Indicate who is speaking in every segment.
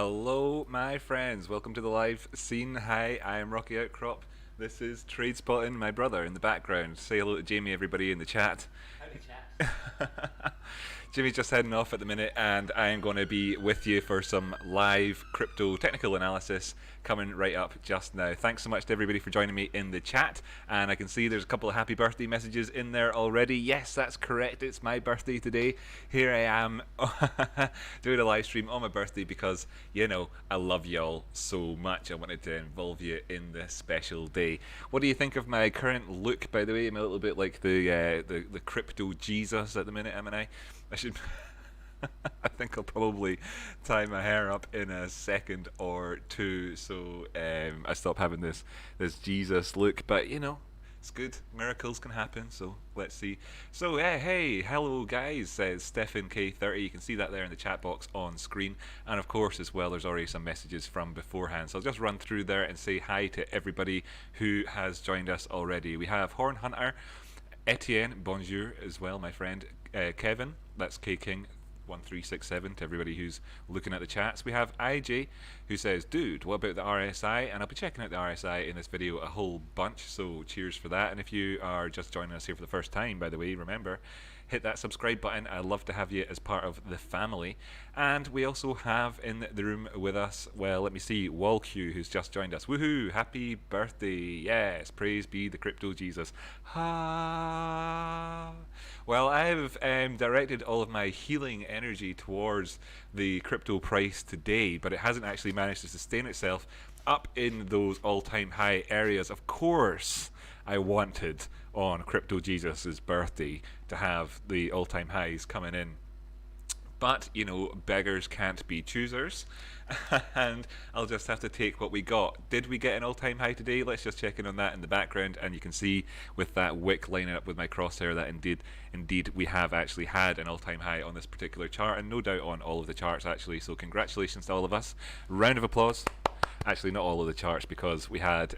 Speaker 1: Hello, my friends. Welcome to the live scene. Hi, I am Rocky Outcrop. This is Trade Spotting, my brother in the background. Say hello to Jamie, everybody in the chat.
Speaker 2: Howdy, chat.
Speaker 1: Jimmy's just heading off at the minute, and I am going to be with you for some live crypto technical analysis coming right up just now. Thanks so much to everybody for joining me in the chat, and I can see there's a couple of happy birthday messages in there already. Yes, that's correct. It's my birthday today. Here I am doing a live stream on my birthday because, you know, I love y'all so much. I wanted to involve you in this special day. What do you think of my current look, by the way? I'm a little bit like the crypto Jesus at the minute, am I should. I think I'll probably tie my hair up in a second or two, so I stop having this Jesus look. But you know, it's good. Miracles can happen. So let's see. So hey, hello guys, says Stefan K30. You can see that there in the chat box on screen, and of course as well, there's already some messages from beforehand. So I'll just run through there and say hi to everybody who has joined us already. We have Horn Hunter, Etienne, bonjour as well, my friend. Kevin, that's K King 1367 to everybody who's looking at the chats. We have IJ who says, dude, what about the RSI? And I'll be checking out the RSI in this video a whole bunch, so cheers for that. And if you are just joining us here for the first time, by the way, remember, hit that subscribe button. I'd love to have you as part of the family. And we also have in the room with us, well, let me see, WallQ, who's just joined us. Woohoo! Happy birthday! Yes, praise be the crypto Jesus. Ha! Well, I've directed all of my healing energy towards the crypto price today, but it hasn't actually managed to sustain itself up in those all-time high areas. Of course, I wanted on Crypto Jesus' birthday to have the all-time highs coming in. But, you know, beggars can't be choosers, and I'll just have to take what we got. Did we get an all-time high today? Let's just check in on that in the background, and you can see with that wick lining up with my crosshair that indeed we have actually had an all-time high on this particular chart, and no doubt on all of the charts actually, so congratulations to all of us. Round of applause. Actually, not all of the charts, because we had,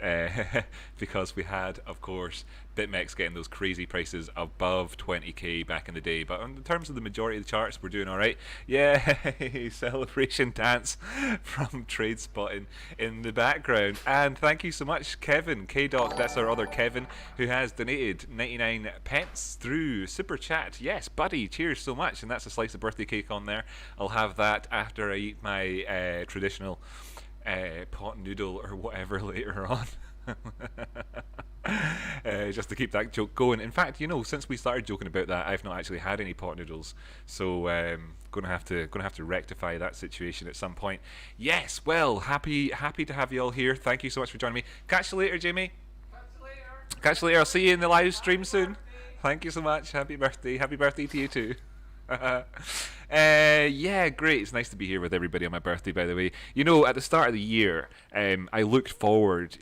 Speaker 1: of course, BitMEX getting those crazy prices above 20k back in the day. But in terms of the majority of the charts, we're doing all right. Yay! Celebration dance from Trade Spotting in the background. And thank you so much, Kevin K-Doc. That's our other Kevin, who has donated 99 pence through Super Chat. Yes, buddy. Cheers so much. And that's a slice of birthday cake on there. I'll have that after I eat my traditional pot noodle or whatever later on. Just to keep that joke going. In fact, you know, since we started joking about that, I've not actually had any pot noodles, so gonna have to rectify that situation at some point. Yes, well, happy to have you all here. Thank you so much for joining me. Catch you later, Jamie. Catch you later. I'll see you in the live stream soon. Thank you so much. Happy birthday to you too. Yeah, great. It's nice to be here with everybody on my birthday, by the way. You know, at the start of the year, I looked forward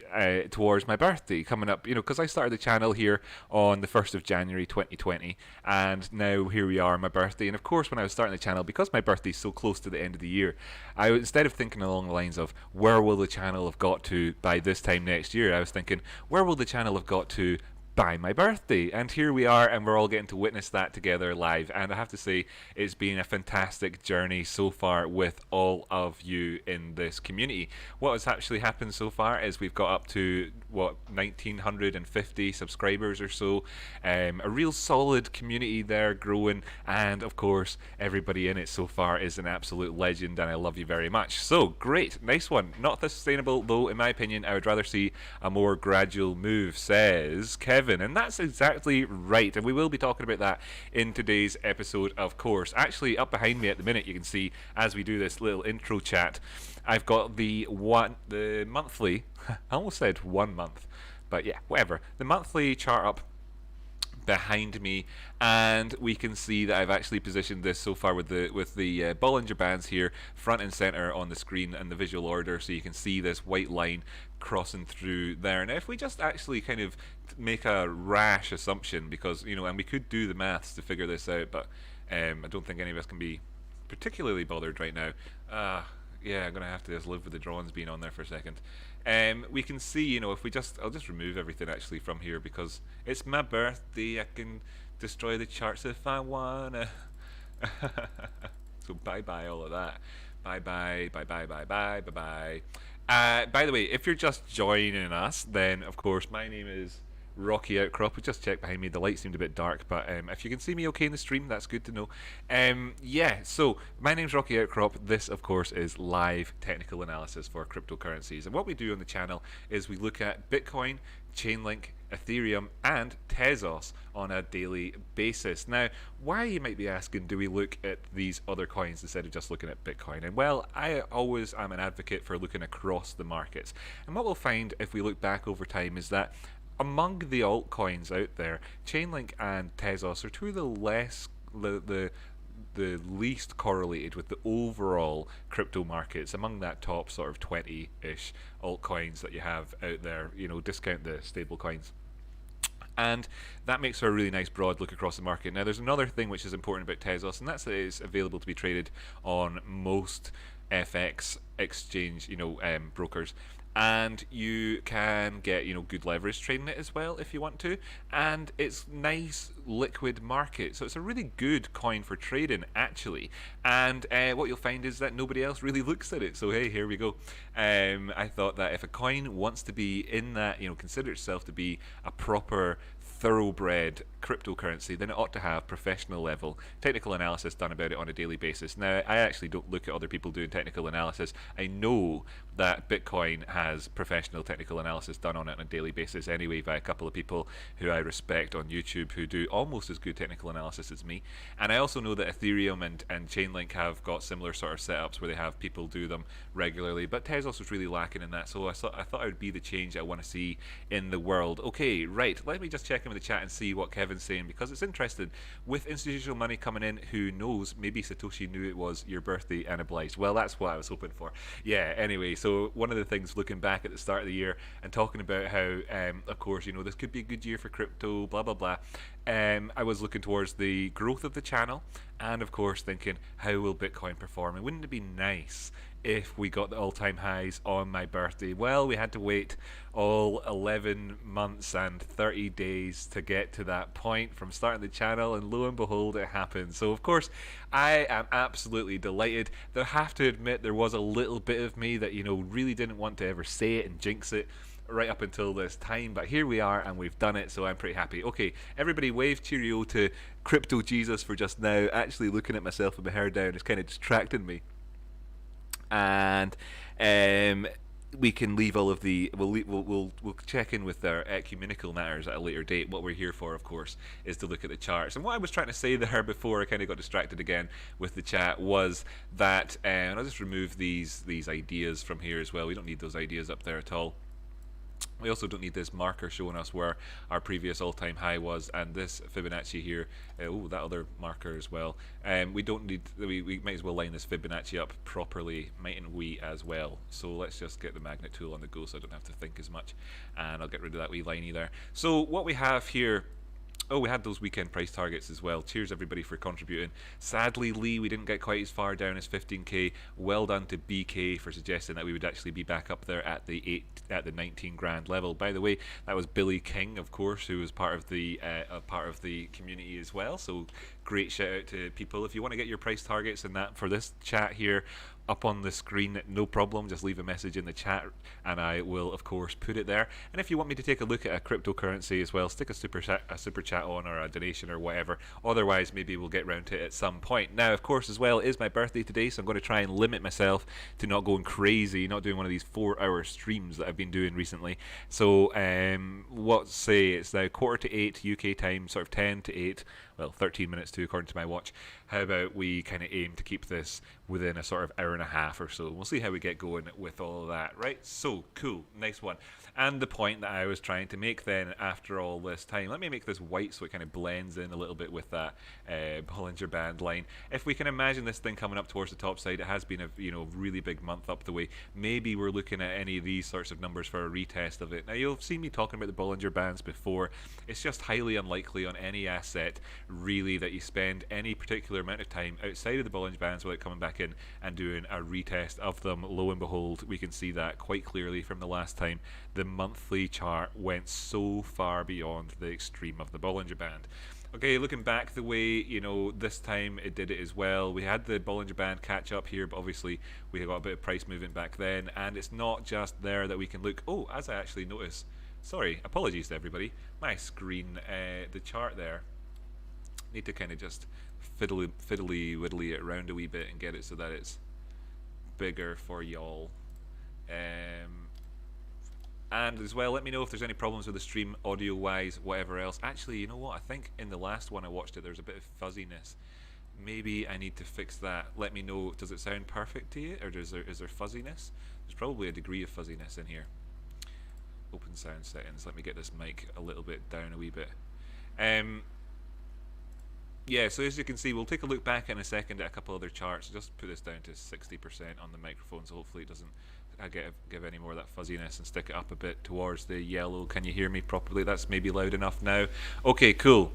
Speaker 1: towards my birthday coming up, you know, because I started the channel here on the 1st of January 2020, and now here we are on my birthday. And of course, when I was starting the channel, because my birthday is so close to the end of the year, instead of thinking along the lines of where will the channel have got to by this time next year, I was thinking, where will the channel have got to by my birthday? And here we are, and we're all getting to witness that together live. And I have to say, it's been a fantastic journey so far with all of you in this community. What has actually happened so far is we've got up to, what, 1950 subscribers or so. A real solid community there growing, and of course everybody in it so far is an absolute legend, and I love you very much. So great, nice one. Not sustainable though, in my opinion. I would rather see a more gradual move, says Kevin. And that's exactly right, and we will be talking about that in today's episode, of course. Actually, up behind me at the minute, you can see, as we do this little intro chat, I've got the monthly, I almost said 1 month, but yeah, whatever, the monthly chart up behind me, and we can see that I've actually positioned this so far with the Bollinger Bands here front and center on the screen and the visual order, so you can see this white line crossing through there. Now if we just actually kind of make a rash assumption, because, you know, and we could do the maths to figure this out, but I don't think any of us can be particularly bothered right now. Yeah, I'm gonna have to just live with the drawings being on there for a second. We can see, you know, if we I'll just remove everything actually from here, because it's my birthday. I can destroy the charts if I wanna. So bye bye all of that. Bye bye, bye bye, bye bye, bye bye. By the way, if you're just joining us, then of course my name is Rocky Outcrop. We just checked behind me. The light seemed a bit dark, but if you can see me okay in the stream, that's good to know. Yeah, so my name's Rocky Outcrop. This, of course, is live technical analysis for cryptocurrencies. And what we do on the channel is we look at Bitcoin, Chainlink, Ethereum, and Tezos on a daily basis. Now, why, you might be asking, do we look at these other coins instead of just looking at Bitcoin? And well, I always am an advocate for looking across the markets. And what we'll find if we look back over time is that among the altcoins out there, Chainlink and Tezos are two of the the least correlated with the overall crypto markets among that top sort of 20-ish altcoins that you have out there. Discount the stable coins. And that makes for a really nice broad look across the market. Now, there's another thing which is important about Tezos, and that's that it's available to be traded on most FX exchange, brokers. And you can get, good leverage trading it as well if you want to. And it's nice liquid market, so it's a really good coin for trading actually. And what you'll find is that nobody else really looks at it. So hey, here we go. I thought that if a coin wants to be in that, consider itself to be a proper thoroughbred cryptocurrency, then it ought to have professional level technical analysis done about it on a daily basis. Now, I actually don't look at other people doing technical analysis. I know that Bitcoin has professional technical analysis done on it on a daily basis anyway by a couple of people who I respect on YouTube who do almost as good technical analysis as me. And I also know that Ethereum and Chainlink have got similar sort of setups where they have people do them regularly, but Tezos was really lacking in that, so I thought I would be the change I want to see in the world. Okay, right, let me just check in with the chat and see what Kevin's saying, because it's interesting. With institutional money coming in, who knows, maybe Satoshi knew it was your birthday and obliged. Well, that's what I was hoping for. Yeah, anyway, so one of the things looking back at the start of the year and talking about how, of course, this could be a good year for crypto, blah, blah, blah. I was looking towards the growth of the channel and, of course, thinking, how will Bitcoin perform? And wouldn't it be nice if we got the all-time highs on my birthday? Well, we had to wait all 11 months and 30 days to get to that point from starting the channel, and lo and behold, it happened. So of course I am absolutely delighted. Though I have to admit there was a little bit of me that really didn't want to ever say it and jinx it right up until this time, but here we are and we've done it, so I'm pretty happy. Okay, everybody wave cheerio to Crypto Jesus for just now. Actually looking at myself with my hair down is kind of distracting me. And we can leave all of the we'll check in with our ecumenical matters at a later date. What we're here for, of course, is to look at the charts. And what I was trying to say there before I kind of got distracted again with the chat was that, and I'll just remove these ideas from here as well. We don't need those ideas up there at all. We also don't need this marker showing us where our previous all-time high was, and this Fibonacci here, that other marker as well. We don't need, we might as well line this Fibonacci up properly, mightn't we, as well. So let's just get the magnet tool on the go so I don't have to think as much, and I'll get rid of that wee liney there. So what we have here, we had those weekend price targets as well. Cheers everybody for contributing. Sadly, Lee, we didn't get quite as far down as 15k. Well done to BK for suggesting that we would actually be back up there at the 19 grand level. By the way, that was Billy King, of course, who was part of the community as well. So great shout out to people. If you want to get your price targets and that for this chat here up on the screen, no problem, just leave a message in the chat and I will of course put it there. And if you want me to take a look at a cryptocurrency as well, stick a super chat on, or a donation or whatever. Otherwise maybe we'll get round to it at some point. Now of course as well, it is my birthday today, so I'm going to try and limit myself to not going crazy, not doing one of these 4-hour streams that I've been doing recently. So let's say it's now 7:45 UK time, sort of 10 to 8, well 13 minutes to according to my watch. How about we kind of aim to keep this within a sort of hour and a half or so. We'll see how we get going with all of that, right? So cool, nice one. And the point that I was trying to make then after all this time, let me make this white so it kind of blends in a little bit with that Bollinger Band line. If we can imagine this thing coming up towards the top side, it has been a really big month up the way. Maybe we're looking at any of these sorts of numbers for a retest of it. Now you'll see me talking about the Bollinger Bands before. It's just highly unlikely on any asset really that you spend any particular amount of time outside of the Bollinger Bands without coming back in and doing a retest of them. Lo and behold, we can see that quite clearly from the last time. The monthly chart went so far beyond the extreme of the Bollinger Band. Okay, looking back the way, this time it did it as well. We had the Bollinger Band catch up here, but obviously we got a bit of price movement back then. And it's not just there that we can look. Oh, as I actually noticed, sorry, apologies to everybody. My screen, the chart there, need to kind of just fiddly it around a wee bit and get it so that it's bigger for y'all. And as well, let me know if there's any problems with the stream, audio-wise, whatever else. Actually, you know what? I think in the last one I watched it, there's a bit of fuzziness. Maybe I need to fix that. Let me know. Does it sound perfect to you, or is there fuzziness? There's probably a degree of fuzziness in here. Open sound settings. Let me get this mic a little bit down a wee bit. Yeah, so as you can see, we'll take a look back in a second at a couple other charts. Just put this down to 60% on the microphone, so hopefully it doesn't give any more of that fuzziness, and stick it up a bit towards the yellow. Can you hear me properly? That's maybe loud enough now. Okay, cool.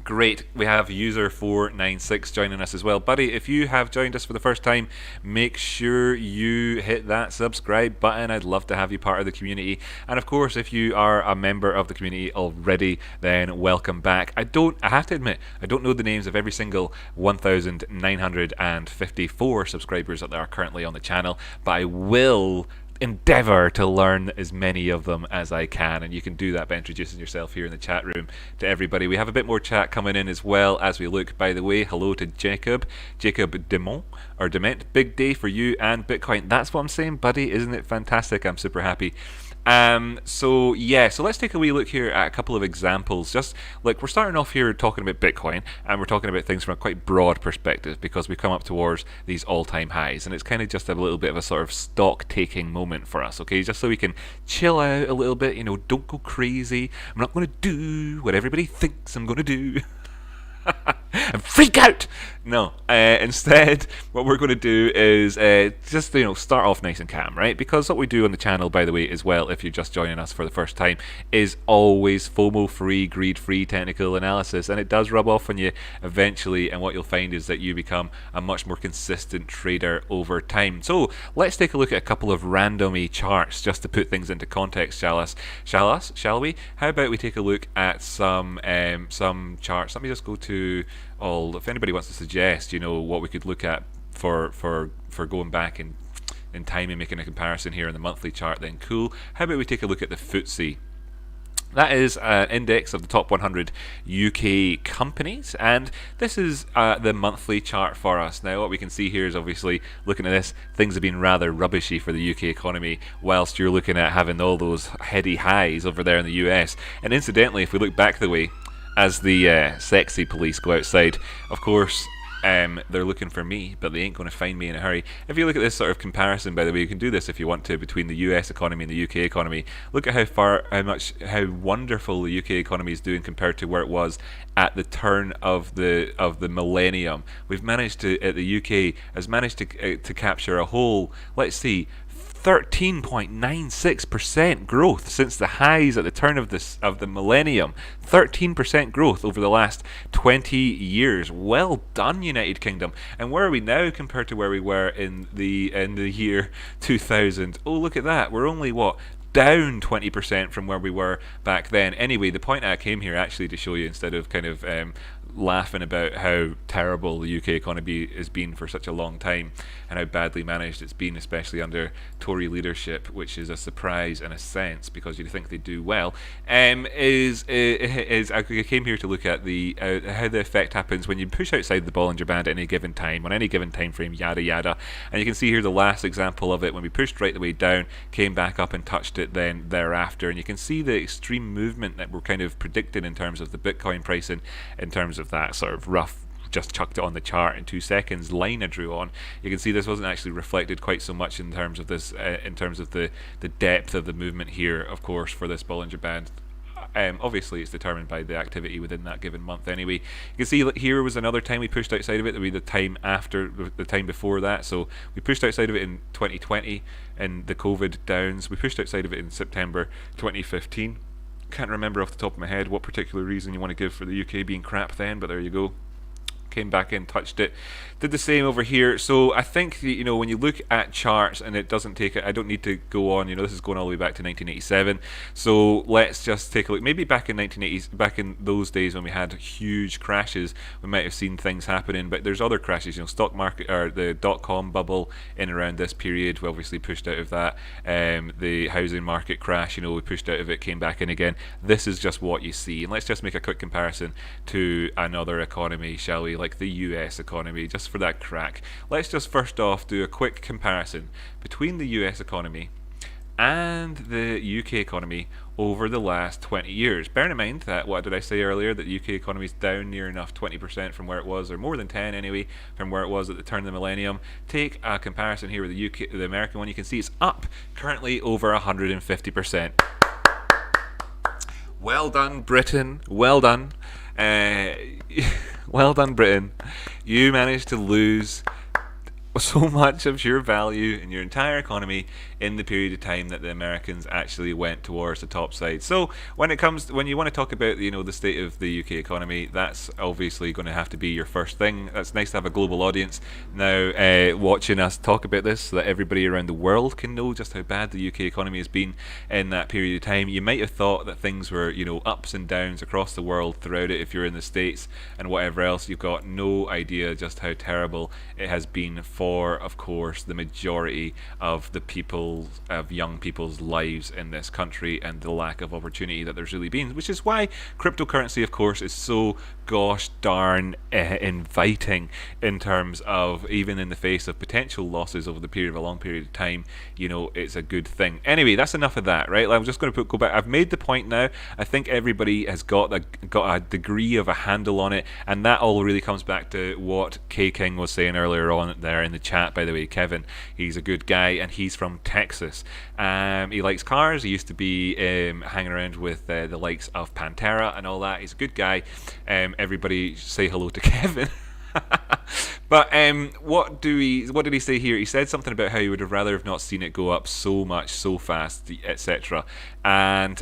Speaker 1: Great. We have user 496 joining us as well. Buddy, if you have joined us for the first time, make sure you hit that subscribe button. I'd love to have you part of the community. And of course, if you are a member of the community already, then welcome back. I have to admit, I don't know the names of every single 1,954 subscribers that are currently on the channel, but I will endeavor to learn as many of them as I can, and you can do that by introducing yourself here in the chat room to everybody. We have a bit more chat coming in as well as we look. By the way, hello to Jacob Demont, or Dement. Big day for you and Bitcoin. That's what I'm saying, buddy. Isn't it fantastic? I'm super happy. So let's take a wee look here at a couple of examples. Just like, we're starting off here talking about Bitcoin, and we're talking about things from a quite broad perspective, because we come up towards these all-time highs, and it's kind of just a little bit of a sort of stock taking moment for us, okay? Just so we can chill out a little bit, don't go crazy. I'm not going to do what everybody thinks I'm going to do. And freak out. No, instead what we're going to do is just start off nice and calm, right? Because what we do on the channel, by the way, as well, if you're just joining us for the first time, is always FOMO free, greed free technical analysis, and it does rub off on you eventually, and what you'll find is that you become a much more consistent trader over time. So let's take a look at a couple of randomy charts just to put things into context, shall we? How about we take a look at some charts? Let me just go to if anybody wants to suggest, what we could look at for going back in time and making a comparison here on the monthly chart, then cool. How about we take a look at the FTSE? That is an index of the top 100 UK companies, and this is the monthly chart for us. Now, what we can see here is, obviously, looking at this, things have been rather rubbishy for the UK economy, whilst you're looking at having all those heady highs over there in the US. And incidentally, if we look back the way, as the sexy police go outside, of course, they're looking for me, but they ain't going to find me in a hurry. If you look at this sort of comparison, by the way, you can do this if you want to, between the US economy and the UK economy. Look at how wonderful the UK economy is doing compared to where it was at the turn of the millennium. The UK has managed to capture a whole, let's see, 13.96% growth since the highs at the turn of the millennium. 13% growth over the last 20 years. Well done, United Kingdom. And where are we now compared to where we were in the year 2000? Oh, look at that. We're only down 20% from where we were back then. Anyway, the point I came here actually to show you, instead of kind of laughing about how terrible the UK economy has been for such a long time and how badly managed it's been, especially under Tory leadership, which is a surprise in a sense because you'd think they'd do well, is I came here to look at the how the effect happens when you push outside the Bollinger Band at any given time, on any given time frame, yada yada. And you can see here the last example of it, when we pushed right the way down, came back up and touched it then thereafter, and you can see the extreme movement that we're kind of predicting in terms of the Bitcoin pricing, in terms of that sort of rough, just chucked it on the chart in 2 seconds line I drew on. You can see this wasn't actually reflected quite so much in terms of this, in terms of the depth of the movement here, of course, for this Bollinger Band. Obviously it's determined by the activity within that given month anyway. You can see here was another time we pushed outside of it. That would be the time after, the time before that. So we pushed outside of it in 2020 in the COVID downs. We pushed outside of it in September 2015. Can't remember off the top of my head what particular reason you want to give for the UK being crap then, but there you go. came back in, touched it, did the same over here. So I think when you look at charts, and it doesn't take it, I don't need to go on, this is going all the way back to 1987. So let's just take a look. Maybe back in 1980s, back in those days when we had huge crashes, we might have seen things happening. But there's other crashes, stock market, or the dot-com bubble in around this period. We obviously pushed out of that. The housing market crash, we pushed out of it, came back in again. This is just what you see. And let's just make a quick comparison to another economy, shall we, like the US economy, just for that crack. Let's just first off do a quick comparison between the US economy and the UK economy over the last 20 years. Bearing in mind that, what did I say earlier, that the UK economy is down near enough 20% from where it was, or more than 10 anyway, from where it was at the turn of the millennium. Take a comparison here with the American one. You can see it's up currently over 150%. Well done, Britain. Well done. Well done, Britain. You managed to lose so much of your value in your entire economy in the period of time that the Americans actually went towards the top side. So when you want to talk about the state of the UK economy, that's obviously going to have to be your first thing. That's nice to have a global audience now watching us talk about this, so that everybody around the world can know just how bad the UK economy has been in that period of time. You might have thought that things were ups and downs across the world throughout it. If you're in the States and whatever else, you've got no idea just how terrible it has been for, of course, the majority of young people's lives in this country, and the lack of opportunity that there's really been, which is why cryptocurrency, of course, is so gosh darn inviting in terms of, even in the face of potential losses over the period of a long period of time, it's a good thing. Anyway, that's enough of that, right? I'm just going to go back. I've made the point now. I think everybody has got a degree of a handle on it, and that all really comes back to what K King was saying earlier on there in the chat. By the way, Kevin, he's a good guy, and he's from Texas. He likes cars. He used to be hanging around with the likes of Pantera and all that. He's a good guy. Everybody say hello to Kevin. But what did he say here? He said something about how he would have rather have not seen it go up so much, so fast, etc. And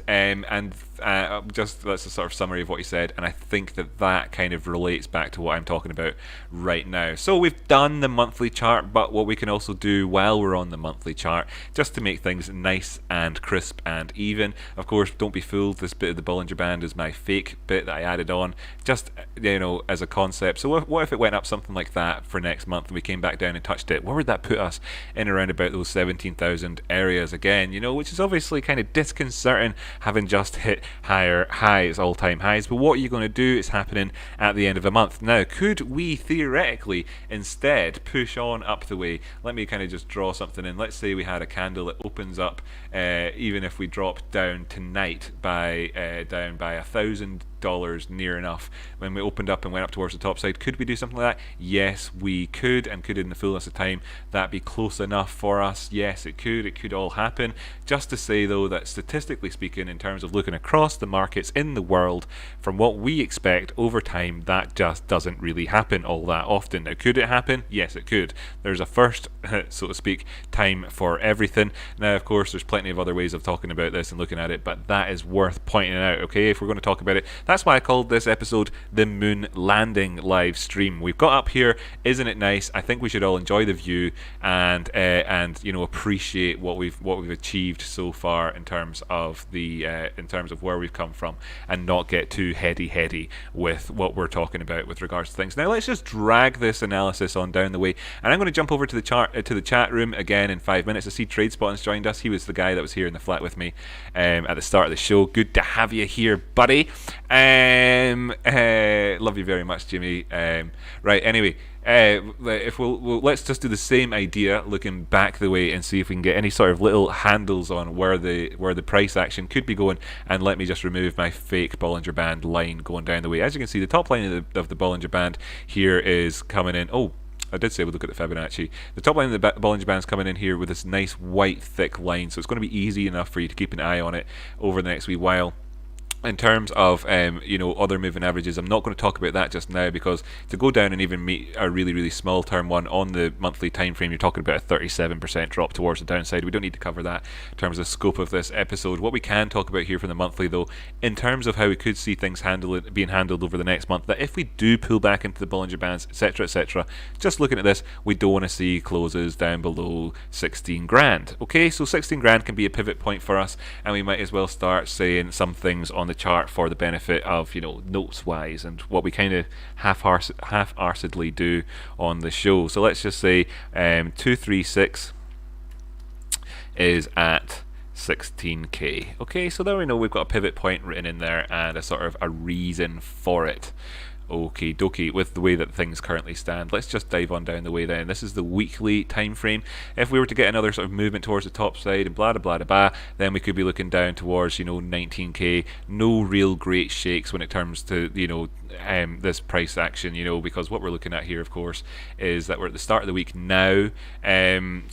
Speaker 1: just that's a sort of summary of what he said, and I think that kind of relates back to what I'm talking about right now. So we've done the monthly chart, but what we can also do while we're on the monthly chart, just to make things nice and crisp and even. Of course, don't be fooled. This bit of the Bollinger Band is my fake bit that I added on, just as a concept. So what if it went up something like that for next month, and we came back down and touched it? Where would that put us? In around about those 17,000 areas again, which is obviously kind of disconcerting, having just hit higher highs, all-time highs. But what are you going to do? It's happening at the end of a month. Now, could we theoretically instead push on up the way? Let me kind of just draw something in. Let's say we had a candle that opens up, even if we drop down tonight by down by $1,000 near enough, when we opened up and went up towards the top side, could we do something like that? Yes, we could. And could, in the fullness of time, that be close enough for us? Yes, it could all happen. Just to say, though, that statistically speaking, in terms of looking across the markets in the world, from what we expect over time, that just doesn't really happen all that often. Now, could it happen? Yes, it could. There's a first, so to speak, time for everything. Now, of course, there's plenty of other ways of talking about this and looking at it, but that is worth pointing out, okay, if we're going to talk about it. That's why I called this episode the Moon Landing live stream. We've got up here, isn't it nice? I think we should all enjoy the view and appreciate what we've achieved so far in terms of where we've come from, and not get too heady with what we're talking about with regards to things. Now let's just drag this analysis on down the way, and I'm going to jump over to the chat room again in 5 minutes. I see TradeSpot has joined us. He was the guy that was here in the flat with me at the start of the show. Good to have you here, buddy. Love you very much, Jimmy. Right, anyway, let's just do the same idea, looking back the way, and see if we can get any sort of little handles on where the price action could be going. And let me just remove my fake Bollinger Band line going down the way. As you can see, the top line of the Bollinger Band here is coming in. Oh, I did say we'll look at the Fibonacci. The top line of the Bollinger Band is coming in here with this nice white thick line, so it's going to be easy enough for you to keep an eye on it over the next wee while. in terms of other moving averages, I'm not going to talk about that just now, because to go down and even meet a really really small term one on the monthly time frame, you're talking about a 37% drop towards the downside. We don't need to cover that in terms of the scope of this episode. What we can talk about here for the monthly, though, in terms of how we could see things being handled over the next month, that if we do pull back into the Bollinger Bands, etc., just looking at this, we don't want to see closes down below 16 grand. Okay, so 16 grand can be a pivot point for us, and we might as well start saying some things on the chart for the benefit of notes wise, and what we kind of half-arsedly do on the show. So let's just say 236 is at 16k. Okay, so there we know we've got a pivot point written in there and a sort of a reason for it. Okie dokie, with the way that things currently stand, let's just dive on down the way then. This is the weekly time frame. If we were to get another sort of movement towards the top side and blah blah blah blah, then we could be looking down towards 19k. No real great shakes when it comes to this price action, because what we're looking at here, of course, is that we're at the start of the week now, and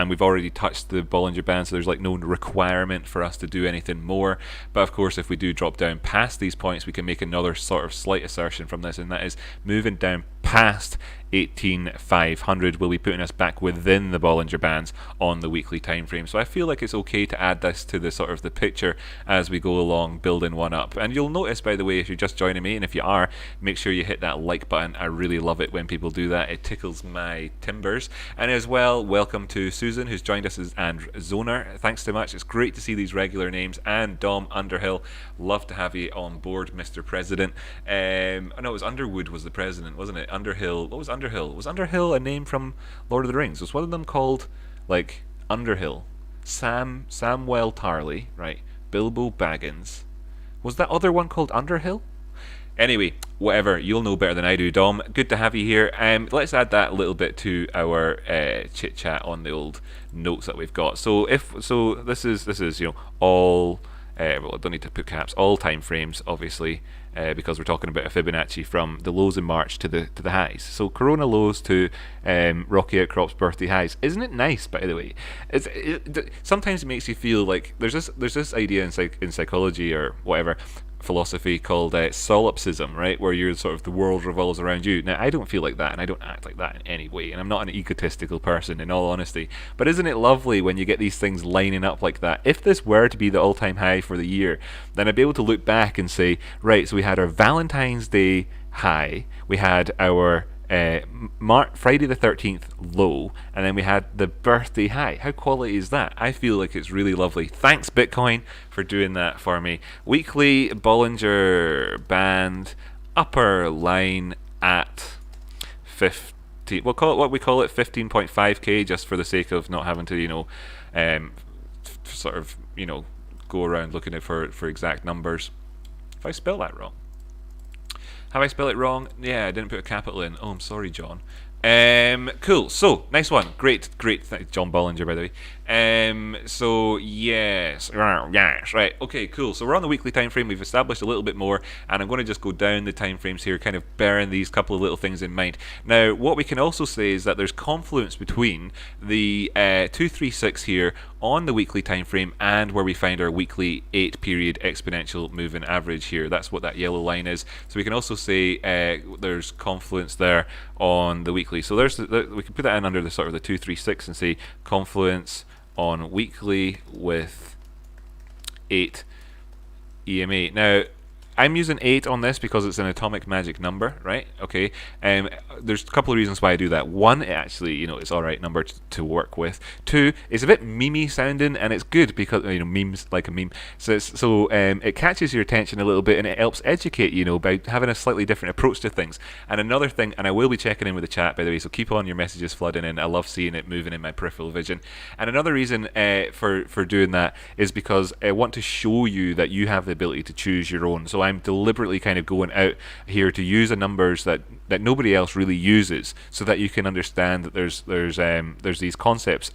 Speaker 1: we've already touched the Bollinger Band, so there's like no requirement for us to do anything more. But of course, if we do drop down past these points, we can make another sort of slight assertion from this, and that is moving down past 18,500 will be putting us back within the Bollinger Bands on the weekly time frame. So I feel like it's okay to add this to the sort of the picture as we go along, building one up. And you'll notice, by the way, if you're just joining me, and if you are, make sure you hit that like button. I really love it when people do that. It tickles my timbers. And as well, welcome to Susan, who's joined us, and Zoner. Thanks so much. It's great to see these regular names. And Dom Underhill, love to have you on board, Mr. President. No, it was Underwood was the president, wasn't it? Underhill. What was Underhill? Was Underhill a name from Lord of the Rings? Was one of them called like Underhill? Samwell Tarly, right? Bilbo Baggins. Was that other one called Underhill? Anyway, whatever, you'll know better than I do, Dom. Good to have you here. Let's add that a little bit to our chit chat on the old notes that we've got. So this is all. Well, I don't need to put caps. All time frames, obviously, because we're talking about a Fibonacci from the lows in March to the highs. So Corona lows to Rocky Outcrop's birthday highs. Isn't it nice, by the way? Sometimes it makes you feel like there's this idea in psychology or whatever philosophy called solipsism, right, where you're sort of the world revolves around you. Now, I don't feel like that, and I don't act like that in any way, and I'm not an egotistical person, in all honesty, but isn't it lovely when you get these things lining up like that? If this were to be the all-time high for the year, then I'd be able to look back and say, right, so we had our Valentine's Day high, we had our Friday the 13th low, and then we had the birthday high. How quality is that? I feel like it's really lovely. Thanks, Bitcoin, for doing that for me. Weekly Bollinger Band upper line at 15. We'll call it what we call it, 15.5k, just for the sake of not having to go around looking for exact numbers. If I spell that wrong. Have I spelled it wrong? Yeah, I didn't put a capital in. Oh, I'm sorry, John. Cool. So, nice one. Great. John Bollinger, by the way. So yes, right. Okay, cool. So we're on the weekly time frame. We've established a little bit more, and I'm going to just go down the time frames here, kind of bearing these couple of little things in mind. Now, what we can also say is that there's confluence between the 236 here on the weekly time frame and where we find our weekly 8-period exponential moving average here. That's what that yellow line is. So we can also say there's confluence there on the weekly. So we can put that in under the sort of the 236 and say confluence on weekly with 8 EMA. Now, I'm using 8 on this because it's an atomic magic number, right? Okay. There's a couple of reasons why I do that. One, it actually, it's all right number to work with. Two, it's a bit memey sounding, and it's good because memes like a meme. So it catches your attention a little bit, and it helps educate by having a slightly different approach to things. And another thing, and I will be checking in with the chat, by the way, so keep on your messages flooding in. I love seeing it moving in my peripheral vision. And another reason for doing that is because I want to show you that you have the ability to choose your own. So I'm deliberately kind of going out here to use the numbers that nobody else really uses, so that you can understand that there's these concepts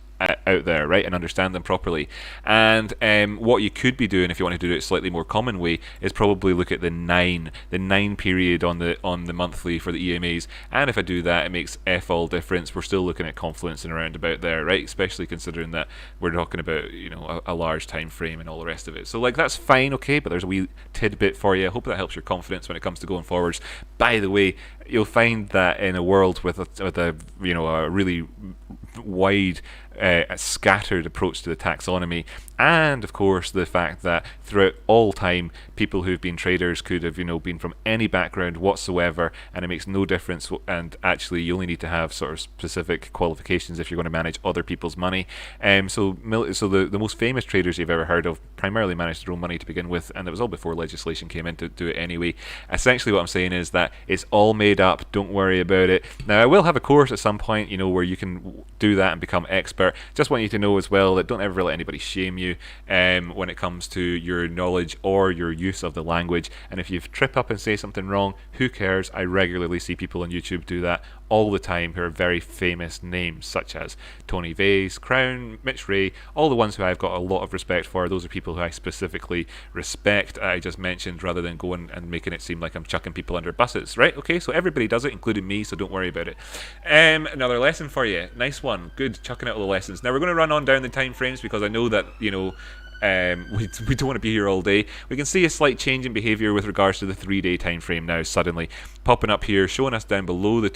Speaker 1: out there, right, and understand them properly. And what you could be doing if you want to do it a slightly more common way is probably look at the nine period on the monthly for the EMAs. And if I do that, it makes F all difference. We're still looking at confluence and around about there, right? Especially considering that we're talking about a large time frame and all the rest of it. So like that's fine, okay, but there's a wee tidbit for you. I hope that helps your confidence when it comes to going forwards. By the way, you'll find that in a world with a really wide scattered approach to the taxonomy, and of course the fact that throughout all time people who've been traders could have been from any background whatsoever, and it makes no difference, and actually you only need to have sort of specific qualifications if you're going to manage other people's money. So the most famous traders you've ever heard of primarily managed their own money to begin with, and it was all before legislation came in to do it anyway. Essentially what I'm saying is that it's all made up, don't worry about it. Now I will have a course at some point where you can do that and become expert. Just want you to know as well that don't ever let anybody shame you when it comes to your knowledge or your use of the language. And if you trip up and say something wrong, who cares? I regularly see people on YouTube do that all the time who are very famous names, such as Tony Vase, Crown, Mitch Ray, all the ones who I've got a lot of respect for. Those are people who I specifically respect, I just mentioned, rather than going and making it seem like I'm chucking people under buses, right? Okay, so everybody does it, including me, so don't worry about it. Another lesson for you. Nice one. Good, chucking out all the lessons. Now we're going to run on down the time frames because I know that, we don't want to be here all day. We can see a slight change in behavior with regards to the 3-day time frame now, suddenly popping up here, showing us down below the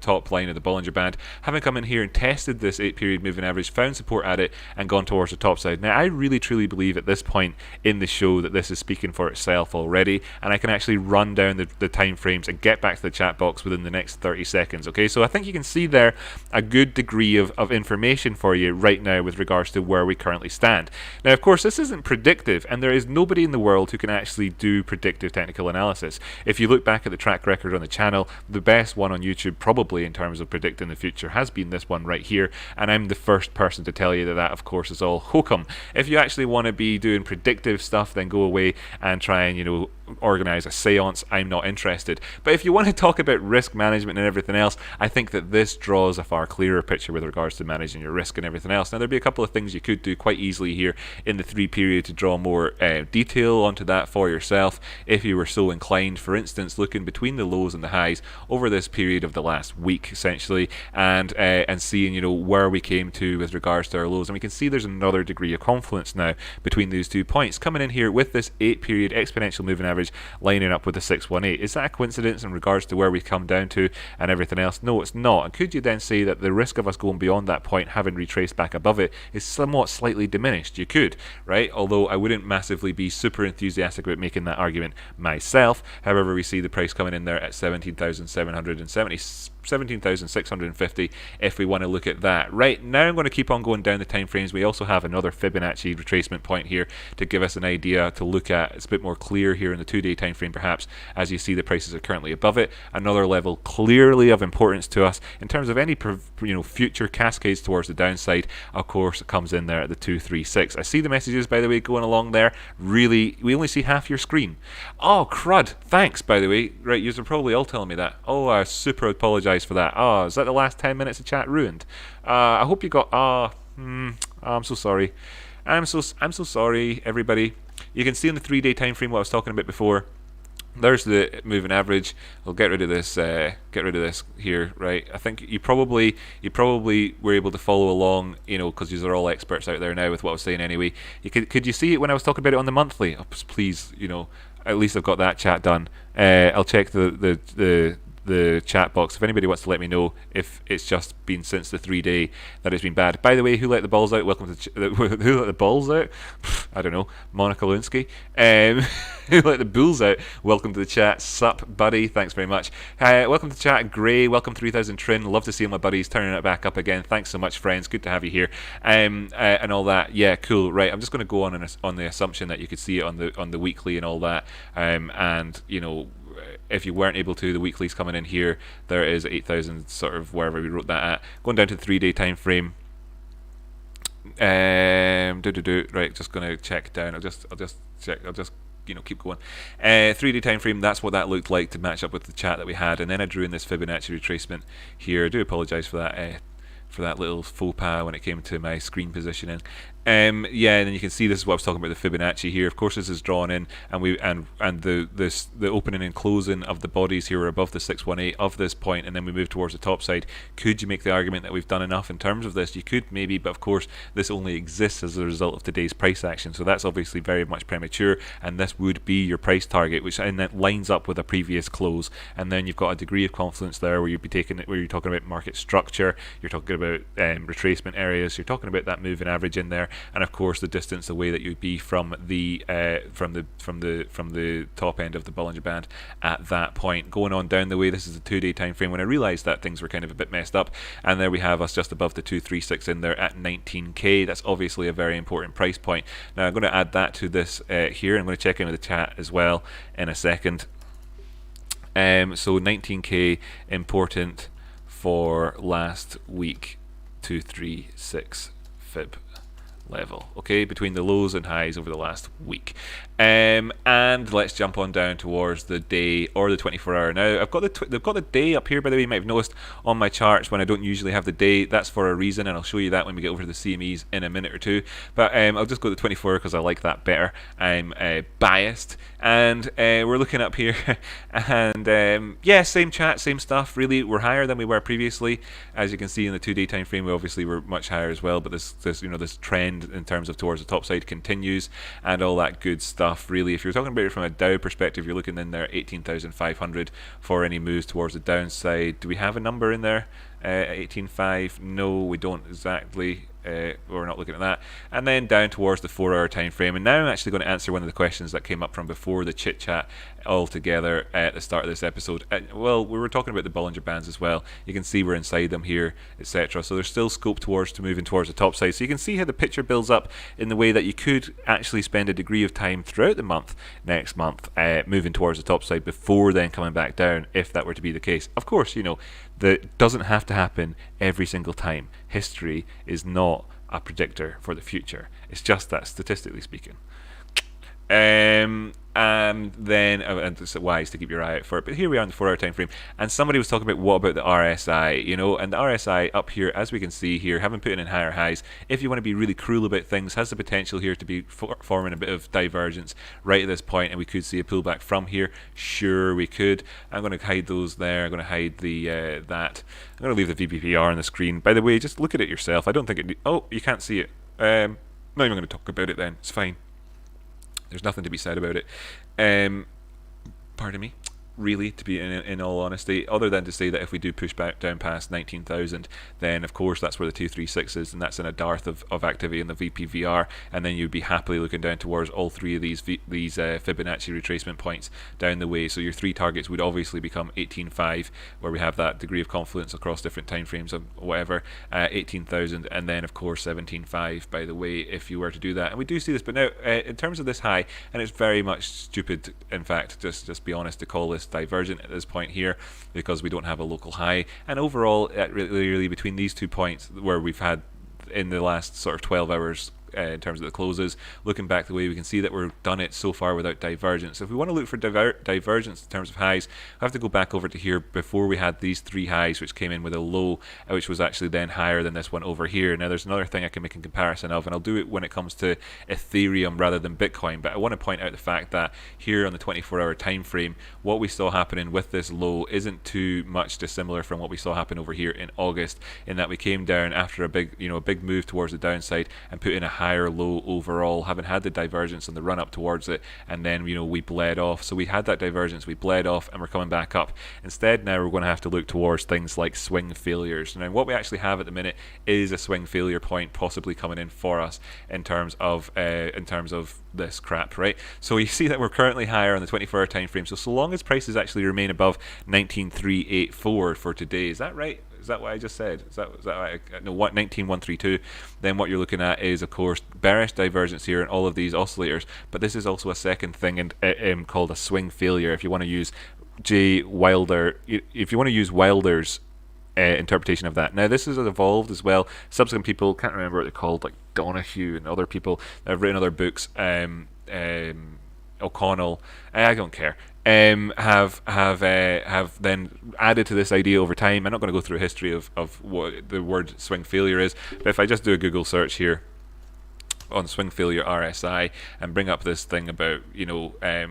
Speaker 1: top line of the Bollinger Band, having come in here and tested this 8-period moving average, found support at it, and gone towards the top side. Now I really truly believe at this point in the show that this is speaking for itself already, and I can actually run down the time frames and get back to the chat box within the next 30 seconds. Okay, so I think you can see there a good degree of information for you right now with regards to where we currently stand. Now of course this isn't predictive, and there is nobody in the world who can actually do predictive technical analysis. If you look back at the track record on the channel, the best one on YouTube probably in terms of predicting the future has been this one right here, and I'm the first person to tell you that of course is all hokum. If you actually want to be doing predictive stuff, then go away and try and organize a seance. I'm not interested. But if you want to talk about risk management and everything else, I think that this draws a far clearer picture with regards to managing your risk and everything else. Now there'd be a couple of things you could do quite easily here in the 3 period to draw more detail onto that for yourself if you were so inclined. For instance, looking between the lows and the highs over this period of the last week essentially, and seeing where we came to with regards to our lows, and we can see there's another degree of confluence now between these 2 points coming in here with this 8-period exponential moving average lining up with the 618. Is that a coincidence in regards to where we come down to and everything else? No, it's not. And could you then say that the risk of us going beyond that point, having retraced back above it, is somewhat slightly diminished? You could, right? Although I wouldn't massively be super enthusiastic about making that argument myself. However, we see the price coming in there at 17,650 if we want to look at that. Right, now I'm going to keep on going down the time frames. We also have another Fibonacci retracement point here to give us an idea to look at. It's a bit more clear here in the 2-day time frame perhaps, as you see the prices are currently above it. Another level clearly of importance to us in terms of any future cascades towards the downside, of course, comes in there at the 236. I see the messages, by the way, going along there. Really, we only see half your screen. Oh crud, thanks, by the way. Right, you're probably all telling me that. Oh, I super apologize for that. Oh, is that the last 10 minutes of chat ruined? I hope you got I'm so sorry. I'm so sorry, everybody. You can see in the 3-day time frame what I was talking about before. There's the moving average. I'll get rid of this here, right? I think you probably were able to follow along, because these are all experts out there now with what I was saying anyway. Could you see it when I was talking about it on the monthly? Oh, please, at least I've got that chat done. I'll check the chat box if anybody wants to let me know if it's just been since the 3-day that it's been bad. By the way, who let the balls out? Welcome to who let the balls out? I don't know, Monica Lewinsky. Who let the bulls out? Welcome to the chat. Sup, buddy? Thanks very much. Welcome to the chat, Gray. Welcome 3000 Trin. Love to see all my buddies turning it back up again. Thanks so much, friends. Good to have you here. And all that. Yeah, cool. Right, I'm just going to go on the assumption that you could see it on the weekly and all that. And if you weren't able to, the weekly's coming in here. There is 8,000 sort of wherever we wrote that at. Going down to the 3-day time frame. Right, just gonna check down. I'll just check. I'll just keep going. 3-day time frame. That's what that looked like to match up with the chat that we had. And then I drew in this Fibonacci retracement here. I do apologise for that for that little faux pas when it came to my screen positioning. Yeah, and then you can see this is what I was talking about, the Fibonacci here. Of course, this is drawn in, and the opening and closing of the bodies here are above the 618 of this point, and then we move towards the top side. Could you make the argument that we've done enough in terms of this? You could maybe, but of course, this only exists as a result of today's price action, so that's obviously very much premature, and this would be your price target, which and that lines up with a previous close. And then you've got a degree of confidence there where you'd be taking it, where you're talking about market structure, you're talking about retracement areas, you're talking about that moving average in there, and of course the distance away that you'd be from the top end of the Bollinger Band at that point. Going on down the way, this is a 2-day time frame when I realized that things were kind of a bit messed up, and there we have us just above the 236 in there at 19k. That's obviously a very important price point. Now I'm going to add that to this here. I'm going to check in with the chat as well in a second. So 19k important for last week, 236 fib level, okay, between the lows and highs over the last week. And let's jump on down towards the day or the 24-hour. Now I've got they've got the day up here, by the way. You might have noticed on my charts when I don't usually have the day. That's for a reason, and I'll show you that when we get over to the CMEs in a minute or two. But I'll just go to the 24 because I like that better. I'm biased, and we're looking up here, and yeah, same chat, same stuff. Really, we're higher than we were previously, as you can see in the 2-day time frame. We obviously were much higher as well, but this this trend in terms of towards the top side continues, and all that good stuff. Really, if you're talking about it from a Dow perspective, you're looking in there 18,500 for any moves towards the downside. Do we have a number in there? 18.5? No, we don't exactly. We're not looking at that. And then down towards the 4-hour time frame. And now I'm actually going to answer one of the questions that came up from before the chit chat altogether at the start of this episode. Well, we were talking about the Bollinger Bands as well. You can see we're inside them here, etc. So there's still scope towards to moving towards the top side. So you can see how the picture builds up in the way that you could actually spend a degree of time throughout the month, next month, moving towards the top side before then coming back down, if that were to be the case. Of course, you know, that doesn't have to happen every single time. History is not a predictor for the future. It's just that, statistically speaking. And then and it's wise to keep your eye out for it. But here we are in the 4-hour time frame, and somebody was talking about what about the RSI, you know, and the RSI up here, as we can see here, having put in higher highs, if you want to be really cruel about things, has the potential here to be forming a bit of divergence right at this point, and we could see a pullback from here. Sure, we could. I'm going to hide those there. I'm going to hide the that. I'm going to leave the VPVR on the screen. By the way, just look at it yourself. I don't think it. Oh, you can't see it. Not even going to talk about it then. It's fine. There's nothing to be said about it. Pardon me. Really, to be in all honesty, other than to say that if we do push back down past 19,000, then of course that's where the 236 is, and that's in a dearth of activity in the VPVR, and then you'd be happily looking down towards all three of these Fibonacci retracement points down the way. So your three targets would obviously become 18.5, where we have that degree of confidence across different time frames of whatever, 18,000, and then of course 17.5, by the way, if you were to do that. And we do see this, but now in terms of this high, and it's very much stupid, in fact, just be honest, to call this divergent at this point here, because we don't have a local high. And overall, really between these 2 points where we've had in the last sort of 12 hours in terms of the closes, looking back the way, we can see that we've done it so far without divergence. If we want to look for divergence in terms of highs, I have to go back over to here before we had these three highs, which came in with a low, which was actually then higher than this one over here. Now there's another thing I can make a comparison of, and I'll do it when it comes to Ethereum rather than Bitcoin, but I want to point out the fact that here on the 24-hour time frame, what we saw happening with this low isn't too much dissimilar from what we saw happen over here in August, in that we came down after a big move towards the downside and put in a higher low overall, having had the divergence and the run up towards it, and then we bled off. So we had that divergence, we bled off, and we're coming back up. Instead, now we're going to have to look towards things like swing failures. Now what we actually have at the minute is a swing failure point possibly coming in for us in terms of this crap, right? So you see that we're currently higher on the 24-hour time frame. So long as prices actually remain above 19,384 for today, is that right? Is that what I just said? Is that right? No, what 19,132? Then what you're looking at is, of course, bearish divergence here in all of these oscillators. But this is also a second thing called a swing failure. If you want to use Wilder's interpretation of that. Now this has evolved as well. Subsequent people, can't remember what they're called, like Donahue and other people that have written other books. O'Connell, I don't care. have then added to this idea over time. I'm not going to go through a history of what the word swing failure is, but if I just do a Google search here on swing failure RSI and bring up this thing about,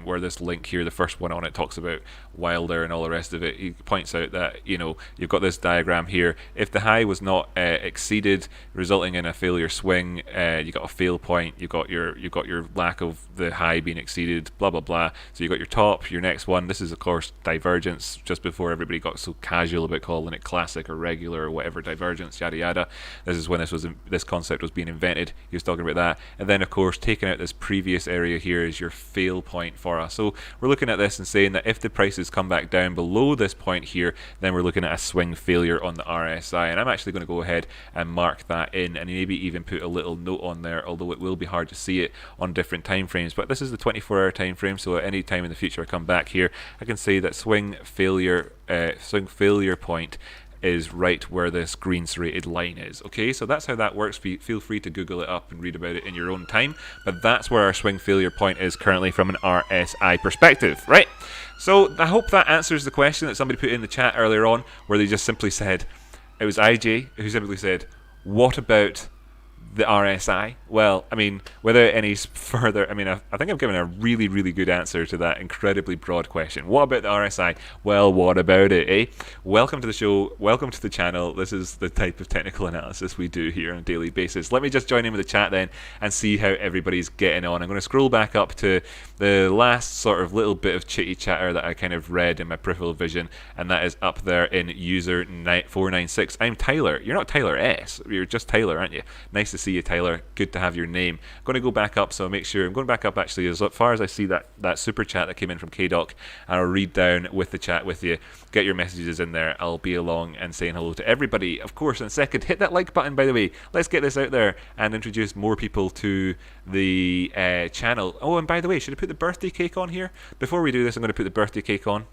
Speaker 1: where this link here, the first one on it, talks about Wilder and all the rest of it. He points out that, you've got this diagram here. If the high was not exceeded, resulting in a failure swing, you got a fail point. You got your lack of the high being exceeded. Blah blah blah. So you got your top, your next one. This is of course divergence. Just before everybody got so casual about calling it classic or regular or whatever, divergence, yada yada. This is when this concept was being invented. He was talking about that, and then of course taking out this previous area here is your fail point for us. So we're looking at this and saying that if the prices come back down below this point here, then we're looking at a swing failure on the RSI, and I'm actually going to go ahead and mark that in and maybe even put a little note on there, although it will be hard to see it on different time frames. But this is the 24-hour time frame, so at any time in the future I come back here, I can say that swing failure point is right where this green serrated line is. Okay, so that's how that works. Feel free to Google it up and read about it in your own time, but that's where our swing failure point is currently from an RSI perspective, right? So I hope that answers the question that somebody put in the chat earlier on, where they just simply said, it was IJ who simply said, what about the RSI? Well, I mean, without any further, I mean, I think I've given a really, really good answer to that incredibly broad question. What about the RSI? Well, what about it, eh? Welcome to the show. Welcome to the channel. This is the type of technical analysis we do here on a daily basis. Let me just join in with the chat then and see how everybody's getting on. I'm going to scroll back up to the last sort of little bit of chitty chatter that I kind of read in my peripheral vision, and that is up there in user 496. I'm Tyler. You're not Tyler S. You're just Tyler, aren't you? Nice to see you, Tyler. Good to have your name. I'm going to go back up, so make sure I'm going back up actually as far as I see that super chat that came in from KDoc, and I'll read down with the chat with you. Get your messages in there. I'll be along and saying hello to everybody. Of course, in a second, hit that like button, by the way. Let's get this out there and introduce more people to the channel. Oh, and by the way, should I put the birthday cake on here? Before we do this, I'm going to put the birthday cake on.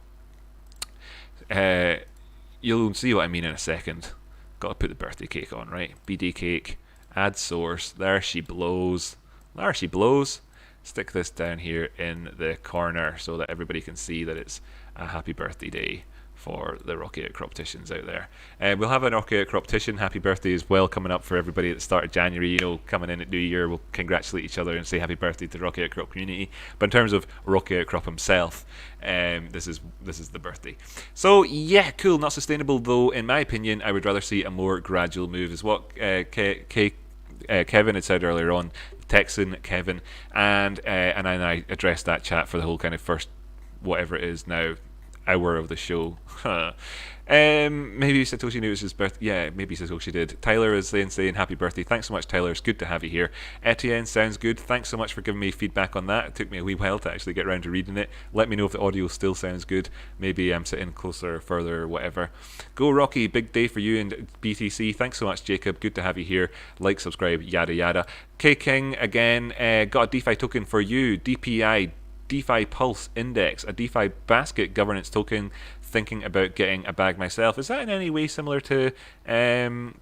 Speaker 1: You'll see what I mean in a second. Got to put the birthday cake on, right? BD cake. Add source. There she blows. There she blows. Stick this down here in the corner so that everybody can see that it's a happy birthday day for the Rocky Outcropticians out there. We'll have an Rocky Outcroptician happy birthday as well coming up for everybody at the start of January. Coming in at New Year, we'll congratulate each other and say happy birthday to the Rocky Outcrop community. But in terms of Rocky Outcrop himself, this is the birthday. So yeah, cool. Not sustainable though, in my opinion. I would rather see a more gradual move, is what Kevin had said earlier on, Texan Kevin, and I addressed that chat for the whole kind of first whatever it is now hour of the show. Maybe Satoshi knew it was his birthday. Yeah, maybe Satoshi did. Tyler is saying happy birthday. Thanks so much, Tyler. It's good to have you here. Etienne sounds good. Thanks so much for giving me feedback on that. It took me a wee while to actually get around to reading it. Let me know if the audio still sounds good. Maybe I'm sitting closer, further, whatever. Go Rocky, big day for you and BTC. Thanks so much, Jacob. Good to have you here. Like, subscribe, yada yada. K King again. Got a DeFi token for you. DPI. DeFi Pulse Index, a DeFi basket governance token. Thinking about getting a bag myself. Is that in any way similar to the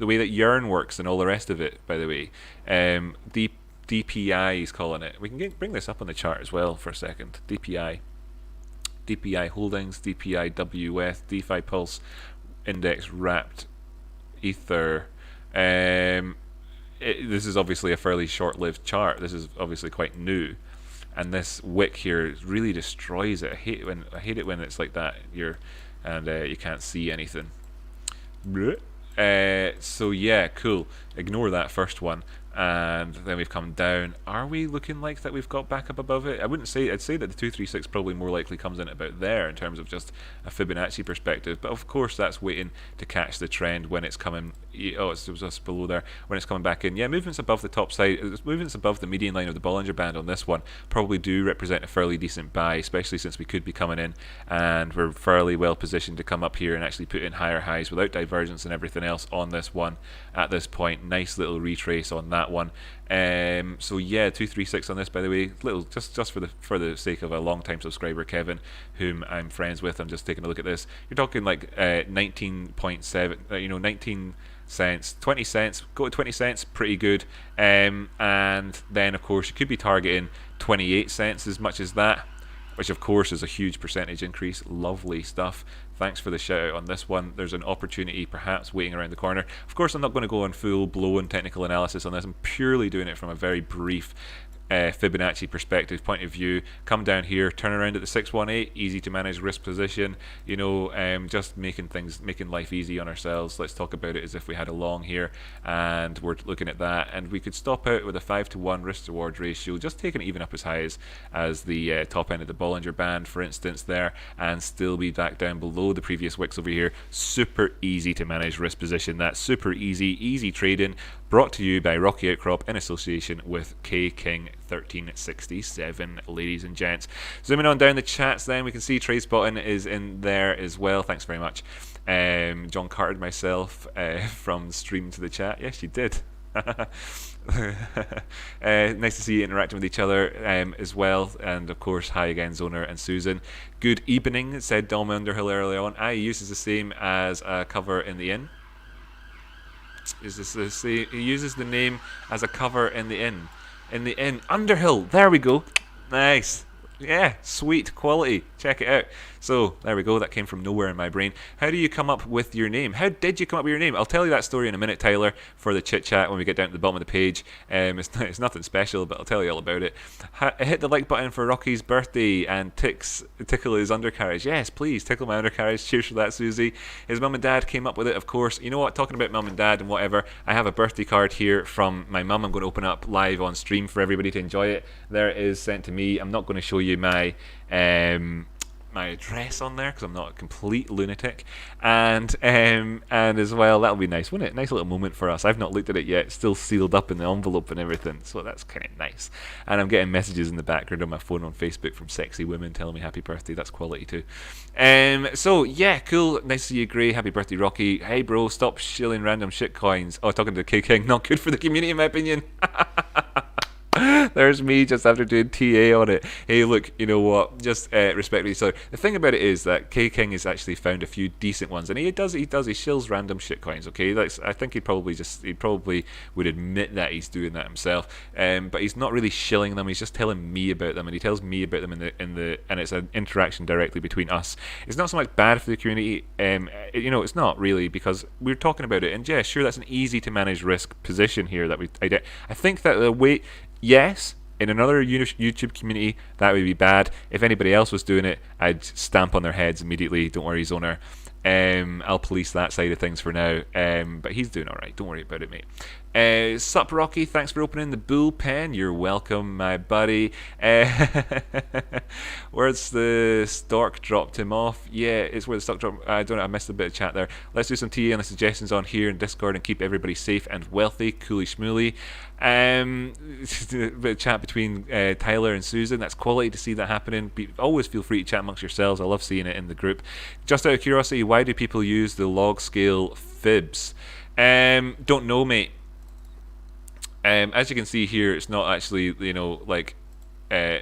Speaker 1: way that Yearn works and all the rest of it? By the way, DPI is calling it. We can bring this up on the chart as well for a second. DPI Holdings, DPI WF, DeFi Pulse Index Wrapped Ether. This is obviously a fairly short-lived chart. This is obviously quite new, and this wick here really destroys it. I hate it when it's like that. You can't see anything. So yeah, cool. Ignore that first one, and then we've come down. Are we looking like that we've got back up above it? I wouldn't say. I'd say that the 236 probably more likely comes in about there in terms of just a Fibonacci perspective. But of course, that's waiting to catch the trend when it's coming. Oh, it was just below there when it's coming back in. Yeah, movements above the top side, movements above the median line of the Bollinger Band on this one probably do represent a fairly decent buy, especially since we could be coming in and we're fairly well positioned to come up here and actually put in higher highs without divergence and everything else on this one at this point. Nice little retrace on that one. So yeah, 236 on this, by the way. Little just for the sake of a long time subscriber, Kevin, whom I'm friends with. I'm just taking a look at this. You're talking like 19.7, 19 cents, 20 cents, go to 20 cents, pretty good. And then of course you could be targeting 28 cents as much as that, which of course is a huge percentage increase. Lovely stuff. Thanks for the shout out on this one. There's an opportunity perhaps waiting around the corner. Of course, I'm not going to go on full blown technical analysis on this. I'm purely doing it from a very brief Fibonacci perspective point of view. Come down here, turn around at the 618, easy to manage risk position, you know, just making life easy on ourselves. Let's talk about it as if we had a long here, and we're looking at that, and we could stop out with a 5-to-1 risk to reward ratio, just taking it even up as high as the top end of the Bollinger Band, for instance, there, and still be back down below the previous wicks over here. Super easy to manage risk position. That's super easy trading, brought to you by Rocky Outcrop in association with K King 1367, ladies and gents. Zooming on down the chats, then we can see Trade Spotting is in there as well. Thanks very much. John Cartered myself from stream to the chat. Yes, you did. Nice to see you interacting with each other as well. And of course, hi again, Zoner and Susan. Good evening, said Dom Underhill early on. I uses the same as a cover in the inn. Is this the same? He uses the name as a cover in the inn. In the inn. Underhill. There we go. Nice. Yeah, sweet quality. Check it out. So there we go. That came from nowhere in my brain. How do you come up with your name? How did you come up with your name? I'll tell you that story in a minute, Tyler, for the chit chat when we get down to the bottom of the page. It's nothing special, but I'll tell you all about it. Hit the like button for Rocky's birthday and tickle his undercarriage. Yes, please tickle my undercarriage. Cheers for that, Susie. His mum and dad came up with it, of course. You know what? Talking about mum and dad and whatever, I have a birthday card here from my mum. I'm going to open up live on stream for everybody to enjoy it. There it is, sent to me. I'm not going to show you my my address on there because I'm not a complete lunatic, and as well, that'll be nice, wouldn't it? Nice little moment for us. I've not looked at it yet, still sealed up in the envelope and everything, so that's kind of nice. And I'm getting messages in the background on my phone on Facebook from sexy women telling me happy birthday. That's quality too. So yeah, cool. Nice to see you, Gray. Happy birthday, Rocky. Hey bro, stop shilling random shit coins. Oh, talking to K King, not good for the community in my opinion. There's me just after doing TA on it. Hey, look, you know what? Just respect each other. The thing about it is that K King has actually found a few decent ones, and he shills random shitcoins. Okay, I think he probably would admit that he's doing that himself. But he's not really shilling them. He's just telling me about them, and he tells me about them and it's an interaction directly between us. It's not so much bad for the community. You know, it's not really, because we're talking about it, and yeah, sure, that's an easy to manage risk position here that I think that the way. Yes, in another YouTube community, that would be bad. If anybody else was doing it, I'd stamp on their heads immediately. Don't worry, Zoner. I'll police that side of things for now. But he's doing all right. Don't worry about it, mate. Sup, Rocky. Thanks for opening the bullpen. You're welcome, my buddy. Where's the stock dropped him off? Yeah, it's where the stock dropped. I don't know. I missed a bit of chat there. Let's do some TA and the suggestions on here in Discord and keep everybody safe and wealthy. Cooly schmooly. A bit of chat between Tyler and Susan. That's quality to see that happening. Always feel free to chat amongst yourselves. I love seeing it in the group. Just out of curiosity, why do people use the log scale fibs? Don't know, mate. As you can see here, it's not actually, you know, like. Are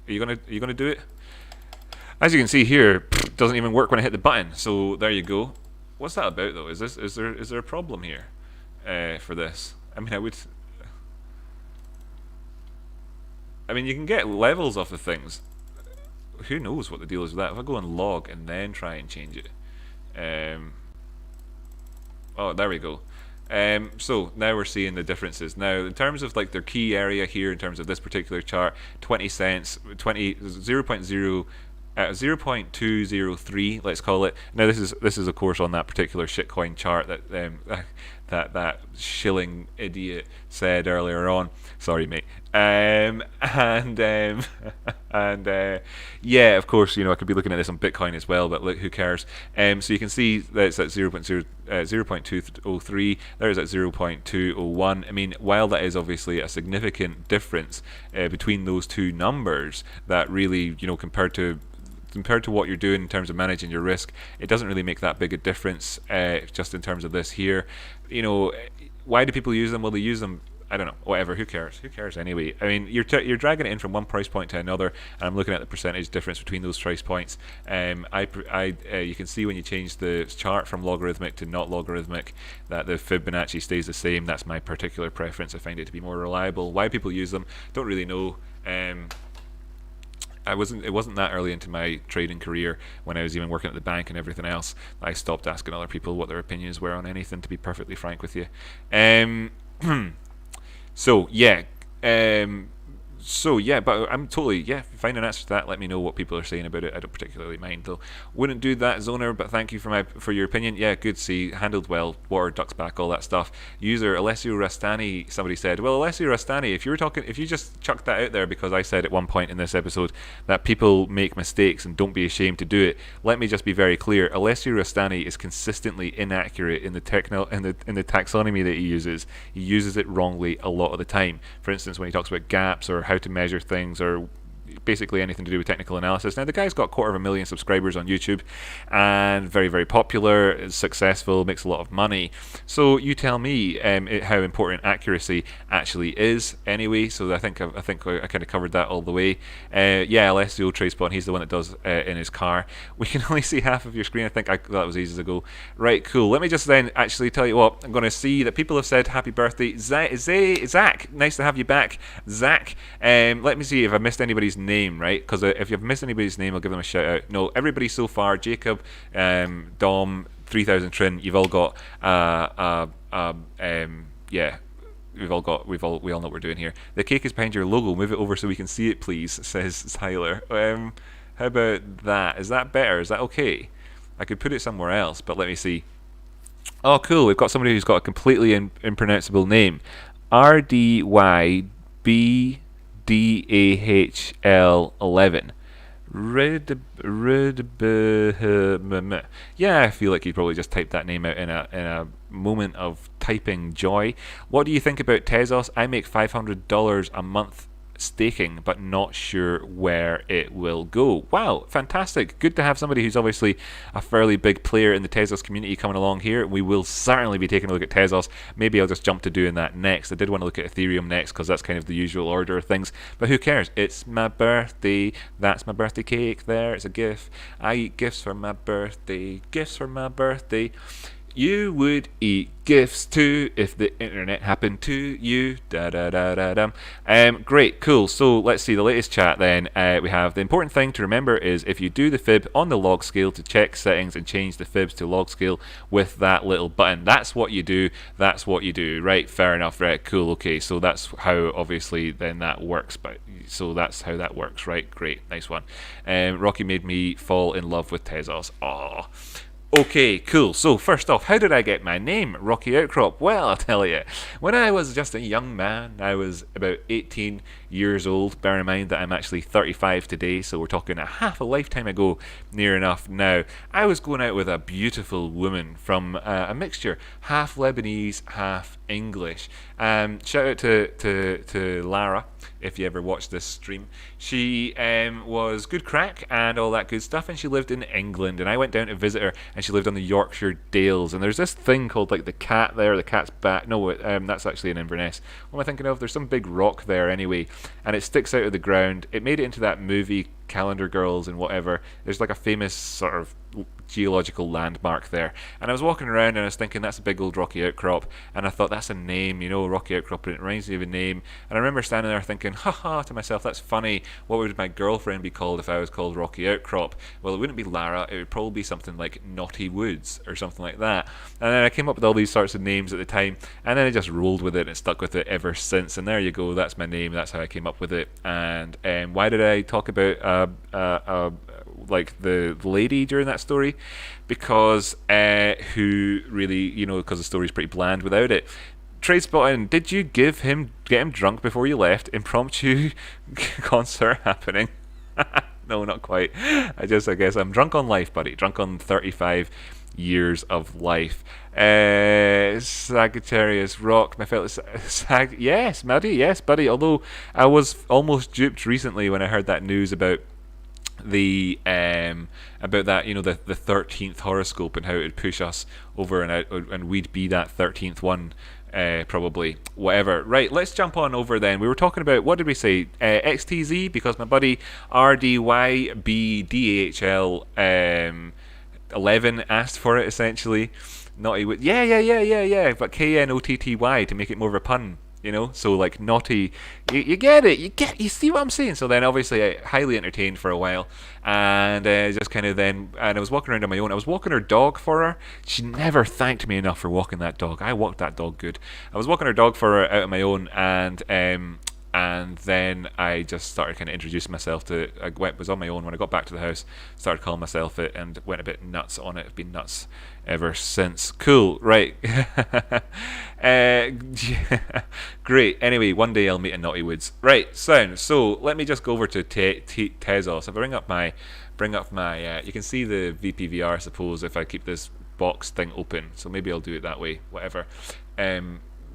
Speaker 1: you gonna do it? As you can see here, it doesn't even work when I hit the button. So there you go. What's that about though? Is there a problem here for this? I mean, you can get levels off of things. Who knows what the deal is with that? If I go on log and then try and change it. Oh, there we go. So now we're seeing the differences. Now, in terms of like their key area here, in terms of this particular chart, 20 cents, 0.203, let's call it. Now this is of course on that particular shitcoin chart that shilling idiot said earlier on. Sorry, mate. Yeah, of course, you know, I could be looking at this on Bitcoin as well, but look, who cares? So you can see that it's at 0.203. There's at 0.201. I mean, while that is obviously a significant difference between those two numbers, that really, you know, compared to what you're doing in terms of managing your risk, it doesn't really make that big a difference. Just in terms of this here, you know, why do people use them? Well, they use them I don't know, whatever. Who cares? Who cares anyway? I mean, you're dragging it in from one price point to another, and I'm looking at the percentage difference between those price points. You can see when you change the chart from logarithmic to not logarithmic that the Fibonacci stays the same. That's my particular preference. I find it to be more reliable. Why people use them, don't really know. It wasn't that early into my trading career when I was even working at the bank and everything else. I stopped asking other people what their opinions were on anything, to be perfectly frank with you. So yeah, but I'm totally, if you find an answer to that, let me know what people are saying about it. I don't particularly mind though. Wouldn't do that, Zoner, but thank you for your opinion. Yeah, good, see, handled well, water, ducks back, all that stuff. User Alessio Rastani, somebody said, well, Alessio Rastani, if you just chucked that out there because I said at one point in this episode that people make mistakes and don't be ashamed to do it, let me just be very clear. Alessio Rastani is consistently inaccurate in the taxonomy that he uses. He uses it wrongly a lot of the time. For instance, when he talks about gaps or how to measure things or basically anything to do with technical analysis. Now, the guy's got 250,000 subscribers on YouTube and very, very popular, is successful, makes a lot of money. So you tell me how important accuracy actually is anyway. So I think I kind of covered that all the way. Yeah, Alessio TradeSpot, he's the one that does in his car. We can only see half of your screen. I think that was ages ago. Right, cool. Let me just then actually tell you what. I'm going to see that people have said happy birthday. Zach, nice to have you back. Zach, let me see if I missed anybody's name, right? Because if you've missed anybody's name, I'll give them a shout out. No, everybody so far, Jacob, Dom, 3000 Trin, you've all got yeah, we all know what we're doing here. The cake is behind your logo. Move it over so we can see it, please, says Tyler. How about that? Is that better? Is that okay? I could put it somewhere else, but let me see. Oh, cool. We've got somebody who's got a completely impronounceable name. RDYBDAHL11. Yeah, I feel like you probably just typed that name out in a moment of typing joy. What do you think about Tezos? I make $500 a month staking, but not sure where it will go. Wow, fantastic. Good to have somebody who's obviously a fairly big player in the Tezos community coming along here. We will certainly be taking a look at Tezos. Maybe I'll just jump to doing that next. I did want to look at Ethereum next because that's kind of the usual order of things, but who cares? It's my birthday. That's my birthday cake there. It's a gift. I eat gifts for my birthday. Gifts for my birthday. You would eat gifts too if the internet happened to you. Da da da da dum. Great, cool. So let's see the latest chat then. We have the important thing to remember is if you do the fib on the log scale to check settings and change the fibs to log scale with that little button. That's what you do. That's what you do. Right, fair enough. Right, cool. Okay, so that's how obviously then that works. But so that's how that works. Right, great, nice one. Rocky made me fall in love with Tezos. Aww. Okay, cool. So first off, how did I get my name, Rocky Outcrop? Well, I'll tell you. When I was just a young man, I was about 18 years old. Bear in mind that I'm actually 35 today, so we're talking a half a lifetime ago, near enough now. I was going out with a beautiful woman from a mixture, half Lebanese, half English. Shout out to Lara, if you ever watch this stream. She was good crack and all that good stuff, and she lived in England, and I went down to visit her, and she lived on the Yorkshire Dales, and there's this thing called like the cat there, the cat's back. No, that's actually in Inverness. What am I thinking of? There's some big rock there anyway, and it sticks out of the ground. It made it into that movie Calendar Girls and whatever. There's like a famous sort of geological landmark there, and I was walking around and I was thinking that's a big old Rocky Outcrop, and I thought that's a name, you know, Rocky Outcrop, and it reminds me of a name. And I remember standing there thinking, haha, to myself, that's funny. What would my girlfriend be called if I was called Rocky Outcrop? Well, it wouldn't be Lara, it would probably be something like Naughty Woods or something like that. And then I came up with all these sorts of names at the time, and then I just rolled with it and stuck with it ever since. And there you go, that's my name, that's how I came up with it. And why did I talk about like the lady during that story? Because who really, you know, because the story's pretty bland without it. TradeSpotting, did you get him drunk before you left? Impromptu concert happening. No, not quite. I guess I'm drunk on life, buddy. Drunk on 35 years of life. Sagittarius Rock, my fellow yes, Maddie, yes, buddy. Although I was almost duped recently when I heard that news about the about that, you know, the 13th horoscope and how it would push us over and out, and we'd be that 13th one probably. Whatever. Right, let's jump on over then. We were talking about, what did we say? XTZ, because my buddy RDYBDHL 11 asked for it, essentially. Naughty with, yeah. But KNOTTY to make it more of a pun. So like naughty, you get it, you see what I'm saying. So then obviously I highly entertained for a while, and just kind of then, and I was walking around on my own. I was walking her dog for her. She never thanked me enough for walking that dog. I walked that dog good. I was walking her dog for her out on my own, and then I just started kind of introducing myself to. Was on my own when I got back to the house. Started calling myself it, and went a bit nuts on it. I've been nuts ever since. Cool, right. Great. Anyway, one day I'll meet a Naughty Woods. Right, sound. So let me just go over to Tezos. If I bring up my, you can see the VPVR, I suppose, if I keep this box thing open. So maybe I'll do it that way. Whatever.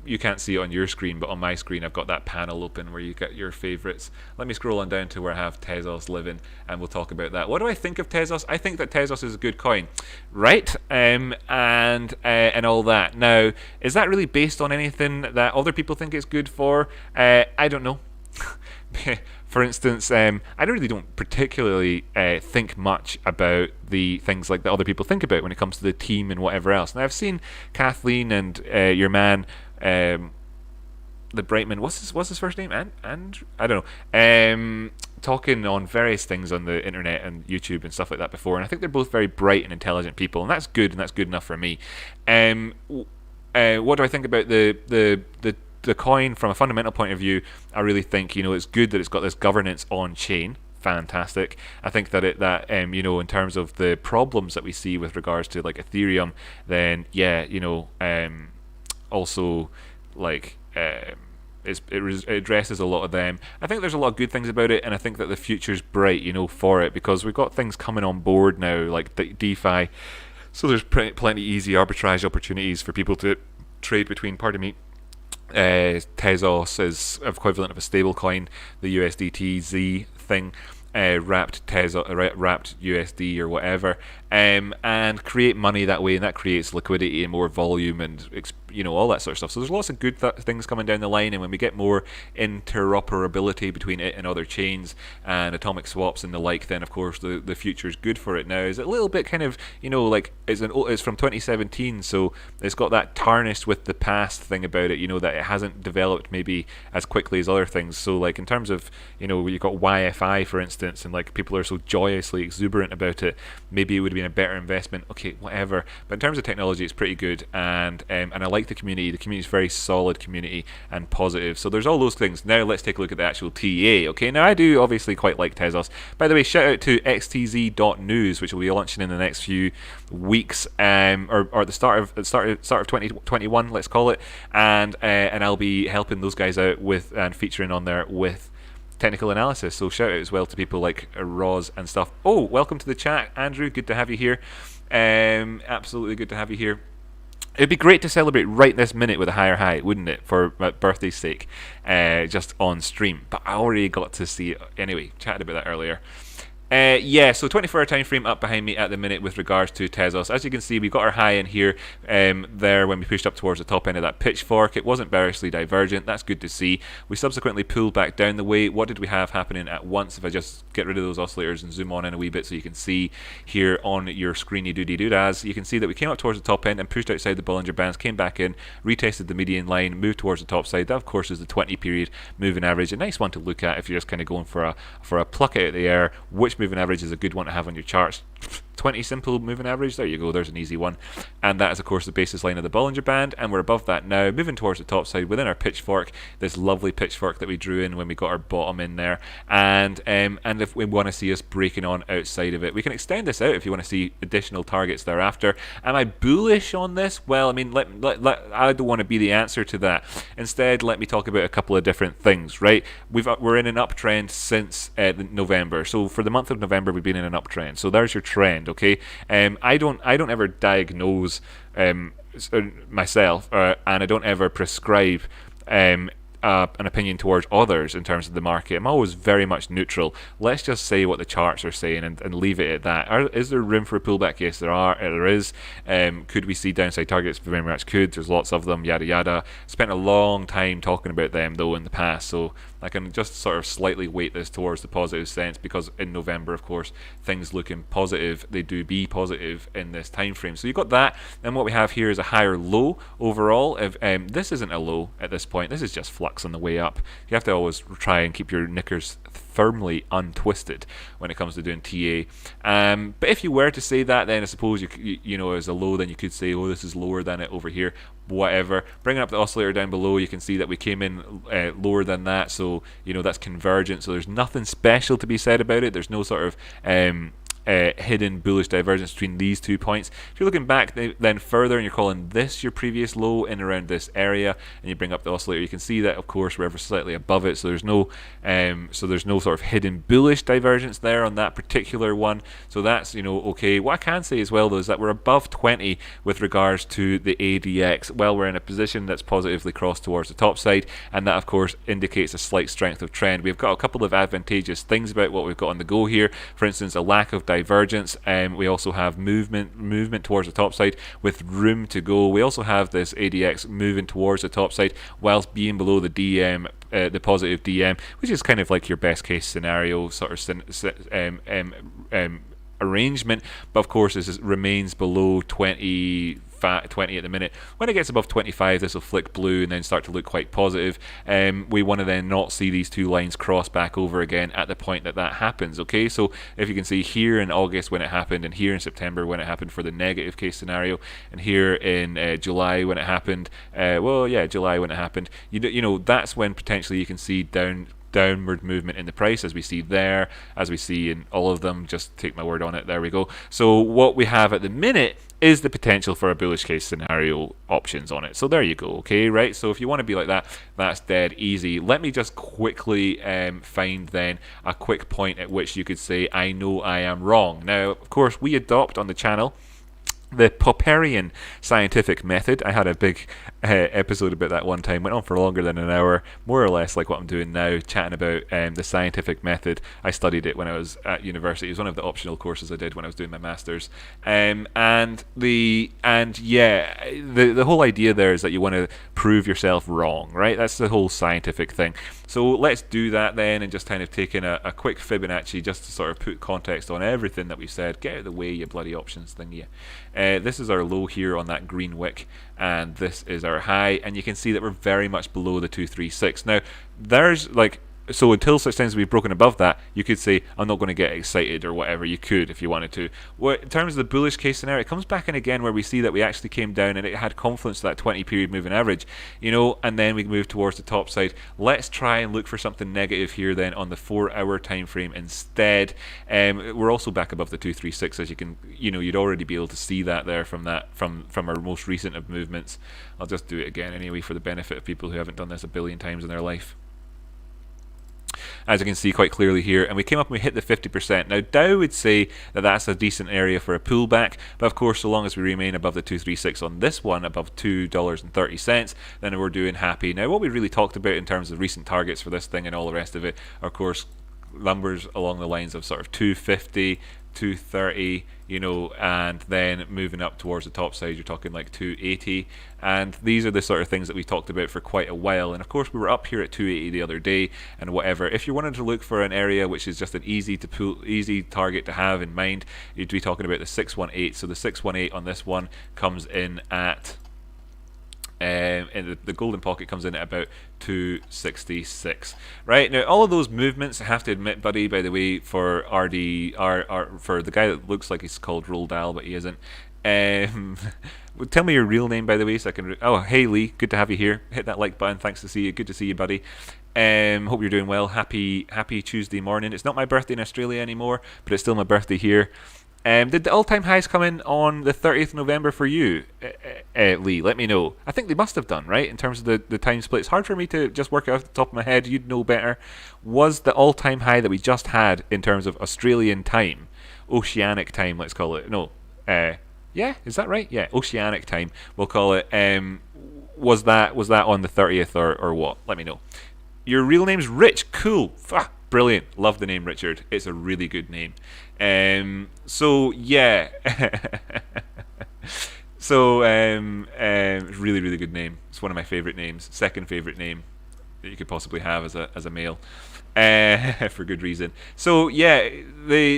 Speaker 1: You can't see it on your screen, but on my screen I've got that panel open where you get your favorites. Let me scroll on down to where I have Tezos living, and we'll talk about that. What do I think of Tezos? I think that Tezos is a good coin, right? And all that. Now, is that really based on anything that other people think it's good for? I don't know. For instance, I don't particularly think much about the things like that other people think about when it comes to the team and whatever else. Now, I've seen Kathleen and your man, the Brightman, what's his first name? Andrew? I don't know. Talking on various things on the internet and YouTube and stuff like that before, and I think they're both very bright and intelligent people, and that's good enough for me. What do I think about the coin from a fundamental point of view? I really think it's good that it's got this governance on chain. Fantastic. I think that in terms of the problems that we see with regards to like Ethereum, then also like it addresses a lot of them. I think there's a lot of good things about it, and I think that the future's bright, for it, because we've got things coming on board now, like DeFi. So there's plenty easy arbitrage opportunities for people to trade between. Tezos is equivalent of a stable coin, the USDTZ thing, wrapped USD or whatever, and create money that way, and that creates liquidity and more volume and all that sort of stuff. So there's lots of good things coming down the line, and when we get more interoperability between it and other chains and atomic swaps and the like, then of course the future is good for it. Now, is it a little bit kind of like it's from 2017, so it's got that tarnished with the past thing about it, that it hasn't developed maybe as quickly as other things. So like in terms of you've got YFI, for instance, and like people are so joyously exuberant about it, maybe it would have been a better investment. Okay, whatever. But in terms of technology, it's pretty good, and I like the community. The community is very solid community and positive. So there's all those things. Now let's take a look at the actual TA. Okay, now I do obviously quite like Tezos. By the way, shout out to xtz.news, which will be launching in the next few weeks, or at the start of 2021, let's call it, and I'll be helping those guys out with and featuring on there with technical analysis. So shout out as well to people like Roz and stuff. Oh, welcome to the chat, Andrew. Good to have you here. Absolutely good to have you here. It'd be great to celebrate right this minute with a higher high, wouldn't it, for my birthday's sake, just on stream. But I already got to see it. Anyway, chatted about that earlier. So 24-hour time frame up behind me at the minute with regards to Tezos. As you can see, we got our high in here there when we pushed up towards the top end of that pitchfork. It wasn't bearishly divergent. That's good to see. We subsequently pulled back down the way. What did we have happening at once? If I just get rid of those oscillators and zoom on in a wee bit so you can see here on your screeny doody-doodas, you can see that we came up towards the top end and pushed outside the Bollinger Bands, came back in, retested the median line, moved towards the top side. That, of course, is the 20-period moving average. A nice one to look at if you're just kind of going for a pluck out of the air. Which moving average is a good one to have on your charts? 20 simple moving average, there you go, there's an easy one. And that is of course the basis line of the Bollinger Band, and we're above that now, moving towards the top side within our pitchfork, this lovely pitchfork that we drew in when we got our bottom in there. And if we want to see us breaking on outside of it, we can extend this out if you want to see additional targets thereafter. Am I bullish on this? Well, I mean, I don't want to be the answer to that. Instead, let me talk about a couple of different things, right? We're in an uptrend since November. So for the month of November, we've been in an uptrend. So there's your trend, okay? I don't ever diagnose myself, and I don't ever prescribe an opinion towards others in terms of the market. I'm always very much neutral. Let's just say what the charts are saying and leave it at that. Is there room for a pullback? Yes, there is. Could we see downside targets? Very much could. There's lots of them, yada yada. Spent a long time talking about them though in the past, so I can just sort of slightly weight this towards the positive sense, because in November, of course, things looking positive. They do be positive in this time frame. So you've got that. And what we have here is a higher low overall. If this isn't a low at this point, this is just flux on the way up. You have to always try and keep your knickers firmly untwisted when it comes to doing TA. But if you were to say that, then I suppose you know, as a low, then you could say, oh, this is lower than it over here. Whatever. Bringing up the oscillator down below, you can see that we came in lower than that, so you know that's convergent. So there's nothing special to be said about it. There's no sort of hidden bullish divergence between these 2 points. If you're looking back then further and you're calling this your previous low in around this area, and you bring up the oscillator, you can see that of course we're ever slightly above it. So there's no sort of hidden bullish divergence there on that particular one. So that's, you know, okay. What I can say as well though is that we're above 20 with regards to the ADX. Well, we're in a position that's positively crossed towards the top side, and that of course indicates a slight strength of trend. We've got a couple of advantageous things about what we've got on the go here. For instance, a lack of divergence. We also have movement towards the top side with room to go. We also have this ADX moving towards the top side whilst being below the DM, the positive DM, which is kind of like your best case scenario sort of arrangement. But of course, this remains below 20 at the minute. When it gets above 25, this will flick blue and then start to look quite positive. We want to then not see these two lines cross back over again at the point that happens. Okay, so if you can see here in August when it happened, and here in September when it happened for the negative case scenario, and here in July when it happened, July when it happened, you know that's when potentially you can see downward movement in the price, as we see there, as we see in all of them. Just take my word on it. There we go. So what we have at the minute is the potential for a bullish case scenario options on it. So there you go. Okay, right? So if you want to be like that, that's dead easy. Let me just quickly find then a quick point at which you could say, I know I am wrong. Now, of course, we adopt on the channel the Popperian scientific method. I had a big episode about that one time, went on for longer than an hour, more or less like what I'm doing now, chatting about the scientific method. I studied it when I was at university. It was one of the optional courses I did when I was doing my masters. The whole idea there is that you want to prove yourself wrong, right? That's the whole scientific thing. So let's do that then, and just kind of take in a quick Fibonacci just to sort of put context on everything that we said. Get out of the way, you bloody options thing, yeah. This is our low here on that green wick, and this is our high, and you can see that we're very much below the 236. Now, there's like, so until such times we've broken above that, you could say, I'm not going to get excited or whatever. You could if you wanted to. Well, in terms of the bullish case scenario, it comes back in again where we see that we actually came down and it had confluence to that 20 period moving average, you know, and then we move towards the top side. Let's try and look for something negative here then on the 4-hour time frame instead. We're also back above the 236, as you can, you know, you'd already be able to see that there from our most recent of movements. I'll just do it again anyway for the benefit of people who haven't done this a billion times in their life. As you can see quite clearly here, and we came up and we hit the 50%. Now Dow would say that that's a decent area for a pullback, but of course so long as we remain above the 236 on this one, above $2.30, then we're doing happy. Now what we really talked about in terms of recent targets for this thing and all the rest of it are of course numbers along the lines of sort of 250, 230, you know, and then moving up towards the top side you're talking like 280, and these are the sort of things that we talked about for quite a while. And of course we were up here at 280 the other day and whatever. If you wanted to look for an area which is just an easy target to have in mind, you'd be talking about the 618. So the 618 on this one comes in at and the golden pocket comes in at about 266. Right now, all of those movements, I have to admit, buddy, by the way, for for the guy that looks like he's called Roald Dahl, but he isn't. Tell me your real name, by the way, so I can. Oh, hey Lee, good to have you here. Hit that like button. Thanks to see you. Good to see you, buddy. Hope you're doing well. Happy Tuesday morning. It's not my birthday in Australia anymore, but it's still my birthday here. Did the all-time highs come in on the 30th of November for you, Lee? Let me know. I think they must have done, right, in terms of the time split. It's hard for me to just work it off the top of my head. You'd know better. Was the all-time high that we just had in terms of Australian time, oceanic time, let's call it? No. Yeah, is that right? Yeah, oceanic time, we'll call it. was that on the 30th or what? Let me know. Your real name's Rich. Cool. Brilliant. Love the name Richard. It's a really good name. So yeah. So really really good name. It's one of my favorite names. Second favorite name that you could possibly have as a male. For good reason. So yeah,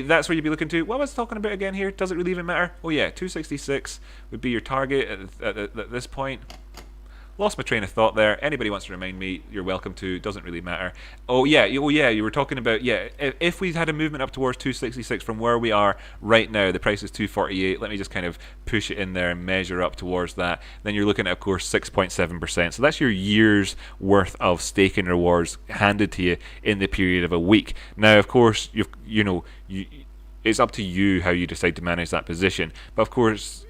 Speaker 1: that's where you'd be looking to. What was I talking about again here? Does it really even matter? Oh yeah, 266 would be your target at this point. Lost my train of thought there. Anybody wants to remind me, you're welcome to. Doesn't really matter. Oh yeah, you were talking about, if we had a movement up towards 266 from where we are right now, the price is 248. Let me just kind of push it in there and measure up towards that. Then you're looking at, of course, 6.7%. So that's your year's worth of staking rewards handed to you in the period of a week. Now, of course, it's up to you how you decide to manage that position. But of course,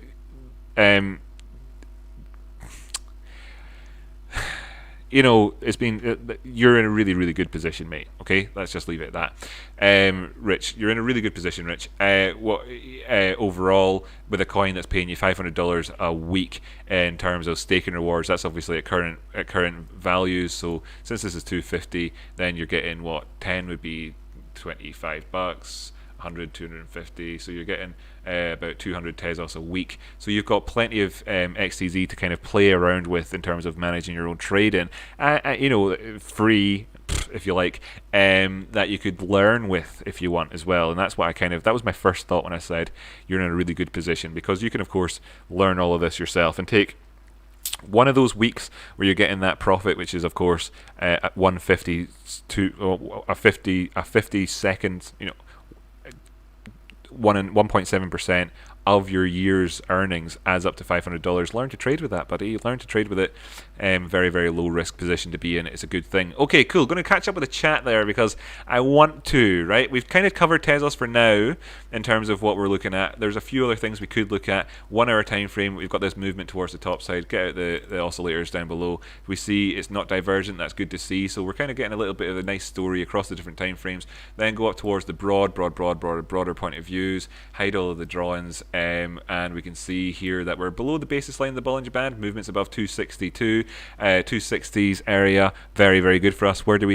Speaker 1: you're in a really, really good position, mate. Okay, let's just leave it at that. Rich, you're in a really good position, Rich. Overall, with a coin that's paying you $500 a week in terms of staking rewards, that's obviously at current values. So since this is 250, then you're getting 10 would be $25, 100, 250. So you're getting about 200 Tezos a week. So you've got plenty of XTZ to kind of play around with in terms of managing your own trading. Free, if you like, that you could learn with if you want as well. And that's what that was my first thought when I said you're in a really good position, because you can of course learn all of this yourself and take one of those weeks where you're getting that profit, which is of course at 150 to a 50 seconds, 1.7% of your year's earnings adds up to $500. Learn to trade with that, buddy. Learn to trade with it. Very, very low risk position to be in. It's a good thing. Okay, cool. Going to catch up with the chat there because I want to, right? We've kind of covered Tezos for now in terms of what we're looking at. There's a few other things we could look at. 1 hour time frame. We've got this movement towards the top side. Get out the oscillators down below. We see it's not divergent. That's good to see. So we're kind of getting a little bit of a nice story across the different time frames. Then go up towards the broader point of views. Hide all of the drawings. And we can see here that we're below the basis line of the Bollinger Band. Movements above 262, 260s area. Very, very good for us. Where did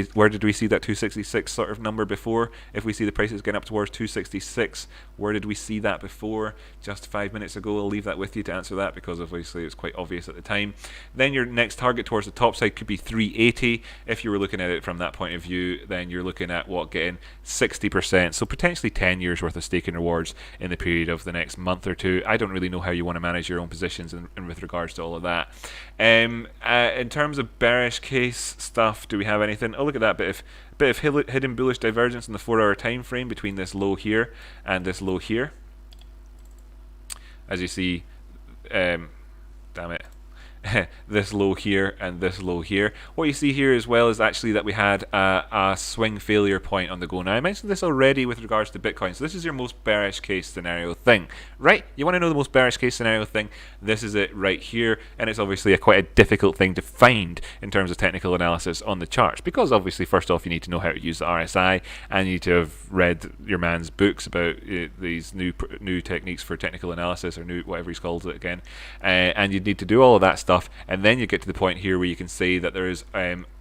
Speaker 1: we see that 266 sort of number before? If we see the prices getting up towards 266, where did we see that before? Just 5 minutes ago. I'll leave that with you to answer that because obviously it was quite obvious at the time. Then your next target towards the top side could be 380. If you were looking at it from that point of view, then you're looking at getting 60%. So potentially 10 years worth of staking rewards in the period of the next month or two. I don't really know how you want to manage your own positions and with regards to all of that. In terms of bearish case stuff, do we have anything? Oh, look at that bit of hidden bullish divergence in the 4 hour time frame between this low here and this low here. As you see, damn it. This low here and this low here. What you see here as well is actually that we had a swing failure point on the go. Now I mentioned this already with regards to Bitcoin, so this is your most bearish case scenario thing, right? You want to know the most bearish case scenario thing? This is it right here, and it's obviously quite a difficult thing to find in terms of technical analysis on the charts, because obviously first off you need to know how to use the RSI, and you need to have read your man's books about these new techniques for technical analysis, or new whatever he's called it again, and you need to do all of that stuff. And then you get to the point here where you can say that there is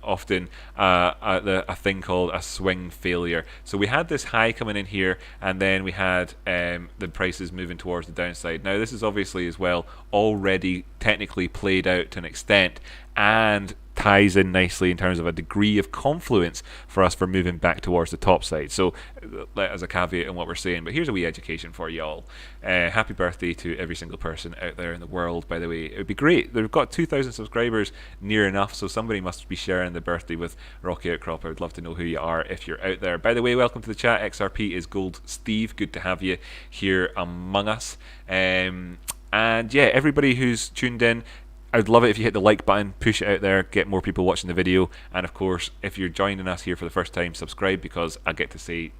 Speaker 1: often a thing called a swing failure. So we had this high coming in here, and then we had the prices moving towards the downside. Now this is obviously as well already technically played out to an extent, and ties in nicely in terms of a degree of confluence for us for moving back towards the top side. So as a caveat on what we're saying, but here's a wee education for y'all. Happy birthday to every single person out there in the world, by the way. It would be great. They've got 2,000 subscribers near enough, so somebody must be sharing the birthday with Rocky Outcrop. I would love to know who you are if you're out there. By the way, welcome to the chat. XRP is Gold Steve. Good to have you here among us. And yeah, everybody who's tuned in, I'd love it if you hit the like button, push it out there, get more people watching the video, and of course, if you're joining us here for the first time, subscribe, because I get to say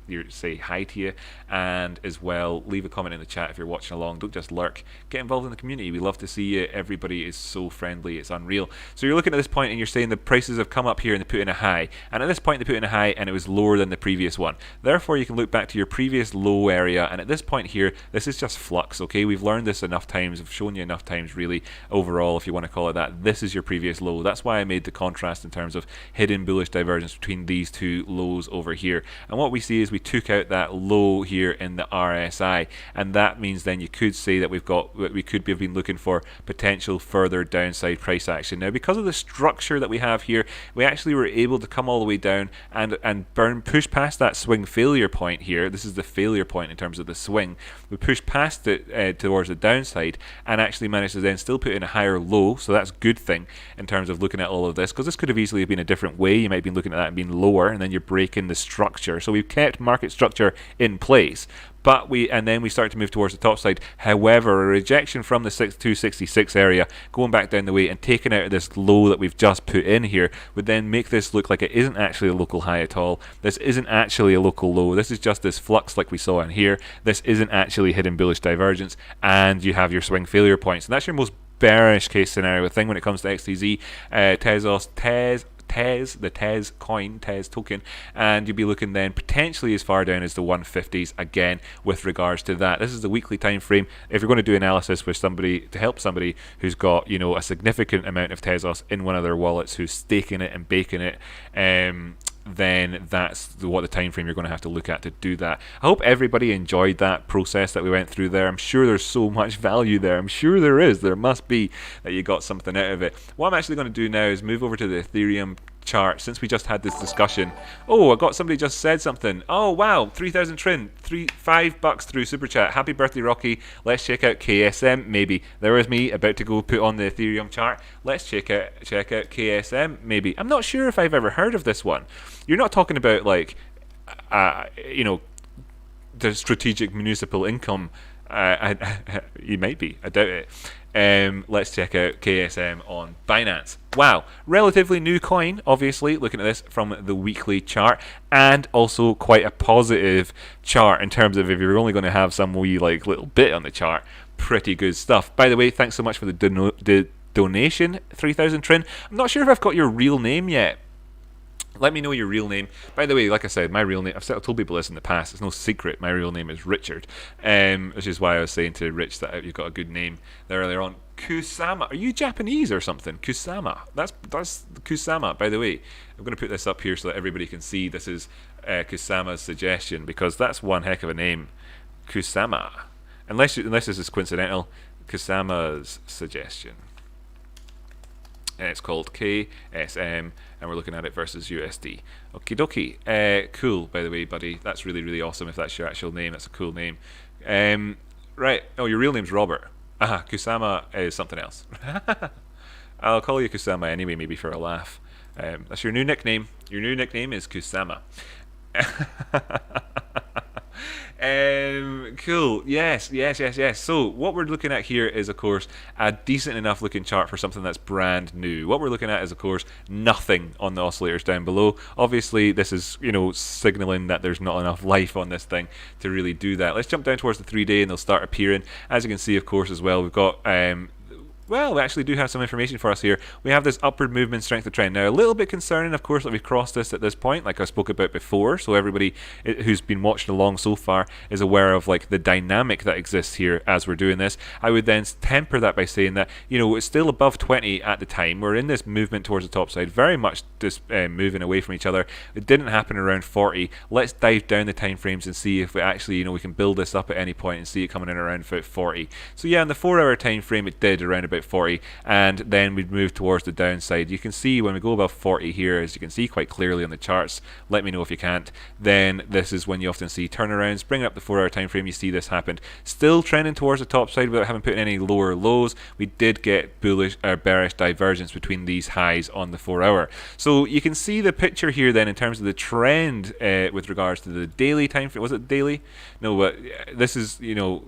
Speaker 1: hi to you, and as well, leave a comment in the chat if you're watching along. Don't just lurk. Get involved in the community. We love to see you. Everybody is so friendly. It's unreal. So you're looking at this point and you're saying the prices have come up here and they put in a high, and at this point they put in a high and it was lower than the previous one. Therefore, you can look back to your previous low area, and at this point here, this is just flux. Okay, we've learned this enough times. I've shown you enough times really overall. If you want to call it that, this is your previous low. That's why I made the contrast in terms of hidden bullish divergence between these two lows over here. And what we see is we took out that low here in the RSI, and that means then you could say that we could have been looking for potential further downside price action. Now, because of the structure that we have here, we actually were able to come all the way down and push past that swing failure point here. This is the failure point in terms of the swing. We pushed past it towards the downside and actually managed to then still put in a higher low, so that's a good thing in terms of looking at all of this, because this could have easily been a different way. You might have been looking at that and being lower, and then you're breaking the structure. So we've kept market structure in place, but then we start to move towards the top side. However, a rejection from the 266 area, going back down the way and taking out this low that we've just put in here, would then make this look like it isn't actually a local high at all. This isn't actually a local low. This is just this flux like we saw in here. This isn't actually hidden bullish divergence, and you have your swing failure points. And that's your most bearish case scenario thing when it comes to XTZ, the TES coin, TES token, and you'll be looking then potentially as far down as the 150s again with regards to that. This is the weekly time frame. If you're going to do analysis with somebody to help somebody who's got, you know, a significant amount of Tezos in one of their wallets, who's staking it and baking it, then that's what the time frame you're going to have to look at to do that. I hope everybody enjoyed that process that we went through there. I'm sure there's so much value there. I'm sure there is. There must be, that you got something out of it. What I'm actually going to do now is move over to the Ethereum chart, since we just had this discussion. Oh, I got somebody just said something. Oh wow, 3,000 Trin, $5 through super chat. Happy birthday, Rocky. Let's check out KSM. Maybe there was me about to go put on the Ethereum chart. Let's check out KSM. Maybe. I'm not sure if I've ever heard of this one. You're not talking about like you know, the strategic municipal income. You might be. I doubt it. Let's check out KSM on Binance. Wow, relatively new coin, obviously, looking at this from the weekly chart, and also quite a positive chart in terms of if you're only going to have some wee like little bit on the chart. Pretty good stuff. By the way, thanks so much for the donation, 3,000 Trin. I'm not sure if I've got your real name yet. Let me know your real name. By the way, like I said, my real name, I've told people this in the past, it's no secret, my real name is Richard, which is why I was saying to Rich that you've got a good name there earlier on. Kusama, are you Japanese or something? Kusama, that's Kusama, by the way. I'm going to put this up here so that everybody can see this is Kusama's suggestion, because that's one heck of a name. Kusama. Unless this is coincidental, Kusama's suggestion. And it's called KSM, and we're looking at it versus USD. Okie dokie. Cool, by the way, buddy. That's really, really awesome if that's your actual name. That's a cool name. Right. Oh, your real name's Robert. Aha, Kusama is something else. I'll call you Kusama anyway, maybe for a laugh. That's your new nickname. Your new nickname is Kusama. Cool. Yes. So what we're looking at here is, of course, a decent enough looking chart for something that's brand new. What we're looking at is, of course, nothing on the oscillators down below. Obviously, this is, you know, signaling that there's not enough life on this thing to really do that. Let's jump down towards the 3-day and they'll start appearing. As you can see, of course, as well, we've got well, we actually do have some information for us here. We have this upward movement strength of trend. Now, a little bit concerning, of course, that we've crossed this at this point, like I spoke about before, so everybody who's been watching along so far is aware of like the dynamic that exists here as we're doing this. I would then temper that by saying that, you know, it's still above 20 at the time. We're in this movement towards the top side, very much just moving away from each other. It didn't happen around 40. Let's dive down the time frames and see if we actually, you know, we can build this up at any point and see it coming in around 40. So yeah, in the 4-hour time frame, it did around about 40, and then we'd move towards the downside. You can see when we go above 40 here, as you can see quite clearly on the charts, let me know if you can't, then this is when you often see turnarounds. Bring up the 4-hour time frame, you see this happened. Still trending towards the top side without having put in any lower lows. We did get bullish or bearish divergence between these highs on the 4-hour. So you can see the picture here then in terms of the trend with regards to the daily time frame. Was it daily? No, but this is, you know,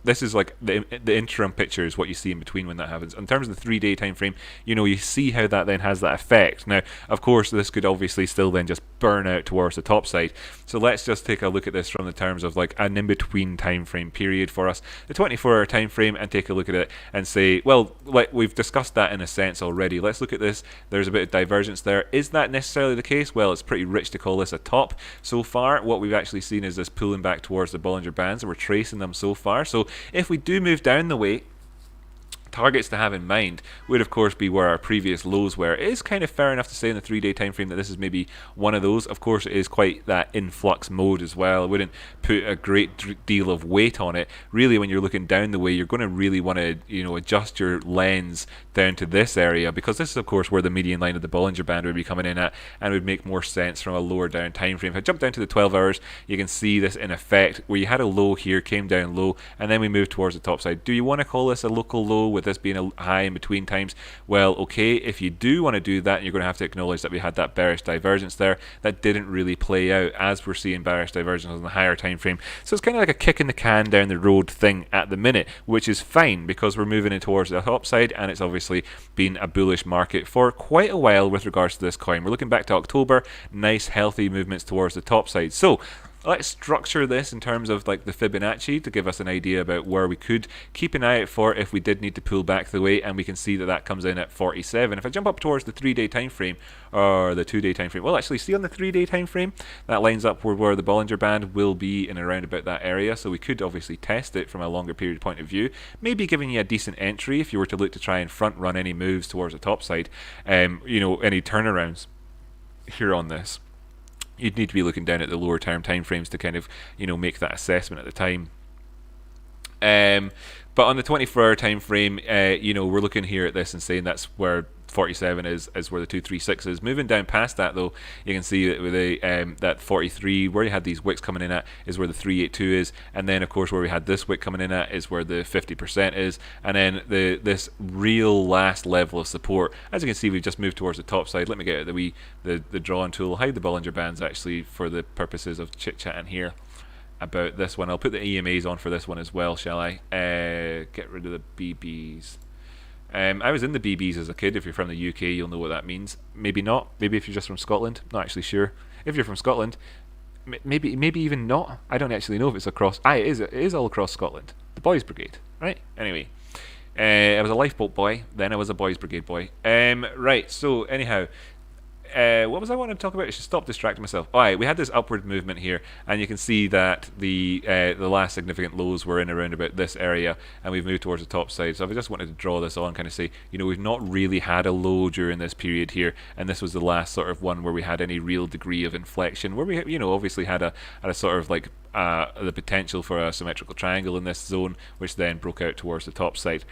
Speaker 1: this is like the interim picture is what you see in between when that happens. In terms of the 3-day time frame, you know, you see how that then has that effect. Now, of course, this could obviously still then just burn out towards the top side. So let's just take a look at this from the terms of like an in-between time frame period for us, the 24-hour time frame, and take a look at it and say, well, like we've discussed that in a sense already. Let's look at this. There's a bit of divergence there. Is that necessarily the case? Well, it's pretty rich to call this a top so far. What we've actually seen is this pulling back towards the Bollinger Bands, and we're tracing them so far. So if we do move down the way, targets to have in mind would of course be where our previous lows were. It is kind of fair enough to say in the 3-day time frame that this is maybe one of those. Of course, it is quite that influx mode as well. I wouldn't put a great deal of weight on it. Really, when you're looking down the way, you're going to really want to, adjust your lens down to this area, because this is of course where the median line of the Bollinger Band would be coming in at, and would make more sense from a lower down time frame. If I jump down to the 12 hours, you can see this in effect where you had a low here, came down low, and then we moved towards the top side. Do you want to call this a local low with this being a high in between times? Well, okay, if you do want to do that, you're going to have to acknowledge that we had that bearish divergence there that didn't really play out, as we're seeing bearish divergence on the higher time frame. So it's kind of like a kick in the can down the road thing at the minute, which is fine because we're moving in towards the top side, and it's obviously been a bullish market for quite a while with regards to this coin. We're looking back to October, nice healthy movements towards the top side. So let's structure this in terms of like the Fibonacci to give us an idea about where we could keep an eye out for if we did need to pull back the way, and we can see that that comes in at 47. If I jump up towards the 3-day time frame or the 2-day time frame, well, actually see on the 3-day time frame that lines up where the Bollinger Band will be in around about that area, so we could obviously test it from a longer period point of view, maybe giving you a decent entry if you were to look to try and front run any moves towards the top side, any turnarounds here on this. You'd need to be looking down at the lower term time frames to kind of, make that assessment at the time. But on the 24-hour time frame, we're looking here at this and saying that's where 47 is where the 236 is. Moving down past that though, you can see that with that 43 where you had these wicks coming in at is where the 382 is, and then of course where we had this wick coming in at is where the 50% is, and then this real last level of support, as you can see, we've just moved towards the top side. Let me get the drawing tool, hide the Bollinger Bands actually for the purposes of chit-chatting here about this one. I'll put the EMAs on for this one as well, shall I? Get rid of the BBs. I was in the BBs as a kid. If you're from the UK, you'll know what that means. Maybe not. Maybe if you're just from Scotland, not actually sure. If you're from Scotland, maybe even not. I don't actually know if it's across. It is all across Scotland. The Boys Brigade, right? Anyway, I was a lifeboat boy. Then I was a Boys Brigade boy. Right. So anyhow. What was I wanting to talk about? I should stop distracting myself. Alright, we had this upward movement here, and you can see that the last significant lows were in around about this area, and we've moved towards the top side. So I just wanted to draw this on, kind of say, we've not really had a low during this period here, and this was the last sort of one where we had any real degree of inflection, where we, obviously had a sort of like the potential for a symmetrical triangle in this zone, which then broke out towards the top side.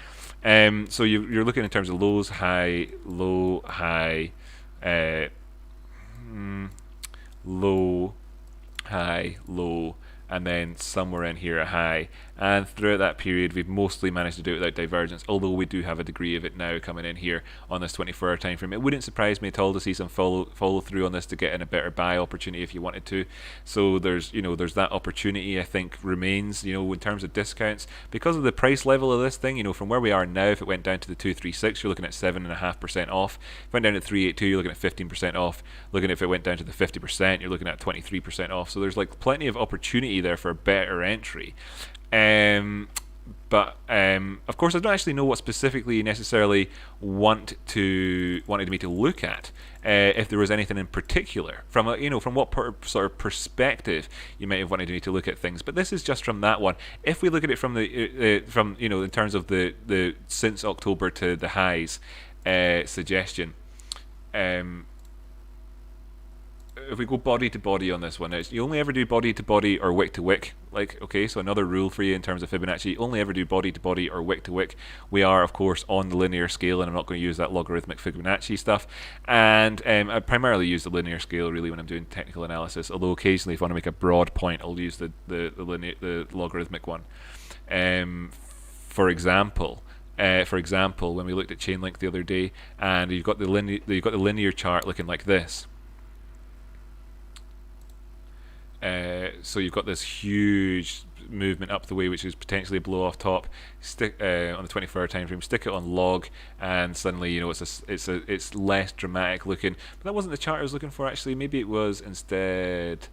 Speaker 1: So you're looking in terms of lows, high, low, high. Low, high, low, and then somewhere in here a high. And throughout that period, we've mostly managed to do it without divergence, although we do have a degree of it now coming in here on this 24-hour time frame. It wouldn't surprise me at all to see some follow through on this to get in a better buy opportunity if you wanted to. So there's that opportunity, I think, remains, in terms of discounts, because of the price level of this thing. From where we are now, if it went down to the 236, you're looking at 7.5% off. If it went down to 382, you're looking at 15% off. Looking if it went down to the 50%, you're looking at 23% off. So there's like plenty of opportunity there for a better entry. But of course, I don't actually know what specifically necessarily wanted me to look at. If there was anything in particular from from what sort of perspective you might have wanted me to look at things. But this is just from that one. If we look at it from in terms of the since October to the highs suggestion. If we go body to body on this one, you only ever do body to body or wick to wick. So another rule for you in terms of Fibonacci, only ever do body to body or wick to wick. We are, of course, on the linear scale, and I'm not going to use that logarithmic Fibonacci stuff. And I primarily use the linear scale really when I'm doing technical analysis. Although occasionally, if I want to make a broad point, I'll use the logarithmic one. For example, when we looked at Chainlink the other day, and you've got the linear chart looking like this. So you've got this huge movement up the way, which is potentially a blow off top. Stick on the 24-hour time frame. Stick it on log, and suddenly it's less dramatic looking. But that wasn't the chart I was looking for actually. Maybe it was instead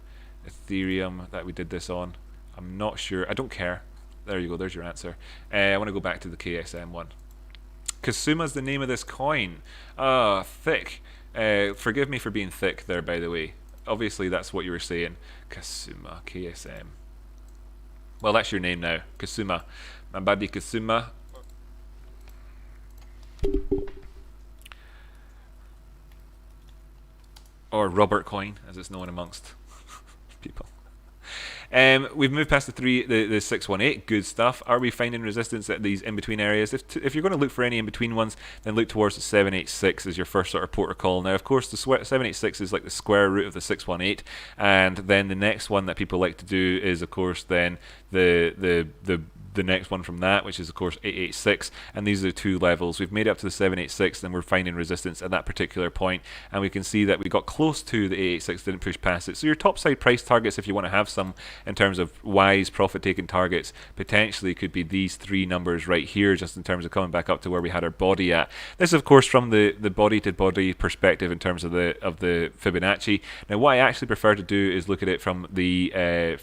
Speaker 1: Ethereum that we did this on. I'm not sure. I don't care. There you go. There's your answer. I want to go back to the KSM one. Kasuma's the name of this coin. Thick. Forgive me for being thick there, by the way. Obviously, that's what you were saying. Kasuma, KSM. Well, that's your name now. Kasuma. My buddy Kasuma. or Robert coin, as it's known amongst people. We've moved past the 618. Good stuff. Are we finding resistance at these in between areas? If you're going to look for any in between ones, then look towards the 786 as your first sort of port of call. Now, of course, the 786 is like the square root of the 618, and then the next one that people like to do is, of course, then the next one from that, which is of course 886, and these are the two levels. We've made it up to the 786, and we're finding resistance at that particular point, and we can see that we got close to the 886, didn't push past it. So your top side price targets, if you want to have some in terms of wise profit taking targets, potentially could be these three numbers right here, just in terms of coming back up to where we had our body at. This, of course, from the body to body perspective in terms of the Fibonacci. Now, what I actually prefer to do is look at it from the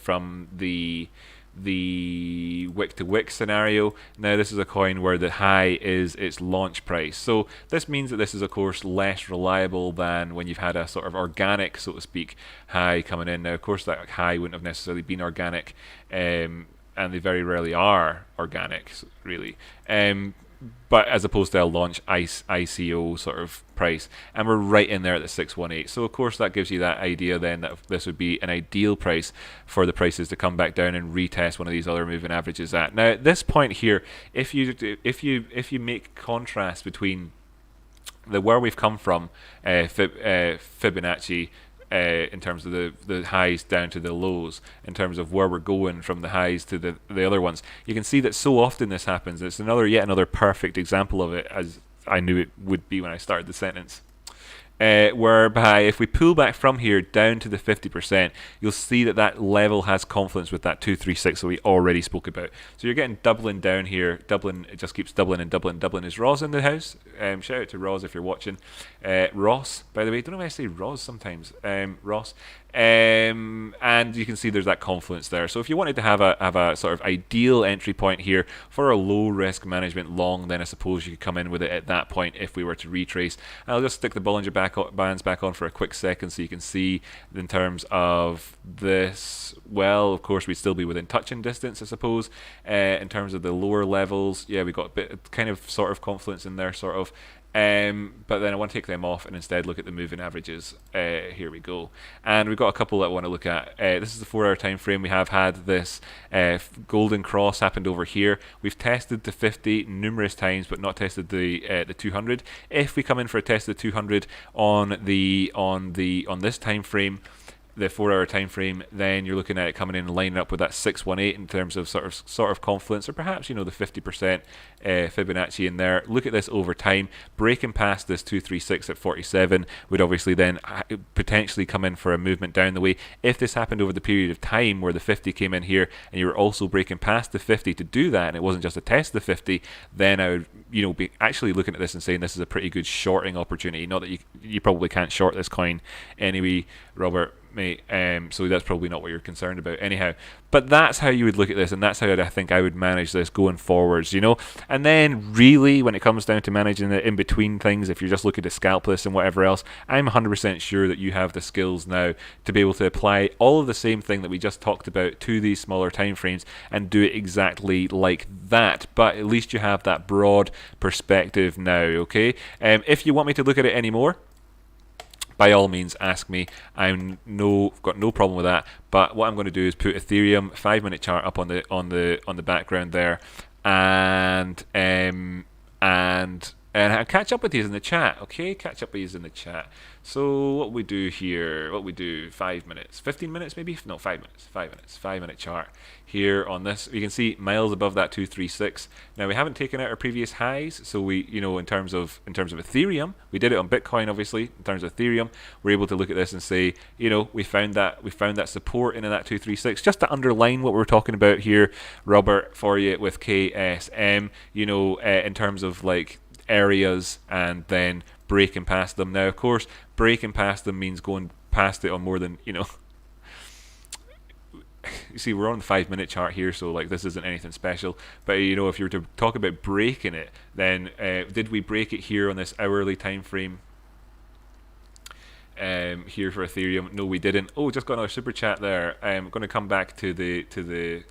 Speaker 1: wick to wick scenario. Now, this is a coin where the high is its launch price, so this means that this is of course less reliable than when you've had a sort of organic, so to speak, high coming in. Now, of course, that high wouldn't have necessarily been organic, and they very rarely are organic, really, but as opposed to a launch ICO sort of price, and we're right in there at the 618. So of course that gives you that idea then that this would be an ideal price for the prices to come back down and retest one of these other moving averages at. Now, at this point here, if you make contrast between where we've come from, Fibonacci, in terms of the highs down to the lows, in terms of where we're going from the highs to the other ones, you can see that so often this happens. It's yet another perfect example of it, as I knew it would be when I started the sentence. Whereby if we pull back from here down to the 50%, you'll see that level has confluence with that 236 that we already spoke about. So you're getting doubling down here. Doubling, it just keeps doubling and doubling and doubling. Is Roz in the house? Shout out to Roz if you're watching. Ross, by the way. Don't know why I say Roz sometimes. Ross. And you can see there's that confluence there. So if you wanted to have a sort of ideal entry point here for a low risk management long, then I suppose you could come in with it at that point if we were to retrace. I'll just stick the Bollinger Bands back on for a quick second so you can see in terms of this. Well, of course, we'd still be within touching distance, I suppose. In terms of the lower levels, yeah, we got a bit kind of sort of confluence in there, sort of. But then I want to take them off and instead look at the moving averages. Here we go, and we've got a couple that I want to look at. This is the 4 hour time frame. We have had this golden cross happened over here. We've tested the 50 numerous times, but not tested the 200. If we come in for a test of the 200 on this time frame, the 4 hour time frame, then you're looking at it coming in and lining up with that 618 in terms of sort of confluence, or perhaps the 50% Fibonacci in there. Look at this over time, breaking past this 236 at 47 would obviously then potentially come in for a movement down the way. If this happened over the period of time where the 50 came in here and you were also breaking past the 50 to do that, and it wasn't just a test of the 50, then I would be actually looking at this and saying this is a pretty good shorting opportunity. Not that you probably can't short this coin anyway, Robert, mate, so that's probably not what you're concerned about anyhow, but that's how you would look at this, and that's how I think I would manage this going forwards, and then really when it comes down to managing the in-between things, if you're just looking to scalp this and whatever else, I'm 100% sure that you have the skills now to be able to apply all of the same thing that we just talked about to these smaller time frames and do it exactly like that, but at least you have that broad perspective now, okay? If you want me to look at it anymore, by all means ask me. I've got no problem with that. But what I'm going to do is put Ethereum 5-minute chart up on the background there, and I'll catch up with you in the chat. Okay, catch up with you in the chat. So what we do here, 5 minutes, 15 minutes maybe? No, 5 minutes, 5 minutes, 5-minute chart here on this. You can see miles above that 236. Now we haven't taken out our previous highs, so we, in terms of Ethereum, we did it on Bitcoin obviously. In terms of Ethereum, we're able to look at this and say, we found that support in that 236. Just to underline what we're talking about here, Robert, for you with KSM, in terms of like areas and then breaking past them. Now, of course, breaking past them means going past it on more than, you see, we're on the 5-minute chart here, so like this isn't anything special, but if you were to talk about breaking it, then did we break it here on this hourly time frame? here for Ethereum. No, we didn't. Oh, just got another super chat there. I'm going to come back to there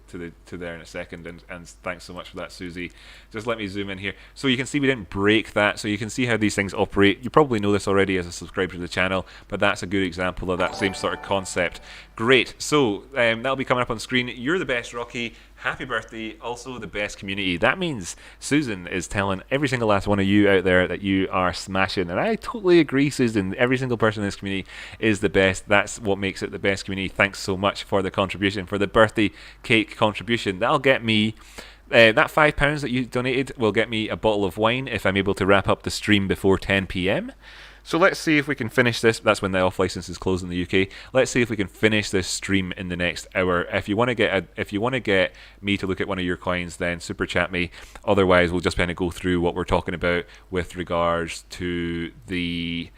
Speaker 1: in a second, and thanks so much for that, Susie. Just let me zoom in here, so you can see we didn't break that. So you can see how these things operate. You probably know this already as a subscriber to the channel, but that's a good example of that same sort of concept. Great. So that'll be coming up on screen. You're the best, Rocky. Happy birthday. Also the best community. That means Susan is telling every single last one of you out there that you are smashing. And I totally agree, Susan. Every single person in this community is the best. That's what makes it the best community. Thanks so much for the contribution, for the birthday cake contribution. That'll get me... that £5 that you donated will get me a bottle of wine if I'm able to wrap up the stream before 10 p.m. So let's see if we can finish this. That's when the off license is closed in the UK. Let's see if we can finish this stream in the next hour. If you want to get me to look at one of your coins, then super chat me. Otherwise, we'll just kind of go through what we're talking about with regards to the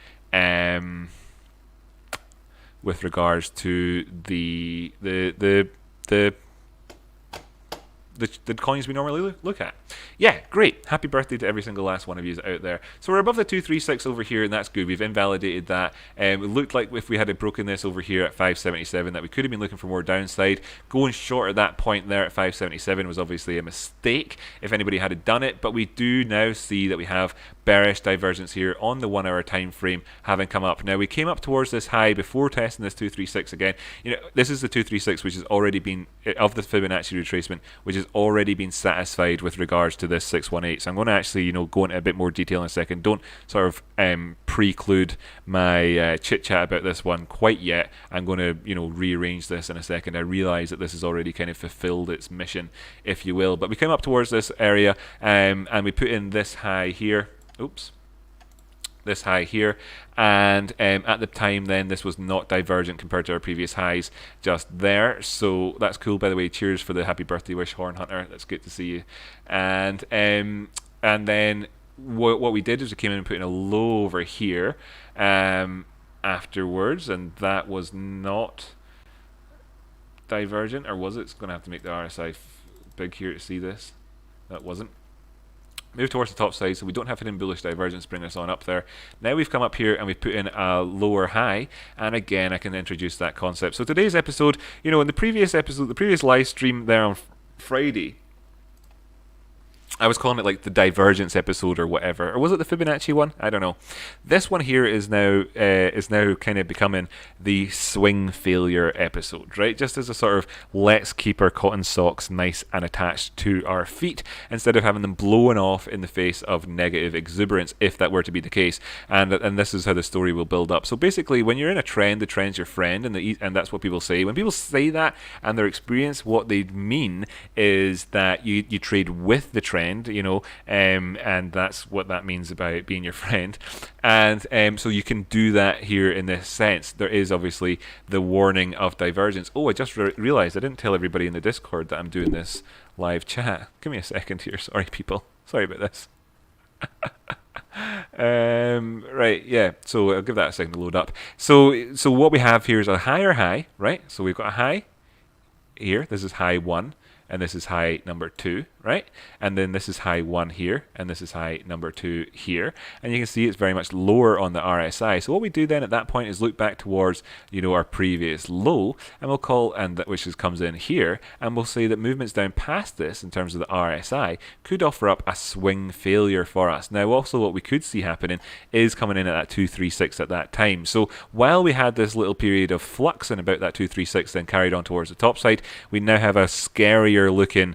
Speaker 1: the coins we normally look at. Yeah, great. Happy birthday to every single last one of you out there. So we're above the 236 over here, and that's good. We've invalidated that. It looked like if we had broken this over here at 577, that we could have been looking for more downside. Going short at that point there at 577 was obviously a mistake if anybody had done it, but we do now see that we have bearish divergence here on the 1 hour time frame having come up. Now we came up towards this high before testing this 236 again. You know, this is the 236 which has already been of the Fibonacci retracement, which has already been satisfied with regards to this 618. So I'm going to actually, go into a bit more detail in a second. Don't sort of preclude my chit chat about this one quite yet. I'm going to, rearrange this in a second. I realize that this has already kind of fulfilled its mission, if you will. But we came up towards this area, and we put in this high here. Oops. This high here, and at the time then this was not divergent compared to our previous highs just there, so that's cool. By the way, cheers for the happy birthday wish, Horn Hunter. That's good to see you. And then what we did is we came in and put in a low over here afterwards, and that was not divergent, or was it? It's going to have to make the RSI big here to see this. That wasn't. Move towards the top side, so we don't have hidden bullish divergence bring us on up there. Now we've come up here and we've put in a lower high, and again I can introduce that concept. So today's episode, in the previous episode, the previous live stream there on Friday, I was calling it like the divergence episode or whatever, or was it the Fibonacci one? I don't know. This one here is now kind of becoming the swing failure episode, right? Just as a sort of let's keep our cotton socks nice and attached to our feet instead of having them blowing off in the face of negative exuberance, if that were to be the case. And this is how the story will build up. So basically, when you're in a trend, the trend's your friend, and that's what people say. When people say that and their experience, what they mean is that you trade with the trend. And that's what that means about being your friend. And so you can do that here in this sense. There is obviously the warning of divergence. Oh, I just realized I didn't tell everybody in the Discord that I'm doing this live chat. Give me a second here. Sorry, people. Sorry about this. Right, yeah. So I'll give that a second to load up. So what we have here is a higher high, right? So we've got a high here. This is high 1. And this is high number 2, right? And then this is high 1 here, and this is high number 2 here. And you can see it's very much lower on the RSI. So what we do then at that point is look back towards, our previous low, and we'll call, which comes in here, and we'll say that movements down past this in terms of the RSI could offer up a swing failure for us. Now, also what we could see happening is coming in at that 236 at that time. So while we had this little period of flux in about that 236, then carried on towards the top side, we now have a scarier looking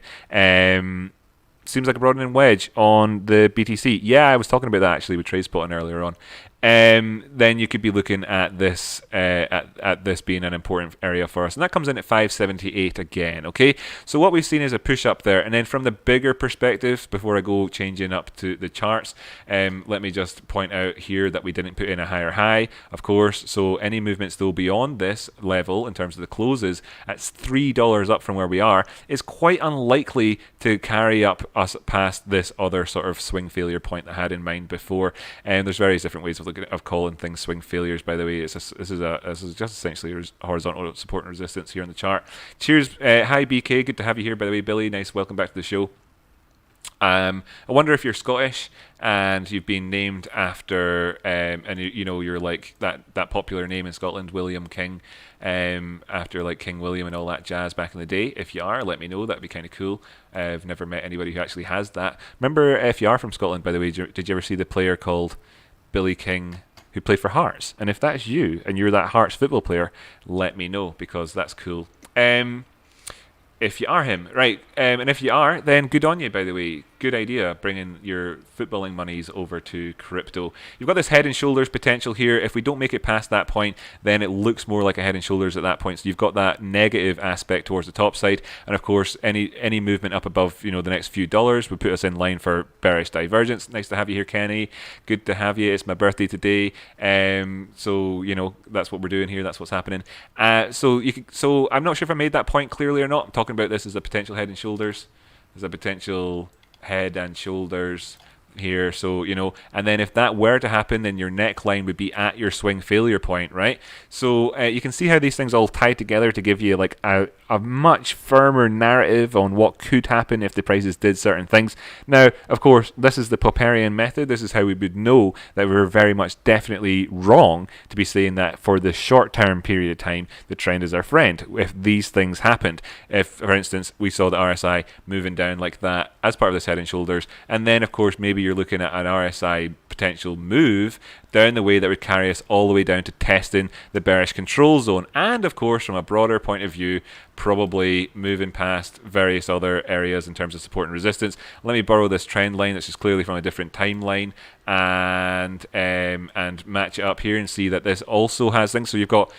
Speaker 1: seems like a broadening wedge on the BTC. Yeah, I was talking about that actually with trade spotting earlier on. Then you could be looking at this at this being an important area for us, and that comes in at 578 again. Okay, so what we've seen is a push up there, and then from the bigger perspective, before I go changing up to the charts, let me just point out here that we didn't put in a higher high, of course. So any movement still beyond this level in terms of the closes at $3 up from where we are is quite unlikely to carry up us past this other sort of swing failure point I had in mind before. And there's various different ways of calling things swing failures, by the way. This is just essentially horizontal support and resistance here on the chart. Cheers. Hi BK, good to have you here, by the way. Billy, nice, welcome back to the show. I wonder if you're Scottish and you've been named after, and you're like that popular name in Scotland, William King, after like King William and all that jazz back in the day. If you are, let me know. That'd be kind of cool. I've never met anybody who actually has that. Remember, if you are from Scotland, by the way, did you ever see the player called Billy King who played for Hearts? And if that's you and you're that Hearts football player, let me know because that's cool. If you are him, right, and if you are, then good on you, by the way. Good idea, bringing your footballing monies over to crypto. You've got this head and shoulders potential here. If we don't make it past that point, then it looks more like a head and shoulders at that point. So you've got that negative aspect towards the top side. And of course, any movement up above, the next few dollars would put us in line for bearish divergence. Nice to have you here, Kenny. Good to have you. It's my birthday today. So that's what we're doing here. That's what's happening. So I'm not sure if I made that point clearly or not. I'm talking about this as a potential head and shoulders. As a potential head and shoulders here. So, and then if that were to happen, then your neckline would be at your swing failure point, right? So you can see how these things all tie together to give you like a much firmer narrative on what could happen if the prices did certain things. Now, of course, this is the Popperian method. This is how we would know that we're very much definitely wrong to be saying that for the short-term period of time, the trend is our friend. If these things happened, if, for instance, we saw the RSI moving down like that as part of this head and shoulders, and then, of course, maybe you're looking at an RSI potential move down the way that would carry us all the way down to testing the bearish control zone, and of course from a broader point of view probably moving past various other areas in terms of support and resistance. Let me borrow this trend line that's just clearly from a different timeline and match it up here and see that this also has things. So you've got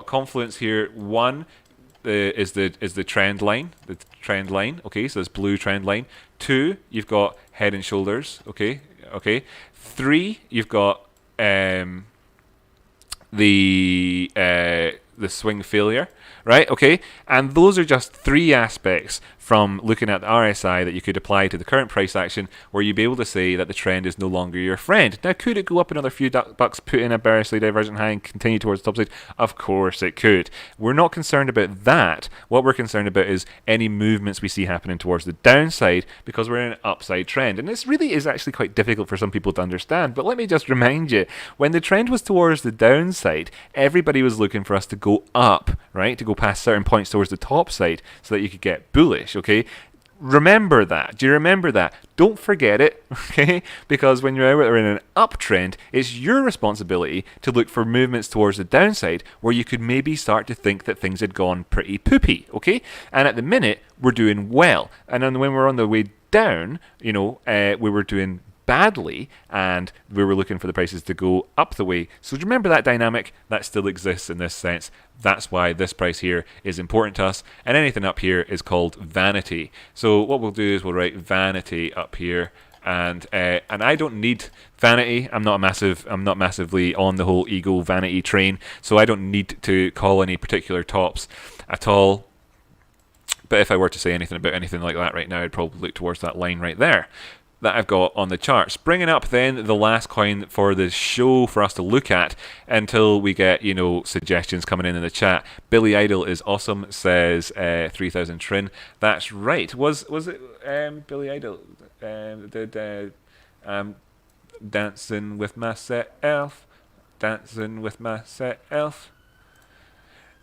Speaker 1: confluence here. One is the trend line, okay, so this blue trend line. Two, you've got head and shoulders, okay. Three, you've got the swing failure, right? Okay, and those are just three aspects from looking at the RSI that you could apply to the current price action, where you'd be able to say that the trend is no longer your friend. Now, could it go up another few bucks, put in a bearishly divergent high, and continue towards the top side? Of course it could. We're not concerned about that. What we're concerned about is any movements we see happening towards the downside, because we're in an upside trend. And this really is actually quite difficult for some people to understand. But let me just remind you, when the trend was towards the downside, everybody was looking for us to go up, right? To go past certain points towards the top side so that you could get bullish, okay? Remember that. Do you remember that? Don't forget it, okay? Because when you're in an uptrend, it's your responsibility to look for movements towards the downside where you could maybe start to think that things had gone pretty poopy, okay? And at the minute, we're doing well. And then when we're on the way down, we were doing badly, and we were looking for the prices to go up the way. So remember that dynamic that still exists in this sense. That's why this price here is important to us, and anything up here is called vanity. So what we'll do is we'll write vanity up here, and I don't need vanity. I'm not massively on the whole ego vanity train, so I don't need to call any particular tops at all. But if I were to say anything about anything like that right now, I'd probably look towards that line right there that I've got on the charts. Bringing up then the last coin for the show for us to look at until we get, suggestions coming in the chat. Billy Idol is awesome, says 3000 Trin. That's right. Was it Billy Idol? Dancing with myself. Dancing with myself.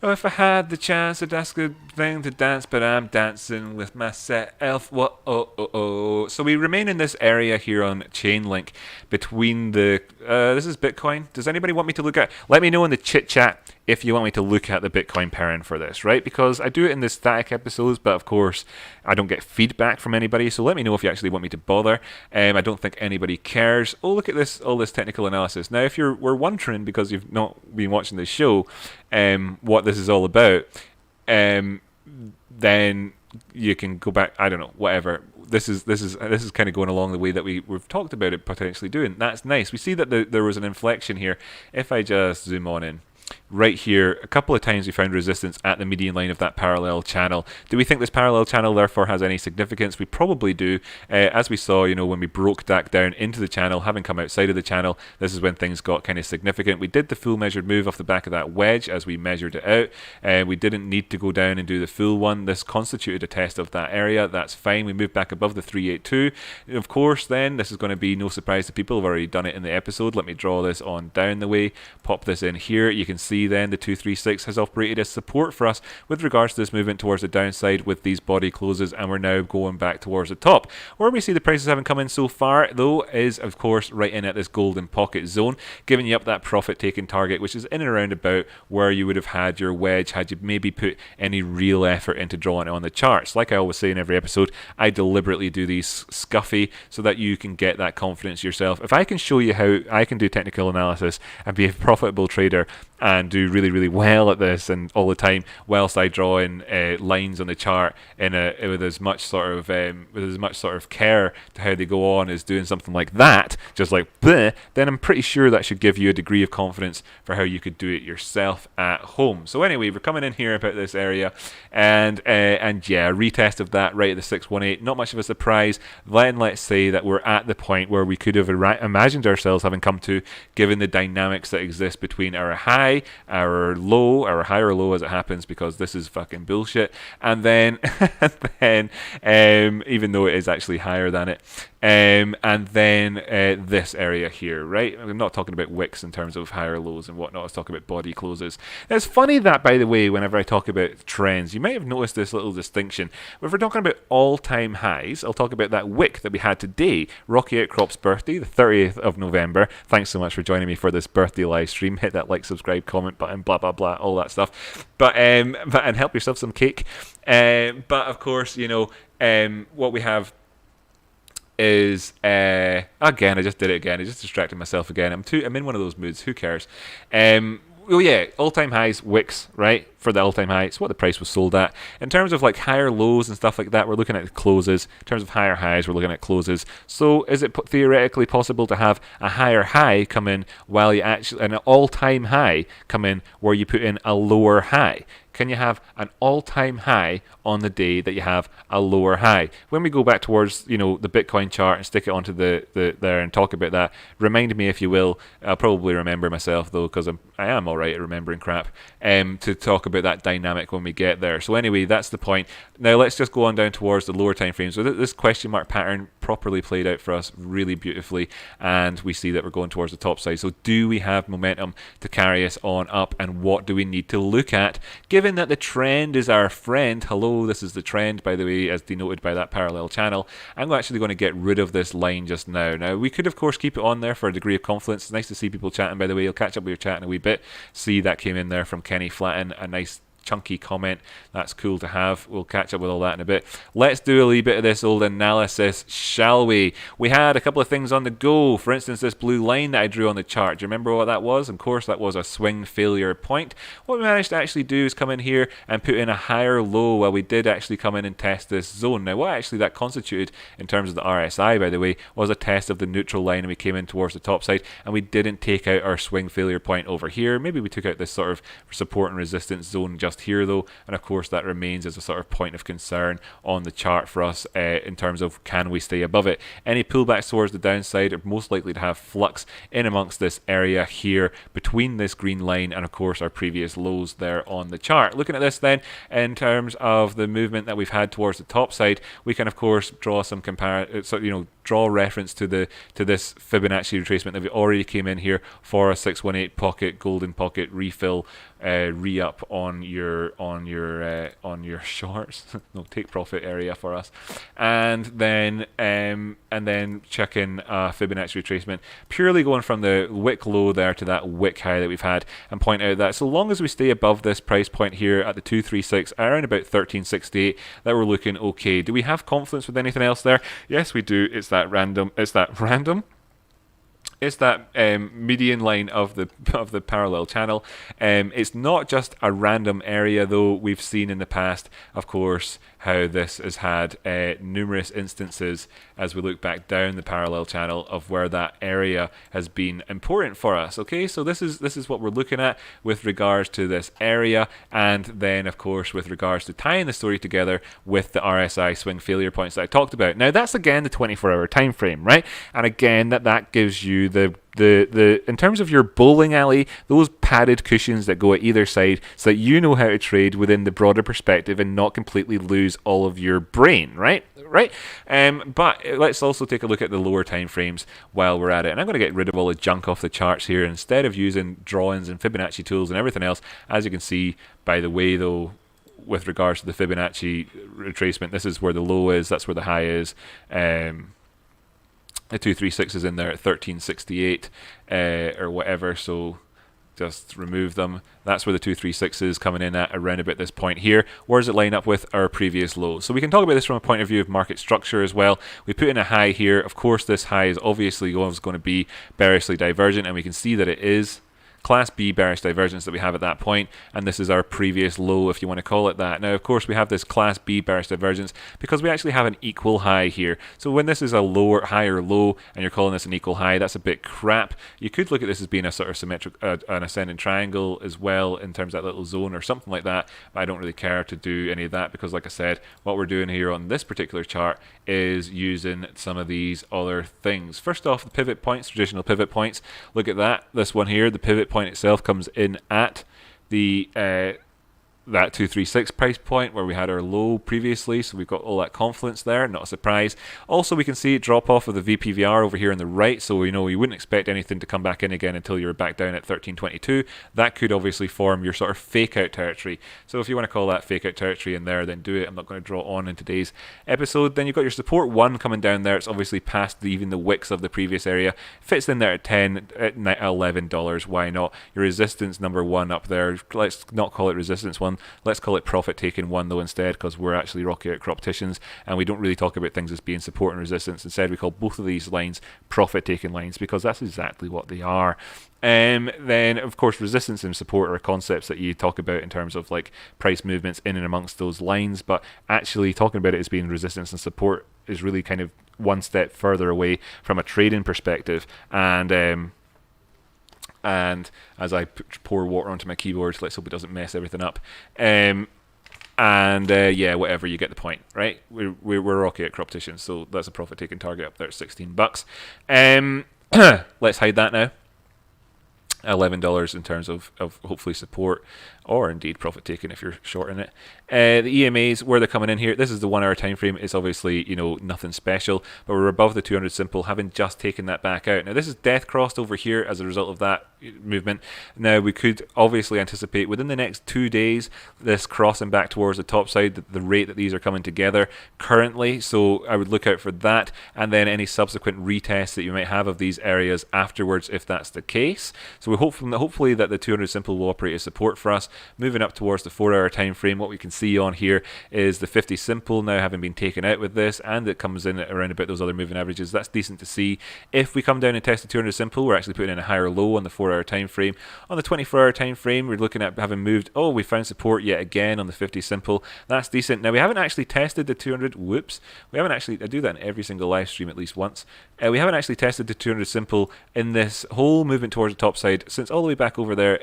Speaker 1: Oh, if I had the chance, I'd ask a thing to dance, but I'm dancing with myself. What? Oh. So we remain in this area here on Chainlink between the... this is Bitcoin. Does anybody want me to look at... Let me know in the chit chat if you want me to look at the Bitcoin pairing for this, right? Because I do it in the static episodes, but of course I don't get feedback from anybody, so let me know if you actually want me to bother. I don't think anybody cares. Oh, look at this, all this technical analysis. Now, if we're wondering, because you've not been watching the show, what this is all about, then you can go back, I don't know, whatever. This is kind of going along the way that we've talked about it potentially doing. That's nice. We see that there was an inflection here. If I just zoom on in, right here, a couple of times we found resistance at the median line of that parallel channel. Do we think this parallel channel therefore has any significance? We probably do. As we saw, when we broke back down into the channel, having come outside of the channel, this is when things got kind of significant. We did the full measured move off the back of that wedge as we measured it out. We didn't need to go down and do the full one. This constituted a test of that area. That's fine. We moved back above the 382. Of course, then, this is going to be no surprise to people. I've already done it in the episode. Let me draw this on down the way. Pop this in here. You can see then the 236 has operated as support for us with regards to this movement towards the downside with these body closes, and we're now going back towards the top. Where we see the prices haven't come in so far, though, is of course right in at this golden pocket zone, giving you up that profit taking target, which is in and around about where you would have had your wedge had you maybe put any real effort into drawing it on the charts. Like I always say in every episode, I deliberately do these scuffy so that you can get that confidence yourself. If I can show you how I can do technical analysis and be a profitable trader and do really, really well at this and all the time, whilst I draw in lines on the chart with as much sort of care to how they go on as doing something like that, just like bleh, then I'm pretty sure that should give you a degree of confidence for how you could do it yourself at home. So anyway, we're coming in here about this area, and yeah, retest of that right at the 618. Not much of a surprise. Then let's say that we're at the point where we could have imagined ourselves having come to, given the dynamics that exist between our high, our low, our high or low as it happens, because this is fucking bullshit, and then even though it is actually higher than it, and then this area here, right? I'm not talking about wicks in terms of higher lows and whatnot. I was talking about body closes. It's funny that, by the way, whenever I talk about trends, you might have noticed this little distinction. If we're talking about all-time highs, I'll talk about that wick that we had today, Rocky Outcrop's birthday, the 30th of November. Thanks so much for joining me for this birthday live stream. Hit that like, subscribe, comment button, blah, blah, blah, all that stuff. But and help yourself some cake. But, of course, what we have is again, I just did it again. I just distracted myself again. I'm in one of those moods. Who cares? Oh yeah, all-time highs, wicks, right? For the all-time high, it's what the price was sold at. In terms of like higher lows and stuff like that, we're looking at closes. In terms of higher highs, we're looking at closes. So is it theoretically possible to have a higher high come in while you actually, an all-time high come in where you put in a lower high? Can you have an all-time high on the day that you have a lower high? When we go back towards, the Bitcoin chart and stick it onto the there and talk about that, remind me if you will. I'll probably remember myself though, because I am all right at remembering crap. To talk about that dynamic when we get there. So anyway, that's the point. Now let's just go on down towards the lower time frame. So this question mark pattern properly played out for us really beautifully, and we see that we're going towards the top side. So do we have momentum to carry us on up, and what do we need to look at given that the trend is our friend? Hello, this is the trend, by the way, as denoted by that parallel channel. I'm actually going to get rid of this line just now. Now we could of course keep it on there for a degree of confidence. It's nice to see people chatting, by the way. I'll catch up with your chat in a wee bit. See, that came in there from Kenny Flatten, a nice chunky comment. That's cool to have. We'll catch up with all that in a bit. Let's do a little bit of this old analysis, shall we? We had a couple of things on the go. For instance, this blue line that I drew on the chart. Do you remember what that was? Of course, that was a swing failure point. What we managed to actually do is come in here and put in a higher low while we did actually come in and test this zone. Now, what actually that constituted in terms of the RSI, by the way, was a test of the neutral line, and we came in towards the top side, and we didn't take out our swing failure point over here. Maybe we took out this sort of support and resistance zone just here though, and of course that remains as a sort of point of concern on the chart for us in terms of can we stay above it. Any pullbacks towards the downside are most likely to have flux in amongst this area here between this green line and of course our previous lows there on the chart. Looking at this then in terms of the movement that we've had towards the top side, we can of course draw some draw reference to this Fibonacci retracement that we already came in here for a 618 pocket, golden pocket refill, re-up on your shorts, no take profit area for us, and then check in Fibonacci retracement, purely going from the wick low there to that wick high that we've had, and point out that so long as we stay above this price point here at the 236 around about 1368, that we're looking okay. Do we have confidence with anything else there? Yes, we do. It's that median line of the parallel channel. It's not just a random area though. We've seen in the past, of course, how this has had numerous instances as we look back down the parallel channel of where that area has been important for us. Okay, so this is what we're looking at with regards to this area, and then of course with regards to tying the story together with the RSI swing failure points that I talked about. Now that's again the 24-hour time frame, right? And again that gives you the in terms of your bowling alley, those padded cushions that go at either side, so that you know how to trade within the broader perspective and not completely lose all of your brain, right? But let's also take a look at the lower time frames while we're at it. And I'm going to get rid of all the junk off the charts here instead of using drawings and Fibonacci tools and everything else. As you can see, by the way, though, with regards to the Fibonacci retracement, this is where the low is, that's where the high is. The 236 is in there at 1368 or whatever, so just remove them. That's where the 236 is coming in at around about this point here. Where does it line up with our previous low? So we can talk about this from a point of view of market structure as well. We put in a high here. Of course, this high is obviously always going to be bearishly divergent, and we can see that it is. Class B bearish divergence that we have at that point, and this is our previous low, if you want to call it that. Now, of course, we have this Class B bearish divergence because we actually have an equal high here. So when this is a lower, higher low, and you're calling this an equal high, that's a bit crap. You could look at this as being a sort of symmetric, an ascending triangle as well in terms of that little zone or something like that, but I don't really care to do any of that because, like I said, what we're doing here on this particular chart is using some of these other things. First off, the pivot points, traditional pivot points. Look at that. This one here, the pivot point itself comes in at the that 236 price point where we had our low previously, so we've got all that confluence there, not a surprise. Also, we can see it drop off of the VPVR over here on the right, so you wouldn't expect anything to come back in again until you're back down at 1322. That could obviously form your sort of fake out territory. So if you want to call that fake out territory in there, then do it. I'm not going to draw on in today's episode. Then you've got your support 1 coming down there. It's obviously past even the wicks of the previous area. Fits in there at 10, at $11. Why not? Your resistance number 1 up there. Let's not call it resistance 1. Let's call it profit taking 1 though instead, because we're actually Rocky Outcrop ticians and we don't really talk about things as being support and resistance. Instead, we call both of these lines profit taking lines because that's exactly what they are. Then, of course, resistance and support are concepts that you talk about in terms of like price movements in and amongst those lines, but actually talking about it as being resistance and support is really kind of one step further away from a trading perspective. And as I pour water onto my keyboard, let's hope it doesn't mess everything up. Yeah, whatever, you get the point, right? We're Rocky Outcrop ticians, so that's a profit-taking target up there at $16. Let's hide that now. $11 in terms of hopefully support, or indeed profit taking if you're shorting it. The EMAs, where they're coming in here, this is the 1 hour time frame. It's obviously nothing special, but we're above the 200 simple, having just taken that back out. Now this is death crossed over here as a result of that movement. Now we could obviously anticipate within the next 2 days this crossing back towards the top side, the rate that these are coming together currently, so I would look out for that, and then any subsequent retests that you might have of these areas afterwards if that's the case. So we hope hopefully that the 200 simple will operate as support for us. Moving up towards the 4 hour time frame, what we can see on here is the 50 simple now having been taken out with this, and it comes in around about those other moving averages. That's decent to see. If we come down and test the 200 simple, we're actually putting in a higher low on the 4 hour time frame. On the 24 hour time frame, we're looking at having moved, we found support yet again on the 50 simple. That's decent. Now we haven't actually tested the 200, whoops, we haven't actually, I do that in every single live stream at least once. We haven't actually tested the 200 simple in this whole movement towards the top side since all the way back over there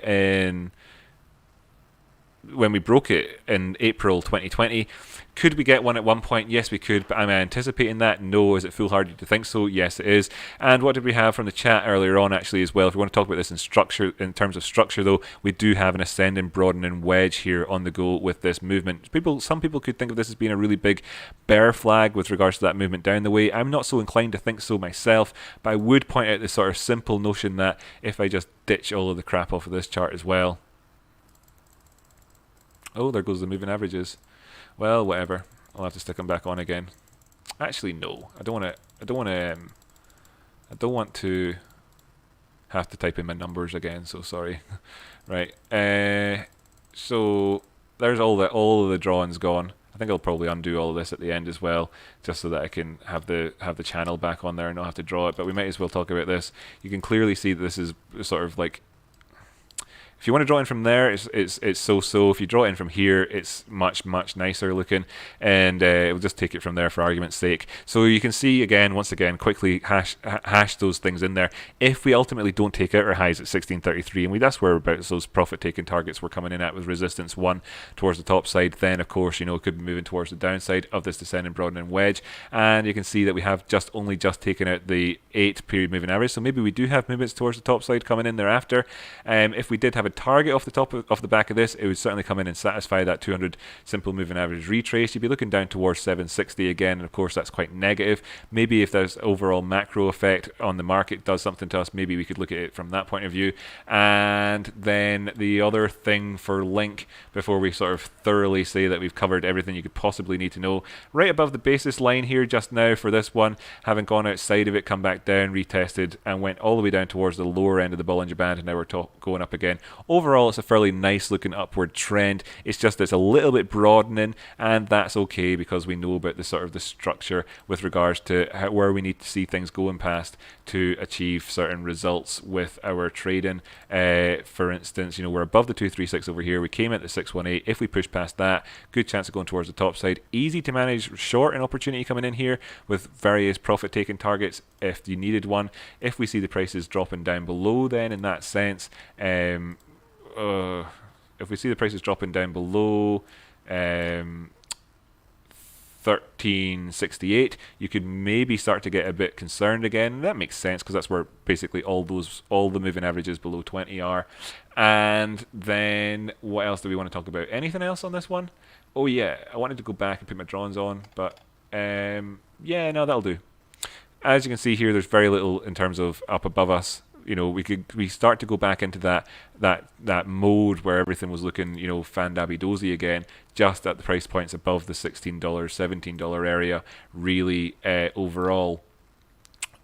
Speaker 1: when we broke it in April 2020. Could we get one at one point? Yes, we could, but am I anticipating that? No. Is it foolhardy to think so? Yes, it is. And what did we have from the chat earlier on actually as well? If we want to talk about this in structure, in terms of structure though, we do have an ascending, broadening wedge here on the go with this movement. Some people could think of this as being a really big bear flag with regards to that movement down the way. I'm not so inclined to think so myself, but I would point out the sort of simple notion that if I just ditch all of the crap off of this chart as well. Oh, there goes the moving averages. Well, whatever. I'll have to stick them back on again. Actually, no. I don't want to have to type in my numbers again. So sorry. Right. So there's all of the drawings gone. I think I'll probably undo all of this at the end as well, just so that I can have the channel back on there and not have to draw it. But we might as well talk about this. You can clearly see that this is sort of like If you want to draw in from there, it's so-so. If you draw in from here, it's much nicer looking, and we'll just take it from there for argument's sake. So you can see again, once again, quickly hash those things in there. If we ultimately don't take out our highs at 1633, and that's where about those profit-taking targets we're coming in at with resistance 1 towards the top side, then of course it could be moving towards the downside of this descending broadening wedge, and you can see that we have only just taken out the 8-period moving average. So maybe we do have movements towards the top side coming in thereafter. If we did have a target off the back of this, it would certainly come in and satisfy that 200 simple moving average retrace. You'd be looking down towards 760 again, and of course that's quite negative. Maybe if there's overall macro effect on the market does something to us, maybe we could look at it from that point of view. And then the other thing for Link, before we sort of thoroughly say that we've covered everything you could possibly need to know, right above the basis line here just now for this one, having gone outside of it, come back down, retested, and went all the way down towards the lower end of the Bollinger Band, and now we're going up again. Overall, it's a fairly nice looking upward trend. It's just that it's a little bit broadening, and that's okay because we know about the sort of the structure with regards to where we need to see things going past to achieve certain results with our trading. For instance, we're above the 236 over here. We came at the 618. If we push past that, good chance of going towards the top side. Easy to manage short an opportunity coming in here with various profit taking targets if you needed one. If we see the prices dropping down below, then in that sense, if we see the prices dropping down below 1368, you could maybe start to get a bit concerned again. That makes sense because that's where basically all the moving averages below 20 are. And then what else do we want to talk about? Anything else on this one? Oh yeah, I wanted to go back and put my drawings on, but yeah, no, that'll do. As you can see here, there's very little in terms of up above us. We start to go back into that mode where everything was looking, fan-dabby dozy again, just at the price points above the $16, $17 area, really overall.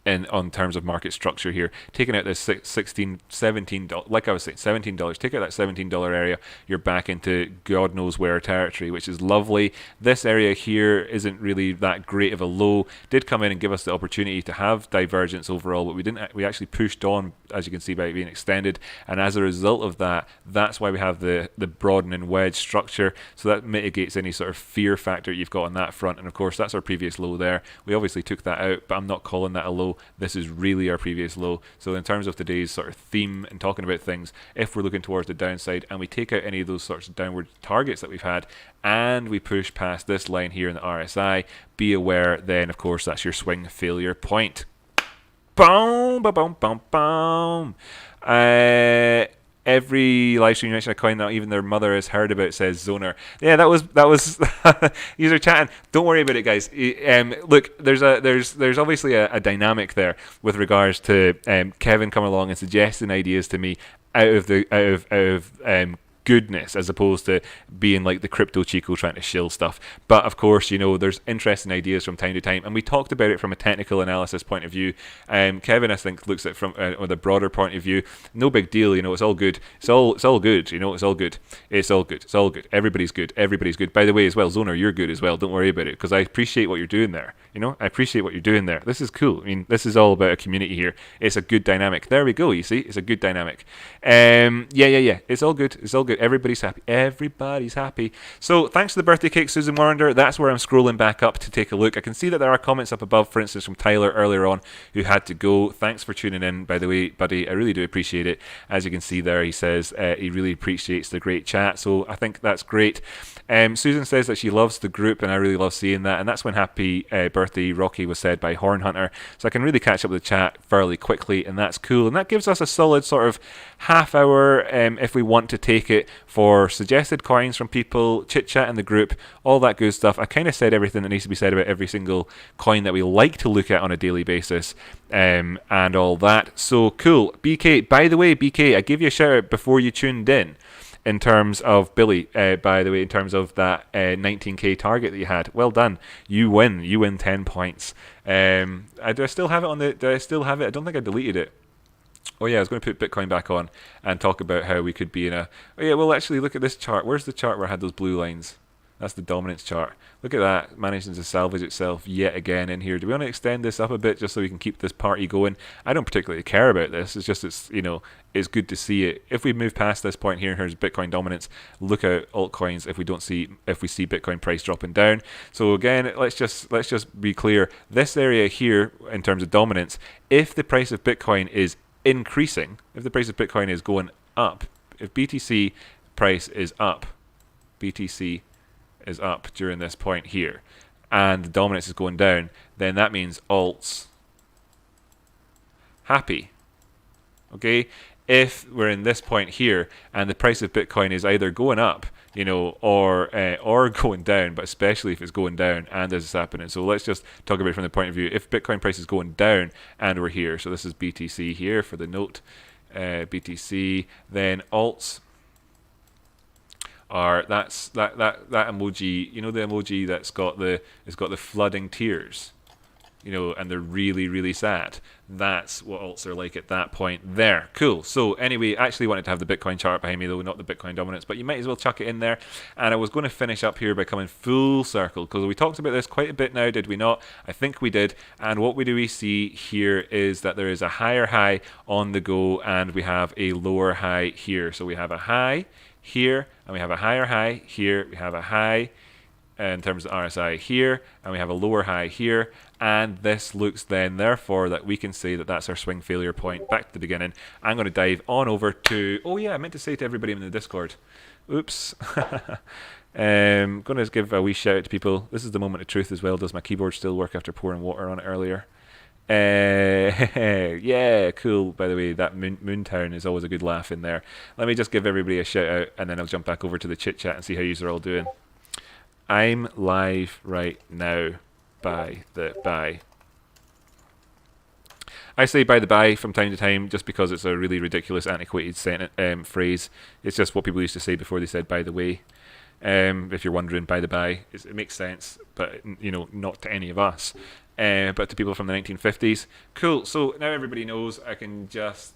Speaker 1: And on terms of market structure here, taking out this $16, $17, like I was saying, $17, take out that $17 area, you're back into God knows where territory, which is lovely. This area here isn't really that great of a low. Did come in and give us the opportunity to have divergence overall, but we didn't. We actually pushed on, as you can see, by it being extended, and as a result of that, that's why we have the broadening wedge structure. So that mitigates any sort of fear factor you've got on that front. And of course, that's our previous low there. We obviously took that out, but I'm not calling that a low. This is really our previous low. So in terms of today's sort of theme and talking about things, if we're looking towards the downside and we take out any of those sorts of downward targets that we've had, and we push past this line here in the RSI, be aware then, of course, that's your swing failure point. Boom, boom, boom, boom, boom. Every live stream you mention a coin that even their mother has heard about says Zoner. Yeah, that was you are chatting. Don't worry about it, guys. Look, there's obviously a dynamic there with regards to Kevin coming along and suggesting ideas to me out of goodness, as opposed to being like the crypto Chico trying to shill stuff. But of course, there's interesting ideas from time to time, and we talked about it from a technical analysis point of view. Kevin, I think, looks at it from with a broader point of view. No big deal, it's all good. It's all good, it's all good. It's all good. It's all good. Everybody's good. Everybody's good. By the way, as well, Zoner, you're good as well. Don't worry about it, because I appreciate what you're doing there. I appreciate what you're doing there. This is cool. I mean, this is all about a community here. It's a good dynamic. There we go. You see, it's a good dynamic. Yeah. It's all good. It's all good. Everybody's happy. Everybody's happy. So thanks to the birthday cake, Susan Warrender. That's where I'm scrolling back up to take a look. I can see that there are comments up above, for instance, from Tyler earlier on, who had to go. Thanks for tuning in, by the way, buddy. I really do appreciate it. As you can see there, he says he really appreciates the great chat. So I think that's great. Susan says that she loves the group, and I really love seeing that. And that's when happy birthday Rocky was said by Horn Hunter. So I can really catch up with the chat fairly quickly, and that's cool. And that gives us a solid sort of half hour if we want to take it for suggested coins from people, chit chat in the group, all that good stuff. I kind of said everything that needs to be said about every single coin that we like to look at on a daily basis, and all that. So cool. BK, by the way, BK, I gave you a shout out before you tuned in terms of Billy, by the way, in terms of that 19k target that you had. Well done. You win 10 points. Do I still have it do I still have it? I don't think I deleted it. Oh yeah, I was going to put Bitcoin back on and talk about how we could be in a... Oh yeah, well actually look at this chart. Where's the chart where I had those blue lines? That's the dominance chart. Look at that, managing to salvage itself yet again in here. Do we want to extend this up a bit just so we can keep this party going? I don't particularly care about this. It's just it's good to see it. If we move past this point here, here's Bitcoin dominance. Look out altcoins if we see Bitcoin price dropping down. So again, let's just be clear. This area here in terms of dominance, if the price of Bitcoin is increasing, if the price of Bitcoin is going up, if BTC price is up, BTC is up during this point here, and the dominance is going down, then that means alts happy. Okay, if we're in this point here and the price of Bitcoin is either going up, or going down, but especially if it's going down and this is happening. So let's just talk about it from the point of view if Bitcoin price is going down and we're here. So this is BTC here for the note, BTC. Then alts are that emoji, the emoji that's got the flooding tears, and they're really, really sad. That's what alts are like at that point there. Cool. So anyway, I actually wanted to have the Bitcoin chart behind me though, not the Bitcoin dominance, but you might as well chuck it in there. And I was going to finish up here by coming full circle, because we talked about this quite a bit now, did we not? I think we did. And what do we see here is that there is a higher high on the go, and we have a lower high here. So we have a high here, and we have a higher high here. We have a high in terms of RSI here, and we have a lower high here, and this looks then therefore that we can say that that's our swing failure point. Back to the beginning. I'm going to dive on over to, oh yeah, I meant to say to everybody in the Discord, oops. Going to give a wee shout out to people. This is the moment of truth as well. Does my keyboard still work after pouring water on it earlier? Yeah, cool. By the way, that Moontown is always a good laugh in there. Let me just give everybody a shout out, and then I'll jump back over to the chit chat and see how you are all doing. I'm live right now. By the by. I say by the by from time to time just because it's a really ridiculous, antiquated phrase. It's just what people used to say before they said by the way. If you're wondering, by the by, it makes sense, but not to any of us. But to people from the 1950s. Cool. So now everybody knows. I can just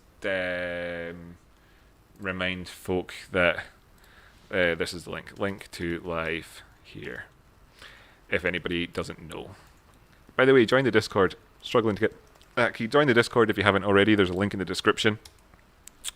Speaker 1: remind folk that this is the link. Link to live here. If anybody doesn't know. By the way, join the Discord. Struggling to get that key. Join the Discord if you haven't already. There's a link in the description.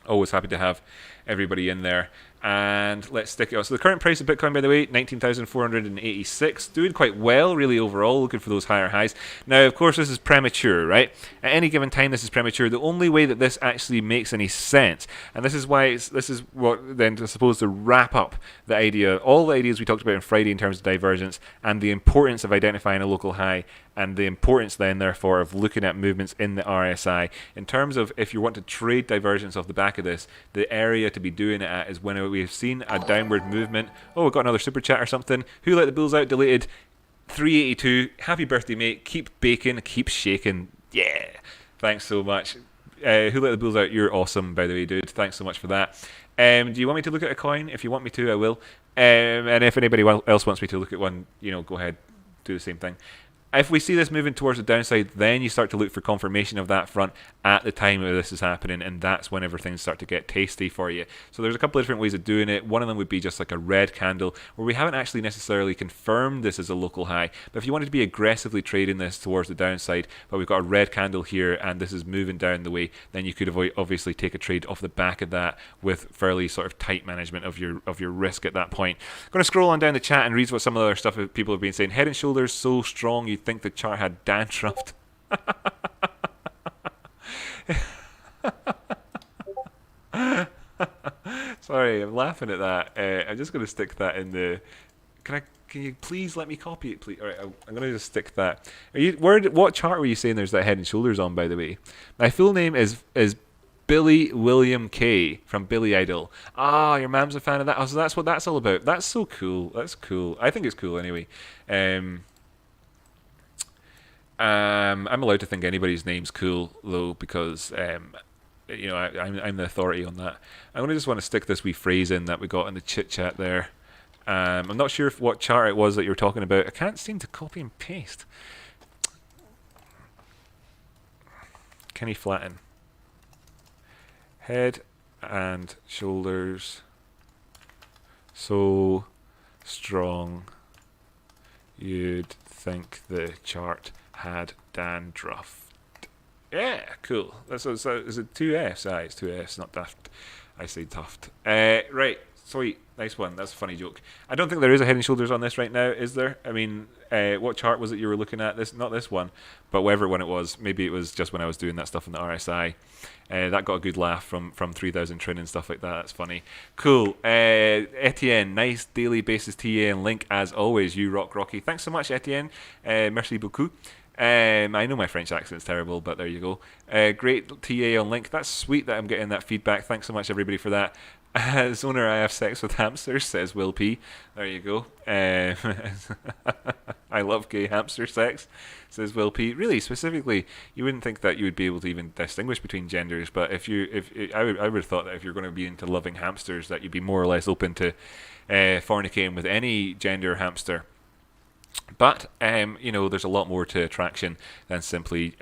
Speaker 1: Always happy to have everybody in there. And let's stick it out. So the current price of Bitcoin, by the way, 19,486. Doing quite well, really, overall. Looking for those higher highs. Now, of course, this is premature, right? At any given time, this is premature. The only way that this actually makes any sense, and this is why this is what then to suppose to wrap up the idea, all the ideas we talked about on Friday in terms of divergence and the importance of identifying a local high, and the importance then, therefore, of looking at movements in the RSI. In terms of if you want to trade divergence off the back of this, the area to be doing it at is when we've seen a downward movement. Oh, we've got another super chat or something. Who let the bulls out? Deleted. 382. Happy birthday, mate. Keep baking, keep shaking. Yeah. Thanks so much. Who let the bulls out? You're awesome, by the way, dude. Thanks so much for that. Do you want me to look at a coin? If you want me to, I will. And if anybody else wants me to look at one, go ahead, do the same thing. If we see this moving towards the downside, then you start to look for confirmation of that front at the time where this is happening, and that's whenever things start to get tasty for you. So there's a couple of different ways of doing it. One of them would be just like a red candle, where we haven't actually necessarily confirmed this as a local high. But if you wanted to be aggressively trading this towards the downside, but we've got a red candle here, and this is moving down the way, then you could obviously take a trade off the back of that with fairly sort of tight management of your risk at that point. I'm going to scroll on down the chat and read what some of the other stuff people have been saying. Head and shoulders so strong you'd think the chart had dandruff. Sorry, I'm laughing at that. I'm just going to stick that in the. Can you please let me copy it, please? All right, I'm going to just stick that. What chart were you saying there's that head and shoulders on, by the way? My full name is Billy William K from Billy Idol. Ah, your mom's a fan of that. Oh, so that's what that's all about. That's so cool. That's cool. I think it's cool anyway. I'm allowed to think anybody's name's cool though, because I'm the authority on that. I'm gonna just want to stick this wee phrase in that we got in the chit chat there. I'm not sure what chart it was that you were talking about. I can't seem to copy and paste. Kenny Flatten. Head and shoulders so strong you'd think the chart had dandruff. Yeah, cool. So is it two Fs? It's two Fs, not daft. I say tuft. Right, sweet. Nice one. That's a funny joke. I don't think there is a Head and Shoulders on this right now, is there? I mean, what chart was it you were looking at? This, not this one, but whatever one it was. Maybe it was just when I was doing that stuff in the RSI. That got a good laugh from 3000 Trin and stuff like that. That's funny. Cool. Etienne, nice daily basis TA and link as always. You rock, Rocky. Thanks so much, Etienne. Merci beaucoup. I know my French accent's terrible, but there you go. Great TA on link. That's sweet that I'm getting that feedback. Thanks so much, everybody, for that. Zoner, I have sex with hamsters, says Will P. There you go. I love gay hamster sex, says Will P. Really, specifically, you wouldn't think that you would be able to even distinguish between genders, but I would have thought that if you're going to be into loving hamsters, that you'd be more or less open to fornicating with any gender hamster. But there's a lot more to attraction than simply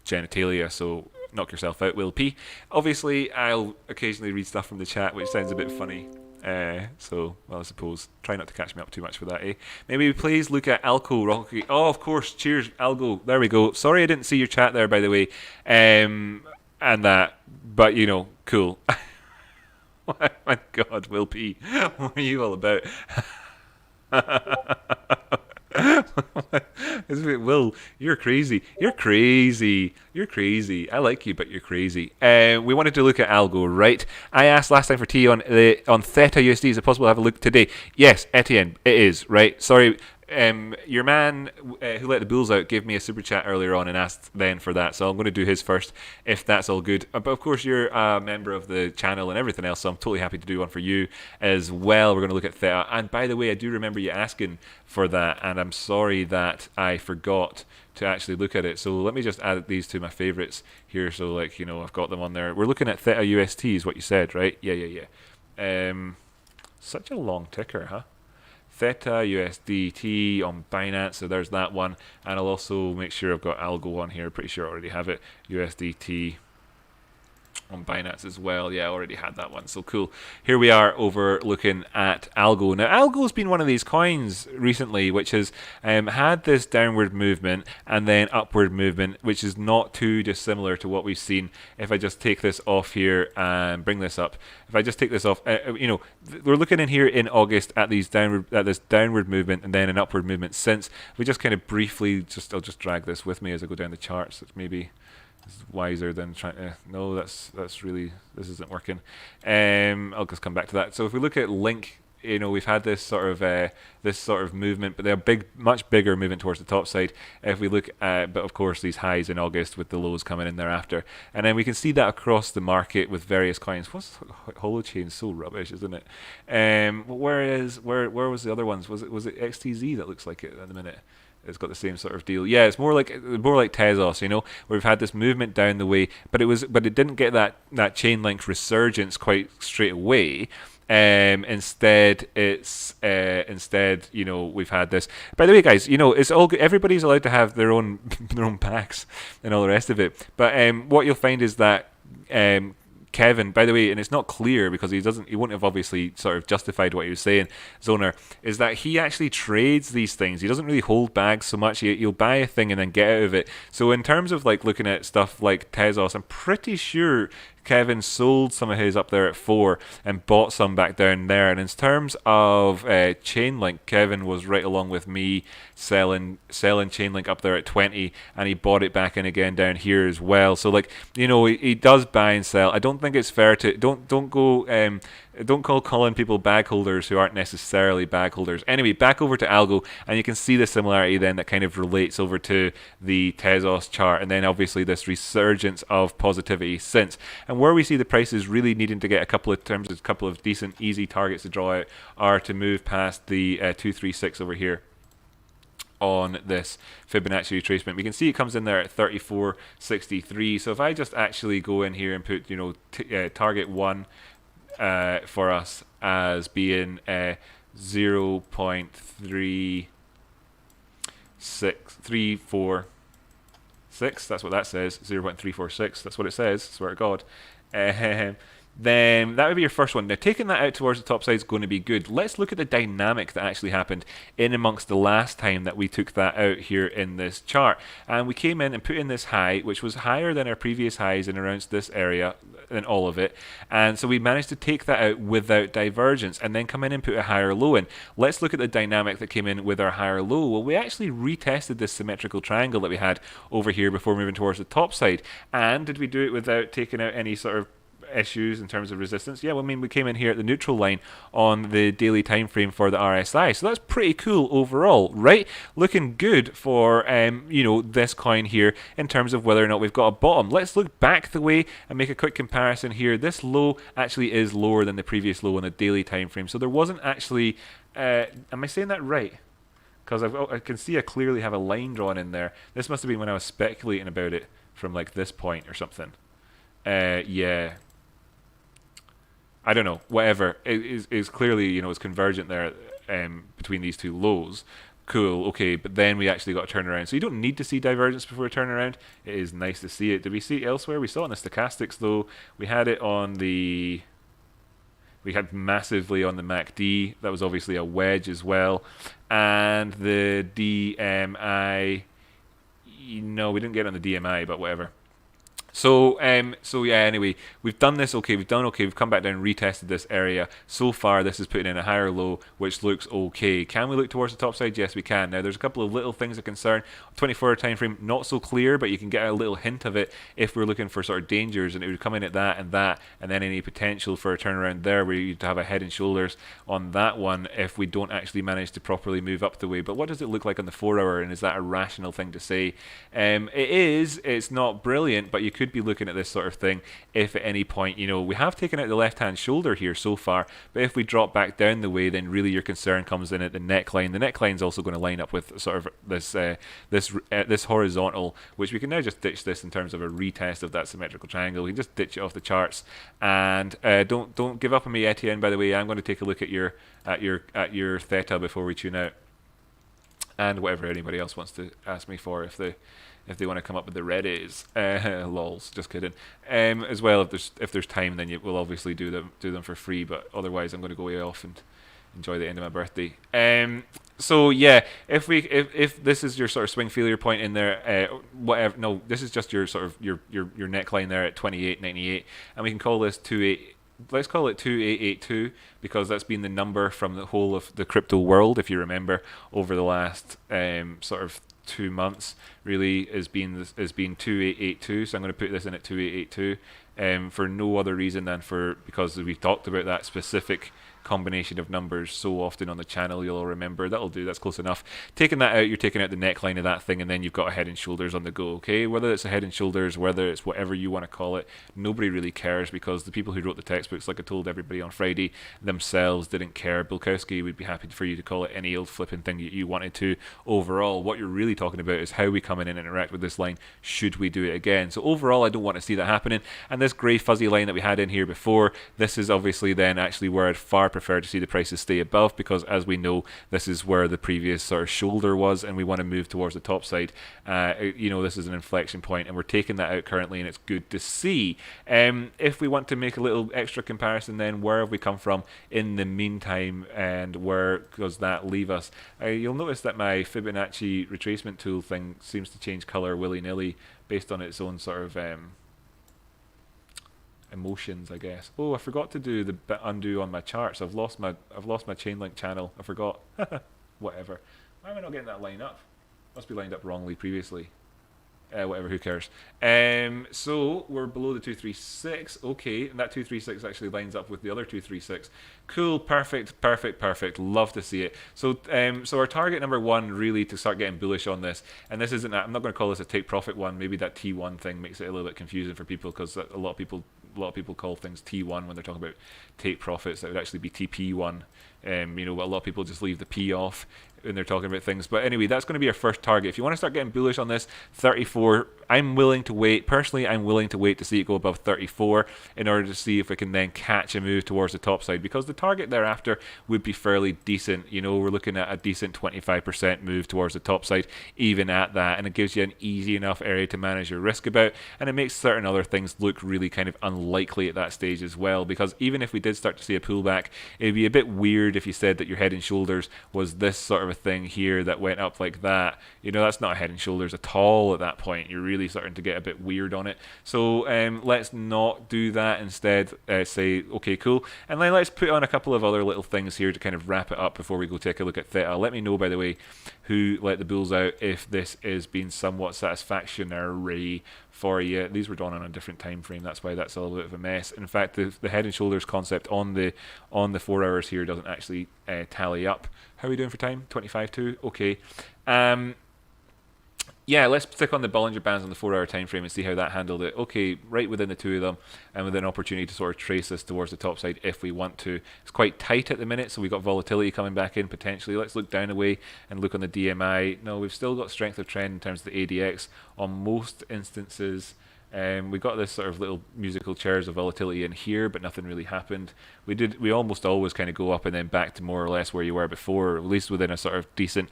Speaker 1: genitalia, so knock yourself out, Will P. Obviously, I'll occasionally read stuff from the chat, which sounds a bit funny. I suppose try not to catch me up too much for that, eh? Maybe please look at Alco Rocky. Oh, of course. Cheers, Algo. There we go. Sorry I didn't see your chat there, by the way. And that, but cool. Oh my God, Will P. What are you all about? Will, you're crazy. You're crazy. You're crazy. I like you, but you're crazy. We wanted to look at Algo, right? I asked last time for T on Theta USD. Is it possible to have a look today? Yes, Etienne, it is, right? Sorry. Your man who let the bulls out gave me a super chat earlier on and asked then for that, so I'm going to do his first if that's all good. But of course you're a member of the channel and everything else, so I'm totally happy to do one for you as well. We're going to look at Theta, and by the way, I do remember you asking for that, and I'm sorry that I forgot to actually look at it. So let me just add these to my favorites here, so I've got them on there. We're looking at Theta UST is what you said, right? Yeah. Such a long ticker, huh? Theta USDT on Binance, so there's that one, and I'll also make sure I've got Algo on here. Pretty sure I already have it. USDT on Binance as well. Yeah, I already had that one. So cool. Here we are over looking at Algo. Now, Algo's been one of these coins recently which has had this downward movement and then upward movement, which is not too dissimilar to what we've seen. If I just take this off here and bring this up, if I just take this off, we're looking in here in August at this downward movement and then an upward movement since. We just kind of briefly, I'll just drag this with me as I go down the charts. It's maybe wiser than trying to. No, this isn't working. I'll just come back to that. So if we look at Link, we've had this sort of movement, but they're much bigger movement towards the top side. If we look at, but of course these highs in August with the lows coming in thereafter, and then we can see that across the market with various coins. What's Holochain? So rubbish, isn't it? Where was the other ones? Was it XTZ that looks like it at the minute? It's got the same sort of deal. Yeah, it's more like Tezos, where we've had this movement down the way, but it didn't get that chain link resurgence quite straight away. Instead, we've had this. By the way, guys, it's all good. Everybody's allowed to have their own packs and all the rest of it. But what you'll find is that Kevin, by the way, and it's not clear because he wouldn't have obviously sort of justified what he was saying, Zoner, is that he actually trades these things. He doesn't really hold bags so much. He'll buy a thing and then get out of it. So in terms of looking at stuff like Tezos, I'm pretty sure Kevin sold some of his up there at 4 and bought some back down there. And in terms of Chainlink, Kevin was right along with me selling Chainlink up there at 20, and he bought it back in again down here as well. So he does buy and sell. I don't think it's fair to don't call calling people bag holders who aren't necessarily bag holders. Anyway, back over to Algo, and you can see the similarity then that kind of relates over to the Tezos chart, and then obviously this resurgence of positivity since. And where we see the prices really needing to get a couple of decent, easy targets to draw out are to move past the 236 over here on this Fibonacci retracement. We can see it comes in there at 34.63. So if I just actually go in here and put target 1 for us as being 0.346. That's what that says. 0.346. That's what it says. Swear to God. then that would be your first one. Now, taking that out towards the top side is going to be good. Let's look at the dynamic that actually happened in amongst the last time that we took that out here in this chart. And we came in and put in this high, which was higher than our previous highs in around this area, and all of it. And so we managed to take that out without divergence and then come in and put a higher low in. Let's look at the dynamic that came in with our higher low. Well, we actually retested this symmetrical triangle that we had over here before moving towards the top side. And did we do it without taking out any sort of issues in terms of resistance? Yeah, well, I mean, we came in here at the neutral line on the daily time frame for the RSI, so that's pretty cool overall, right? Looking good for this coin here in terms of whether or not we've got a bottom. Let's look back the way and make a quick comparison here. This low actually is lower than the previous low on the daily time frame, so there wasn't actually am I saying that right? Because I can see I clearly have a line drawn in there. This must have been when I was speculating about it from like this point or something. Yeah, I don't know, whatever. It is clearly, it's convergent there between these two lows. Cool, okay, but then we actually got a turnaround. So you don't need to see divergence before a turnaround. It is nice to see it. Did we see it elsewhere? We saw it in the stochastics, though. We had it on the... We had massively on the MACD. That was obviously a wedge as well. And the DMI... No, we didn't get it on the DMI, but whatever. So yeah, anyway, we've done this, okay, we've come back down and retested this area. So far, this is putting in a higher low, which looks okay. Can we look towards the top side? Yes, we can. Now, there's a couple of little things of concern. 24-hour time frame, not so clear, but you can get a little hint of it if we're looking for sort of dangers, and it would come in at that, and then any potential for a turnaround there where you'd have a head and shoulders on that one if we don't actually manage to properly move up the way. But what does it look like on the 4-hour, and is that a rational thing to say? It's not brilliant, but you could be looking at this sort of thing if at any point, we have taken out the left-hand shoulder here so far, but if we drop back down the way, then really your concern comes in at the neckline. The neckline is also going to line up with sort of this horizontal, which we can now just ditch this in terms of a retest of that symmetrical triangle. We can just ditch it off the charts, and don't give up on me, Etienne. By the way, I'm going to take a look at your theta before we tune out, and whatever anybody else wants to ask me for if they want to come up with the Reddies, lols, just kidding. As well, if there's time, then we'll obviously do them for free. But otherwise, I'm going to go way off and enjoy the end of my birthday. So yeah, if this is your sort of swing failure point in there, whatever. No, this is just your sort of your neckline there at 28.98, and we can call this 28. Let's call it 2882 because that's been the number from the whole of the crypto world, if you remember, over the last sort of 2 months. Really has been 2882. So I'm going to put this in at 2882 for no other reason than because we've talked about that specific combination of numbers so often on the channel. You'll all remember. That'll do. That's close enough. Taking that out, you're taking out the neckline of that thing, and then you've got a head and shoulders on the go. Okay, whether it's a head and shoulders, whether it's whatever you want to call it, nobody really cares because the people who wrote the textbooks, like I told everybody on Friday, themselves didn't care. Bilkowski would be happy for you to call it any old flipping thing you wanted to. Overall, what you're really talking about is how we come in and interact with this line. Should we do it again? So overall, I don't want to see that happening. And this grey fuzzy line that we had in here before, this is obviously then actually where I'd far prefer to see the prices stay above, because as we know, this is where the previous sort of shoulder was, and we want to move towards the top side. This is an inflection point, and we're taking that out currently, and it's good to see. If we want to make a little extra comparison, then where have we come from in the meantime, and where does that leave us? You'll notice that my Fibonacci retracement tool thing seems to change color willy-nilly based on its own sort of emotions, I guess. Oh, I forgot to do the bit undo on my charts. I've lost my Chainlink channel. I forgot. Whatever. Why am I not getting that line up? Must be lined up wrongly previously. Whatever, who cares? So we're below the 236. Okay, and that 236 actually lines up with the other 236. Cool, perfect. Love to see it. So our target number one, really, to start getting bullish on this, and this isn't. I'm not going to call this a take profit one. Maybe that T1 thing makes it a little bit confusing for people, because a lot of people call things T1 when they're talking about take profits. That would actually be TP1 You know, a lot of people just leave the P off when they're talking about things. But anyway, that's going to be our first target. If you want to start getting bullish on this, 34, I'm willing to wait. Personally, I'm willing to wait to see it go above 34 in order to see if we can then catch a move towards the top side, because the target thereafter would be fairly decent. You know, we're looking at a decent 25% move towards the top side, even at that, and it gives you an easy enough area to manage your risk about, and it makes certain other things look really kind of unlikely at that stage as well, because even if we did start to see a pullback, it'd be a bit weird if you said that your head and shoulders was this sort of a thing here that went up like that. You know, that's not a head and shoulders at all at that point. You're really starting to get a bit weird on it. So let's not do that. Instead, say, okay, cool. And then let's put on a couple of other little things here to kind of wrap it up before we go take a look at theta. Let me know, by the way, who let the bulls out, if this is being somewhat satisfactory for you. These were done on a different time frame, that's why that's a little bit of a mess. In fact, the head and shoulders concept on the 4 hours here doesn't actually tally up. How are we doing for time? 25-2. Okay. Yeah, let's stick on the Bollinger Bands on the 4 hour time frame and see how that handled it. Okay, right within the two of them, and with an opportunity to sort of trace this towards the top side if we want to. It's quite tight at the minute, so we've got volatility coming back in potentially. Let's look down away and look on the DMI. No, we've still got strength of trend in terms of the ADX on most instances. We got this sort of little musical chairs of volatility in here, but nothing really happened. We almost always kind of go up and then back to more or less where you were before, at least within a sort of decent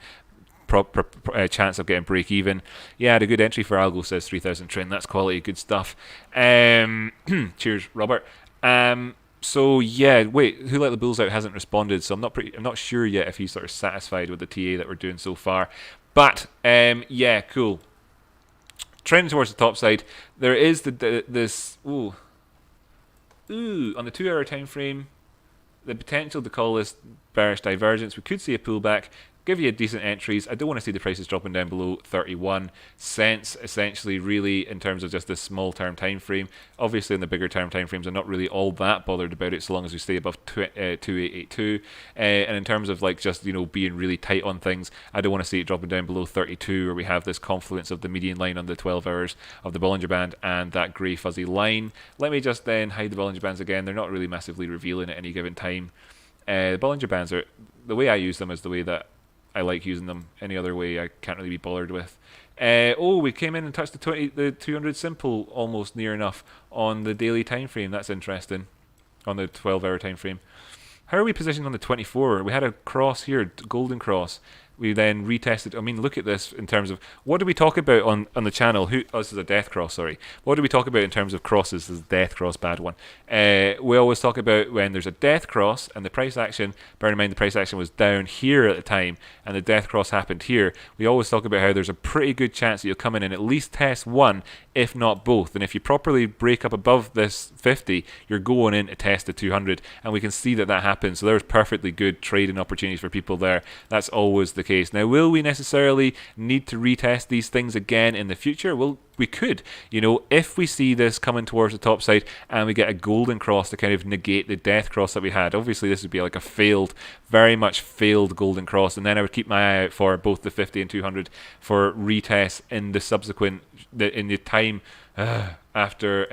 Speaker 1: chance of getting break even. Yeah, I had a good entry for Algo, says 3000 trend. That's quality, good stuff. Cheers, Robert. So yeah, wait, who let the bulls out hasn't responded, so I'm not sure yet if he's sort of satisfied with the TA that we're doing so far. But yeah, cool. Trending towards the top side. There is this on the 2 hour time frame, the potential to call this bearish divergence. We could see a pullback, give you a decent entries. I don't want to see the prices dropping down below 31 cents, essentially, really, in terms of just this small term time frame. Obviously, in the bigger term time frames, I'm not really all that bothered about it, so long as we stay above 2882. And in terms of like just, you know, being really tight on things, I don't want to see it dropping down below 32, where we have this confluence of the median line on the 12 hours of the Bollinger Band and that grey fuzzy line. Let me just then hide the Bollinger Bands again. They're not really massively revealing at any given time. The Bollinger Bands are, the way I use them is the way that I like using them. Any other way I can't really be bothered with. We came in and touched the 200 simple almost near enough on the daily time frame. That's interesting. On the 12 hour time frame. How are we positioned on the 24? We had a cross here, golden cross. We then retested. I mean, look at this in terms of what do we talk about on the channel? This is a death cross, sorry. What do we talk about in terms of crosses? This is death cross, bad one. We always talk about when there's a death cross and the price action, bear in mind the price action was down here at the time and the death cross happened here. We always talk about how there's a pretty good chance that you'll come in and at least test one, if not both. And if you properly break up above this 50, you're going in to test the 200, and we can see that that happens. So there's perfectly good trading opportunities for people there. That's always the case. Now, will we necessarily need to retest these things again in the future? Well, we could, you know, if we see this coming towards the top side and we get a golden cross to kind of negate the death cross that we had. Obviously, this would be like a failed, very much failed golden cross, and then I would keep my eye out for both the 50 and 200 for retests in the subsequent, in the time after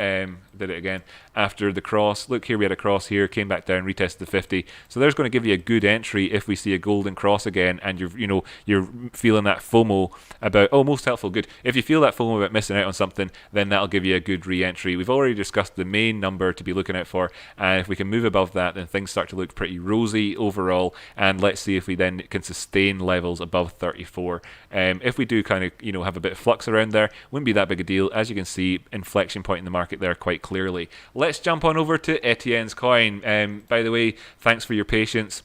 Speaker 1: after the cross. Look here, we had a cross here, came back down, retested the 50. So there's going to give you a good entry if we see a golden cross again, and you're feeling that FOMO about, oh, most helpful, good. If you feel that FOMO about missing out on something, then that'll give you a good re-entry. We've already discussed the main number to be looking out for, and if we can move above that, then things start to look pretty rosy overall. And let's see if we then can sustain levels above 34. If we do kind of have a bit of flux around there, wouldn't be that big a deal. As you can see, inflection point in the market there quite clearly. Let's jump on over to Etienne's coin. By the way, thanks for your patience,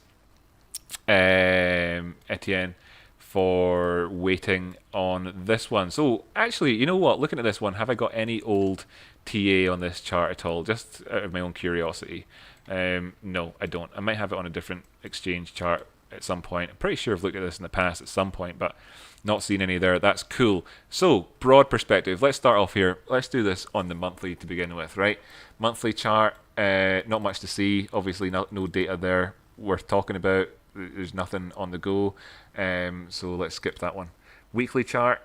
Speaker 1: Etienne, for waiting on this one. So actually, you know what? Looking at this one, have I got any old TA on this chart at all? Just out of my own curiosity. No, I don't. I might have it on a different exchange chart at some point. I'm pretty sure I've looked at this in the past at some point, but not seen any there. That's cool. So, broad perspective. Let's start off here. Let's do this on the monthly to begin with, right? Monthly chart, not much to see. Obviously, no data there worth talking about. There's nothing on the go. So let's skip that one. Weekly chart,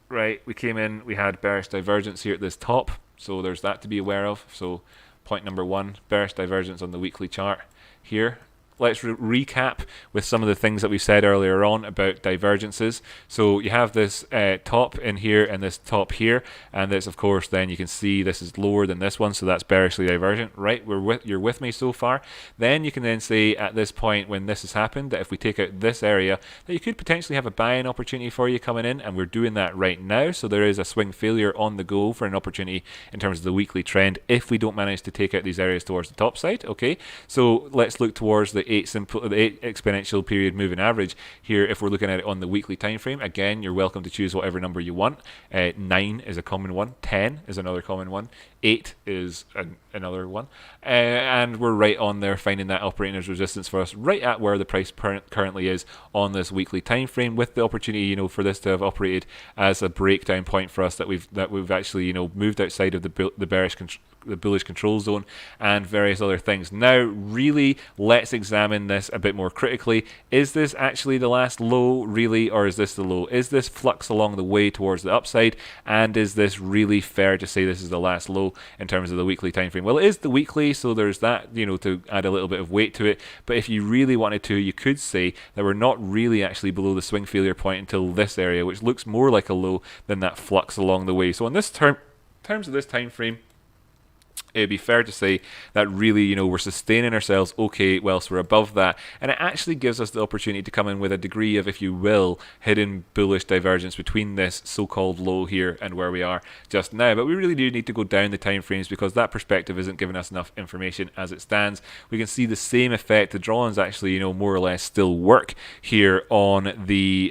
Speaker 1: right? We came in, we had bearish divergence here at this top. So there's that to be aware of. So point number one, bearish divergence on the weekly chart here. let's recap with some of the things that we said earlier on about divergences. So you have this top in here and this top here, and this, of course, then you can see this is lower than this one, so that's bearishly divergent, right? You're with me so far. Then you can then say at this point when this has happened that if we take out this area, that you could potentially have a buying opportunity for you coming in, and we're doing that right now. So there is a swing failure on the go for an opportunity in terms of the weekly trend if we don't manage to take out these areas towards the top side. Okay, so let's look towards the 8 exponential period moving average here. If we're looking at it on the weekly time frame, again, you're welcome to choose whatever number you want. 9 is a common one, 10 is another common one, 8 is another one, and we're right on there finding that operating as resistance for us, right at where the price currently is on this weekly time frame, with the opportunity, you know, for this to have operated as a breakdown point for us, that we've actually, you know, moved outside of the bullish control zone and various other things. Now, really, let's examine this a bit more critically. Is this actually the last low, really, or is this the low? Is this flux along the way towards the upside, and is this really fair to say this is the last low in terms of the weekly time frame? Well, it is the weekly, so there's that, you know, to add a little bit of weight to it. But if you really wanted to, you could say that we're not really actually below the swing failure point until this area, which looks more like a low than that flux along the way. So in this terms of this time frame, it'd be fair to say that really, you know, we're sustaining ourselves okay whilst we're above that, and it actually gives us the opportunity to come in with a degree of, if you will, hidden bullish divergence between this so-called low here and where we are just now. But we really do need to go down the time frames, because that perspective isn't giving us enough information as it stands. We can see the same effect. The drawings actually, you know, more or less still work here on the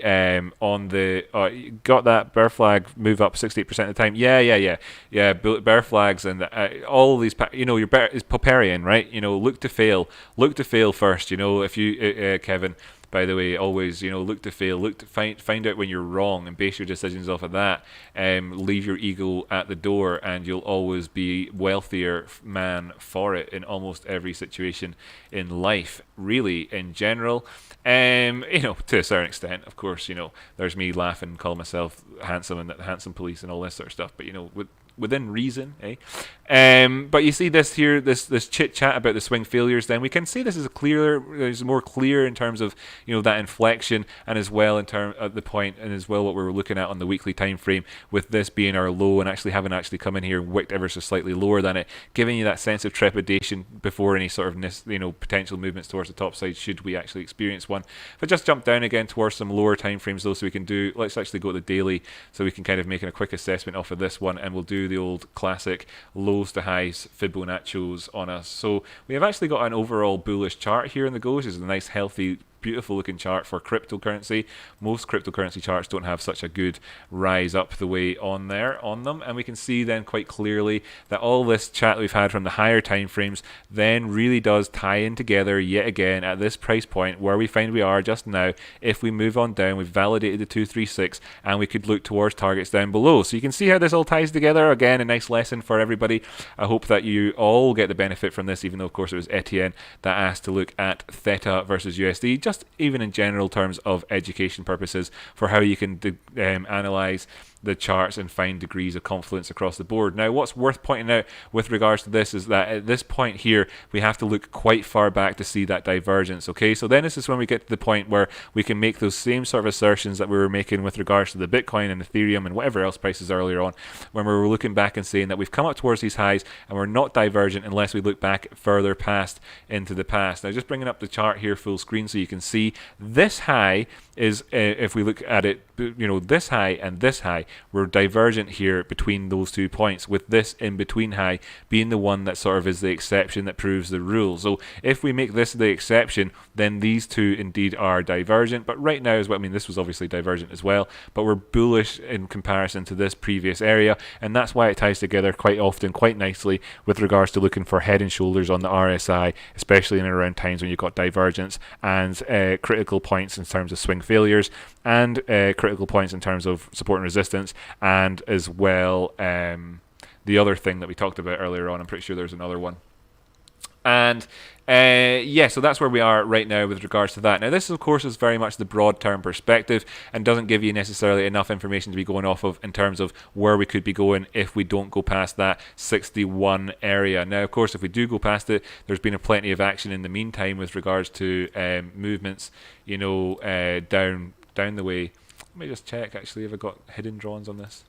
Speaker 1: got that bear flag move up 68% of the time. Yeah, bear flags and all these, you know, your bear is Popperian, right? You know, look to fail first. You know, if you Kevin, by the way, always, you know, look to fail, look to find out when you're wrong and base your decisions off of that. Leave your ego at the door, and you'll always be wealthier man for it in almost every situation in life, really, in general. You know, to a certain extent, of course, you know, there's me laughing, calling myself handsome and the handsome police and all this sort of stuff, but you know, within reason, eh? But you see this here, this chit chat about the swing failures. Then we can see this is more clear in terms of, you know, that inflection, and as well in terms at the point, and as well what we were looking at on the weekly time frame, with this being our low and actually having come in here and wicked ever so slightly lower than it, giving you that sense of trepidation before any sort of, you know, potential movements towards the top side should we actually experience one. If I just jump down again towards some lower time frames though, so we can do, let's actually go to the daily, so we can kind of make a quick assessment off of this one, and we'll do the old classic lows to highs Fibonacci's on us. So we have actually got an overall bullish chart here in the goes. It's a nice, healthy, beautiful looking chart for cryptocurrency. Most cryptocurrency charts don't have such a good rise up the way on them, and we can see then quite clearly that all this chat we've had from the higher time frames then really does tie in together yet again at this price point where we find we are just now. If we move on down, we've validated the 236, and we could look towards targets down below. So you can see how this all ties together. Again, a nice lesson for everybody. I hope that you all get the benefit from this, even though of course it was Etienne that asked to look at Theta versus USD, just even in general terms of education purposes, for how you can analyze the charts and find degrees of confluence across the board. Now, what's worth pointing out with regards to this is that at this point here, we have to look quite far back to see that divergence. Okay, so then this is when we get to the point where we can make those same sort of assertions that we were making with regards to the Bitcoin and Ethereum and whatever else prices earlier on, when we were looking back and saying that we've come up towards these highs and we're not divergent unless we look back further past into the past. Now, just bringing up the chart here full screen so you can see this high is, if we look at it, you know, this high and this high, we're divergent here between those 2 points, with this in between high being the one that sort of is the exception that proves the rule. So if we make this the exception, then these two indeed are divergent. But right now, as well, I mean, this was obviously divergent as well, but we're bullish in comparison to this previous area, and that's why it ties together quite often, quite nicely, with regards to looking for head and shoulders on the RSI, especially in and around times when you've got divergence and critical points in terms of swing failures, and critical points in terms of support and resistance, and as well the other thing that we talked about earlier on. I'm pretty sure there's another one. And yeah, so that's where we are right now with regards to that. Now, this, of course, is very much the broad-term perspective and doesn't give you necessarily enough information to be going off of in terms of where we could be going if we don't go past that 61 area. Now, of course, if we do go past it, there's been plenty of action in the meantime with regards to movements, you know, down the way. Let me just check, actually, if I've got hidden drawings on this.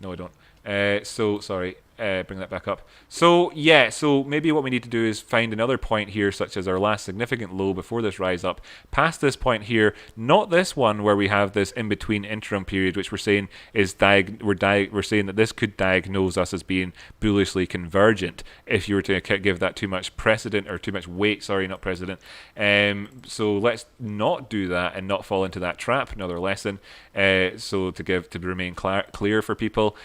Speaker 1: No, I don't. So, sorry. Bring that back up. So yeah, so maybe what we need to do is find another point here, such as our last significant low before this rise up, past this point here, not this one where we have this in-between interim period, which we're saying is we're saying that this could diagnose us as being bullishly convergent if you were to give that too much precedent or too much weight. Sorry, not precedent. So let's not do that and not fall into that trap. Another lesson. So to remain clear for people.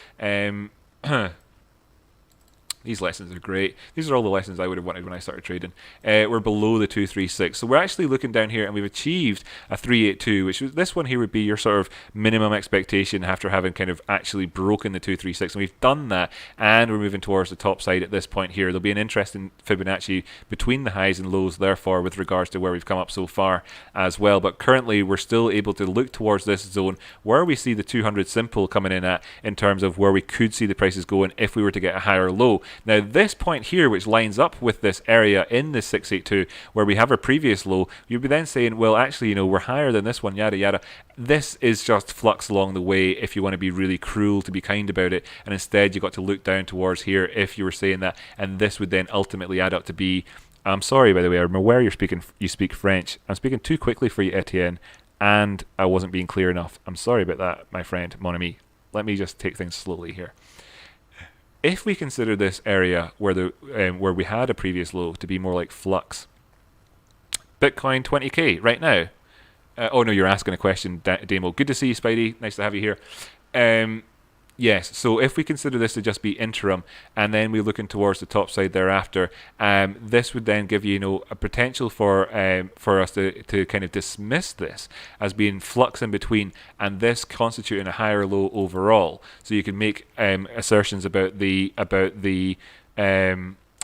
Speaker 1: These lessons are great. These are all the lessons I would have wanted when I started trading. We're below the 236. So we're actually looking down here and we've achieved a 382, which was, this one here would be your sort of minimum expectation after having kind of actually broken the 236. And we've done that, and we're moving towards the top side at this point here. There'll be an interesting Fibonacci between the highs and lows, therefore, with regards to where we've come up so far as well. But currently, we're still able to look towards this zone where we see the 200 simple coming in at, in terms of where we could see the prices going if we were to get a higher low. Now, this point here, which lines up with this area in the 682, where we have our previous low, you'd be then saying, well, actually, you know, we're higher than this one, yada, yada. This is just flux along the way if you want to be really cruel, to be kind about it. And instead, you've got to look down towards here if you were saying that. And this would then ultimately add up to be, I'm sorry, by the way, I'm aware you speak French. I'm speaking too quickly for you, Etienne, and I wasn't being clear enough. I'm sorry about that, my friend, mon ami. Let me just take things slowly here. If we consider this area where we had a previous low to be more like flux, Bitcoin 20k right now. Oh no, you're asking a question, Damo. Good to see you, Spidey. Nice to have you here. Yes, so if we consider this to just be interim, and then we're looking towards the top side thereafter, this would then give you, a potential for us to kind of dismiss this as being flux in between, and this constituting a higher low overall. So you can make assertions about the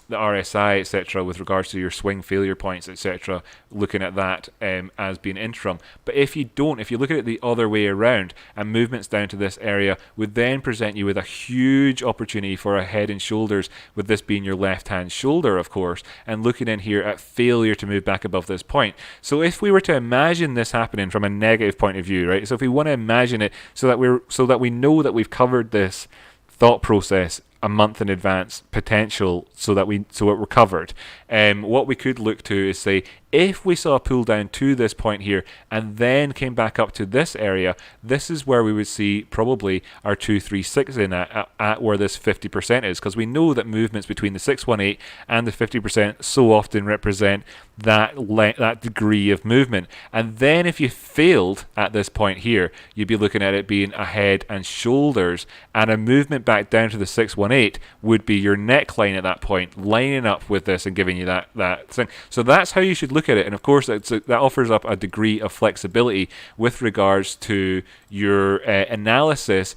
Speaker 1: RSI, etc., with regards to your swing failure points, etc., looking at that as being interim. But if you look at it the other way around, and movements down to this area would then present you with a huge opportunity for a head and shoulders, with this being your left-hand shoulder, of course, and looking in here at failure to move back above this point. So if we were to imagine this happening from a negative point of view, right? So if we want to imagine it so that we know that we've covered this thought process a month in advance, potential, so we're covered. What we could look to is say, if we saw a pull down to this point here and then came back up to this area, this is where we would see probably our 236 in at where this 50% is, because we know that movements between the 618 and the 50% so often represent that degree of movement. And then if you failed at this point here, you'd be looking at it being a head and shoulders, and a movement back down to the 618 would be your neckline at that point, lining up with this and giving you that thing. So that's how you should look at it. And of course, that offers up a degree of flexibility with regards to your analysis,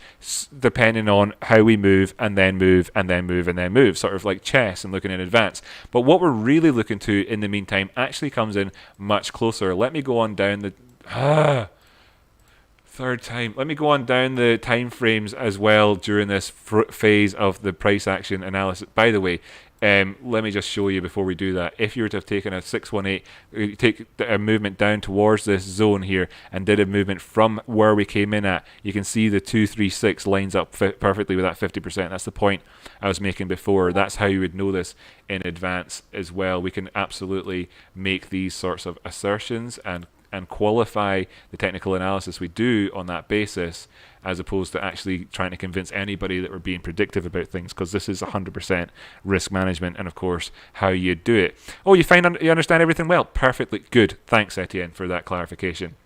Speaker 1: depending on how we move and then move and then move and then move, sort of like chess and looking in advance. But what we're really looking to in the meantime actually comes in much closer. Let me go on down the third time. Let me go on down the time frames as well during this phase of the price action analysis. By the way, let me just show you before we do that. If you were to have taken a 618, take a movement down towards this zone here and did a movement from where we came in at, you can see the 236 lines up perfectly with that 50%. That's the point I was making before. That's how you would know this in advance as well. We can absolutely make these sorts of assertions and qualify the technical analysis we do on that basis, as opposed to actually trying to convince anybody that we're being predictive about things, because this is 100% risk management and, of course, how you do it. Oh, you understand everything well? Perfectly good. Thanks, Etienne, for that clarification.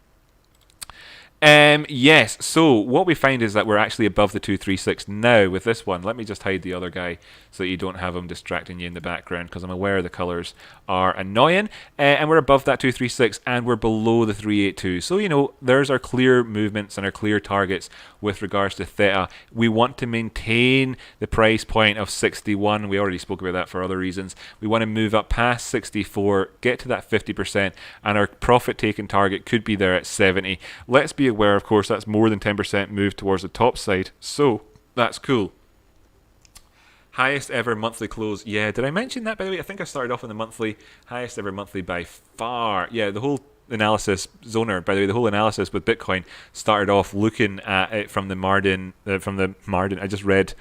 Speaker 1: Yes. So what we find is that we're actually above the 236 now with this one. Let me just hide the other guy so that you don't have him distracting you in the background, because I'm aware the colors are annoying. And we're above that 236 and we're below the 382. So, there's our clear movements and our clear targets with regards to theta. We want to maintain the price point of 61. We already spoke about that for other reasons. We want to move up past 64, get to that 50%, and our profit taking target could be there at 70. Let's be aware, of course, that's more than 10% move towards the top side. So that's cool. Highest ever monthly close. Yeah, did I mention that, by the way? I think I started off on the monthly. Highest ever monthly by far. Yeah, the whole analysis, Zoner, by the way, the whole analysis with Bitcoin started off looking at it from the Marden, I just read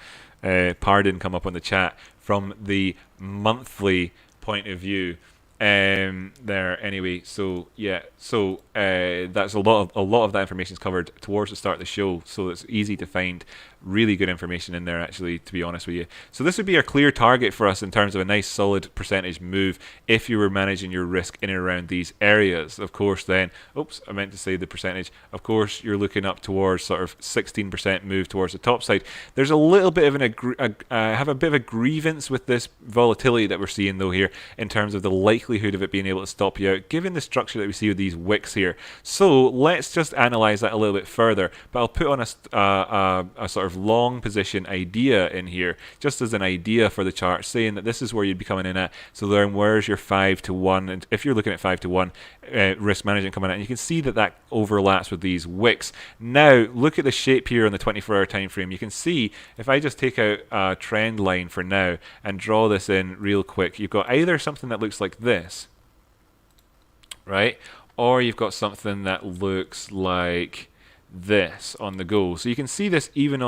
Speaker 1: Pardon come up on the chat, from the monthly point of view. There anyway, so yeah, so that's a lot of that information is covered towards the start of the show, so it's easy to find really good information in there, actually, to be honest with you. So this would be a clear target for us in terms of a nice solid percentage move if you were managing your risk in and around these areas. Of course, then, oops, I meant to say the percentage. Of course, you're looking up towards sort of 16% move towards the top side. There's a little bit of I have a bit of a grievance with this volatility that we're seeing though here, in terms of the likelihood of it being able to stop you out, given the structure that we see with these wicks here. So let's just analyze that a little bit further. But I'll put on a sort of long position idea in here, just as an idea for the chart, saying that this is where you'd be coming in at. So then where's your 5 to 1? And if you're looking at 5 to 1 risk management coming out, and you can see that that overlaps with these wicks. Now look at the shape here on the 24-hour time frame. You can see, if I just take out a trend line for now and draw this in real quick, you've got either something that looks like this, right, or you've got something that looks like this on the go. So you can see this even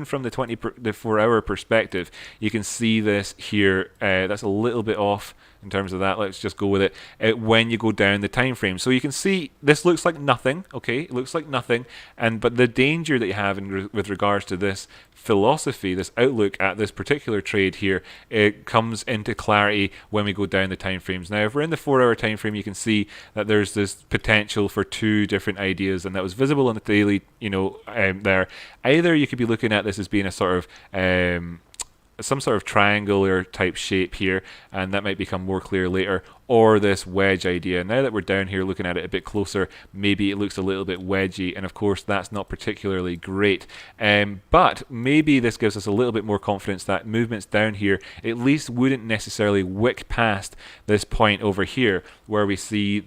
Speaker 1: from the 24-hour perspective. You can see this here. That's a little bit off in terms of that. Let's just go with it. When you go down the time frame, so you can see this looks like nothing. Okay, it looks like nothing, but the danger that you have with regards to this philosophy, this outlook at this particular trade here, it comes into clarity when we go down the time frames. Now, if we're in the 4-hour time frame, you can see that there's this potential for two different ideas, and that was visible on the daily, there. Either you could be looking at this as being a sort of some sort of triangular type shape here, and that might become more clear later, or this wedge idea. Now that we're down here looking at it a bit closer, maybe it looks a little bit wedgy, and of course that's not particularly great. But maybe this gives us a little bit more confidence that movements down here at least wouldn't necessarily wick past this point over here, where we see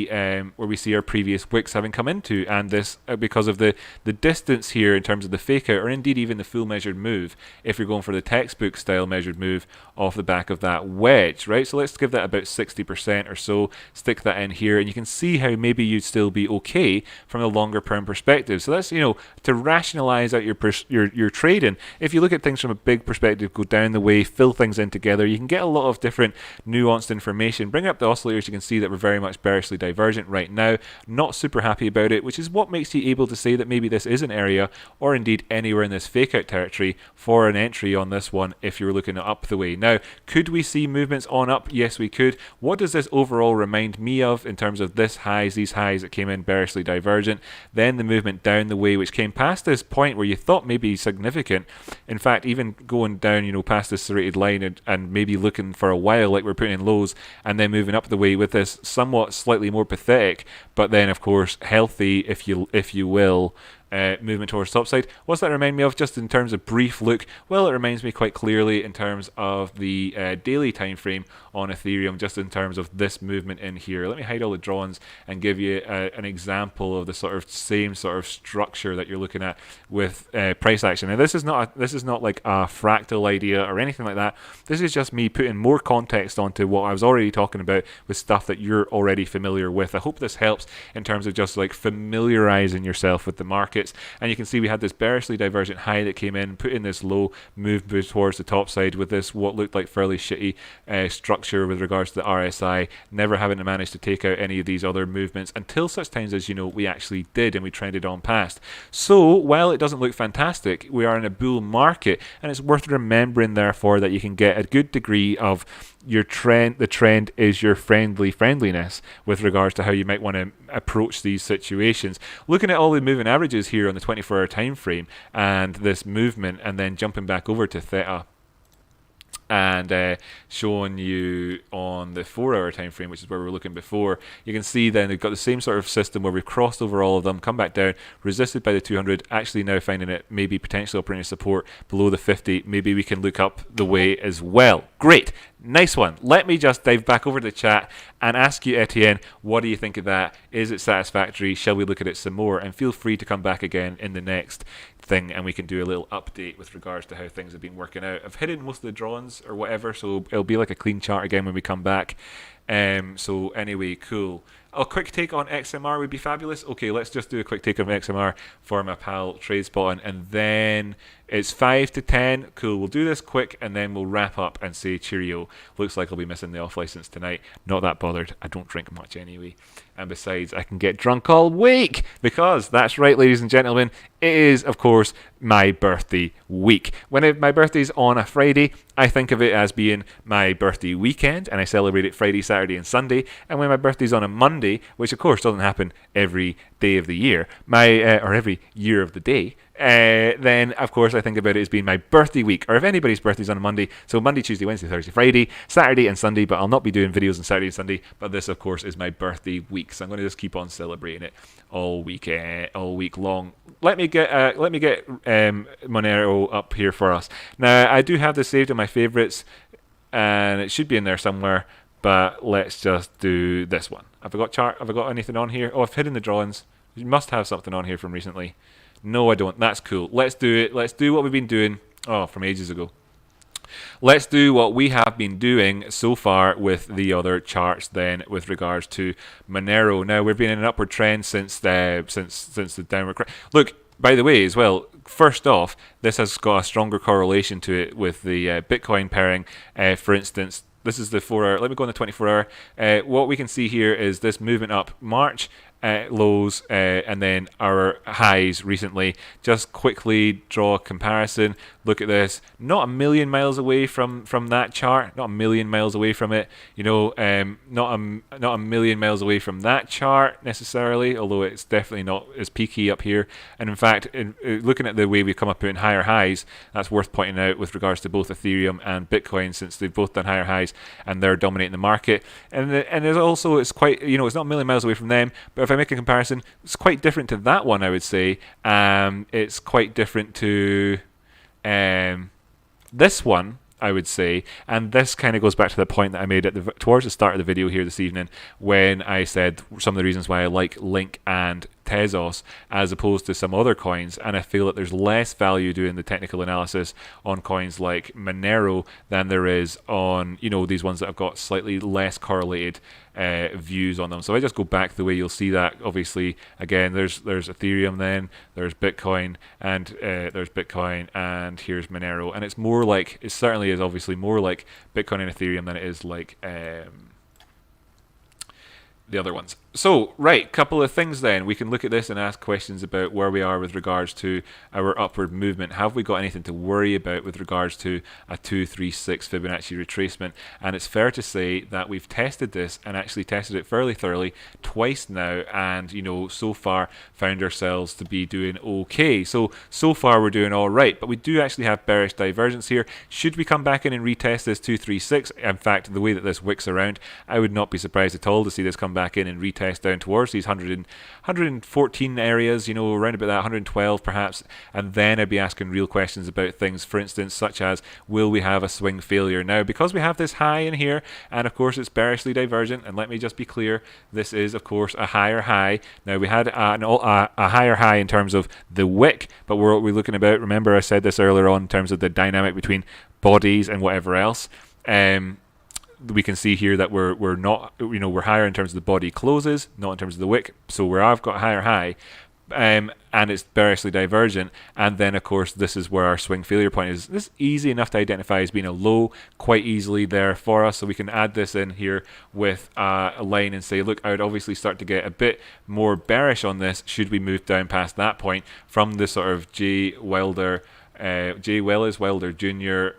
Speaker 1: our previous wicks having come into, and this because of the distance here in terms of the fake out, or indeed even the full measured move, if you're going for the textbook style measured move off the back of that wedge, right? So let's give that about 60% or so, stick that in here, and you can see how maybe you'd still be okay from a longer term perspective. So that's, to rationalize out your trading. If you look at things from a big perspective, go down the way, fill things in together, you can get a lot of different nuanced information. Bring up the oscillators, you can see that we're very much bearishly divergent right now. Not super happy about it, which is what makes you able to say that maybe this is an area, or indeed anywhere in this fake out territory, for an entry on this one if you're looking up the way. Now, could we see movements on up? Yes, we could. What does this overall remind me of in terms of these highs that came in bearishly divergent, then the movement down the way, which came past this point where you thought maybe significant, in fact even going down past this serrated line and maybe looking for a while like we're putting in lows, and then moving up the way with this somewhat slightly more pathetic, but then of course healthy, if you will, movement towards top side. What's that remind me of, just in terms of brief look? Well, it reminds me quite clearly in terms of the daily time frame on Ethereum, just in terms of this movement in here. Let me hide all the drawings and give you an example of the same sort of structure that you're looking at with price action. Now, this is not like a fractal idea or anything like that. This is just me putting more context onto what I was already talking about with stuff that you're already familiar with. I hope this helps in terms of just like familiarizing yourself with the market. And you can see we had this bearishly divergent high that came in, put in this low, moved towards the top side with this what looked like fairly shitty structure with regards to the RSI, never having managed to take out any of these other movements until such times as we actually did, and we trended on past. So while it doesn't look fantastic, we are in a bull market, and it's worth remembering therefore that you can get a good degree of your trend. The trend is your friendliness with regards to how you might want to approach these situations. Looking at all the moving averages here on the 24-hour time frame and this movement, and then jumping back over to theta and showing you on the 4-hour time frame, which is where we were looking before, you can see then they've got the same sort of system where we've crossed over all of them, come back down, resisted by the 200, actually now finding it maybe potentially operating support below the 50. Maybe we can look up the way as well. Great. Nice one. Let me just dive back over to the chat and ask you, Etienne, what do you think of that? Is it satisfactory? Shall we look at it some more? And feel free to come back again in the next thing and we can do a little update with regards to how things have been working out. I've hidden most of the drawings or whatever, so it'll be like a clean chart again when we come back. So anyway, cool. A quick take on XMR would be fabulous. Okay, let's just do a quick take on XMR for my pal TradeSpot, and then it's 5 to 10. Cool, we'll do this quick and then we'll wrap up and say cheerio. Looks like I'll be missing the off license tonight. Not that bothered. I don't drink much anyway. And besides, I can get drunk all week because that's right, ladies and gentlemen, it is, of course, my birthday week. When my birthday's on a Friday, I think of it as being my birthday weekend, and I celebrate it Friday, Saturday, and Sunday. And when my birthday's on a Monday, which of course doesn't happen every day of the year, or every year of the day, then of course I think about it as being my birthday week, or if anybody's birthday's on a Monday, so Monday, Tuesday, Wednesday, Thursday, Friday, Saturday and Sunday, but I'll not be doing videos on Saturday and Sunday, but this of course is my birthday week, so I'm going to just keep on celebrating it all week long. Let me get Monero up here for us. Now I do have this saved in my favorites and it should be in there somewhere, but let's just do this one. Have I got anything on here? Oh, I've hidden the drawings. You must have something on here from recently. No, I don't. That's cool. Let's do it. Let's do what we've been doing. Oh, from ages ago. Let's do what we have been doing so far with the other charts then with regards to Monero. Now, we've been in an upward trend since the downward. Look, by the way, as well, first off, this has got a stronger correlation to it with the Bitcoin pairing. For instance, this is the 4-hour. Let me go on the 24-hour. What we can see here is this movement up March. Lows and then our highs recently. Just quickly draw a comparison. Look at this. Not a million miles away from that chart. Not a million miles away from it. You know, not a million miles away from that chart necessarily. Although it's definitely not as peaky up here. And in fact, looking at the way we've come up in higher highs, that's worth pointing out with regards to both Ethereum and Bitcoin, since they've both done higher highs and they're dominating the market. And there's also, it's quite, you know, it's not a million miles away from them, but if I make a comparison, it's quite different to that one, I would say. It's quite different to this one, I would say, and this kind of goes back to the point that I made towards the start of the video here this evening when I said some of the reasons why I like Link and Tezos as opposed to some other coins, and I feel that there's less value doing the technical analysis on coins like Monero than there is on, you know, these ones that have got slightly less correlated views on them. So I just go back the way you'll see that. Obviously, again, there's Ethereum, then there's Bitcoin, and here's Monero, and it's more like, it certainly is obviously more like Bitcoin and Ethereum than it is like the other ones. So, right, couple of things then. We can look at this and ask questions about where we are with regards to our upward movement. Have we got anything to worry about with regards to a 236 Fibonacci retracement? And it's fair to say that we've tested this and actually tested it fairly thoroughly twice now, and, you know, so far found ourselves to be doing okay. So far we're doing all right, but we do actually have bearish divergence here. Should we come back in and retest this 236? In fact, the way that this wicks around, I would not be surprised at all to see this come back in and retest down towards these 114 areas, you know, around about that 112 perhaps, and then I'd be asking real questions about things, for instance, such as, will we have a swing failure? Now, because we have this high in here, and of course it's bearishly divergent, and let me just be clear, this is of course a higher high. Now, we had a higher high in terms of the wick, but what we're looking about, remember I said this earlier on in terms of the dynamic between bodies and whatever else, we can see here that we're not, you know, we're higher in terms of the body closes, not in terms of the wick. So where I've got a higher high, and it's bearishly divergent, and then of course this is where our swing failure point is. This is easy enough to identify as being a low quite easily there for us, so we can add this in here with a line and say, look, I would obviously start to get a bit more bearish on this should we move down past that point from the sort of J. Wilder Jr.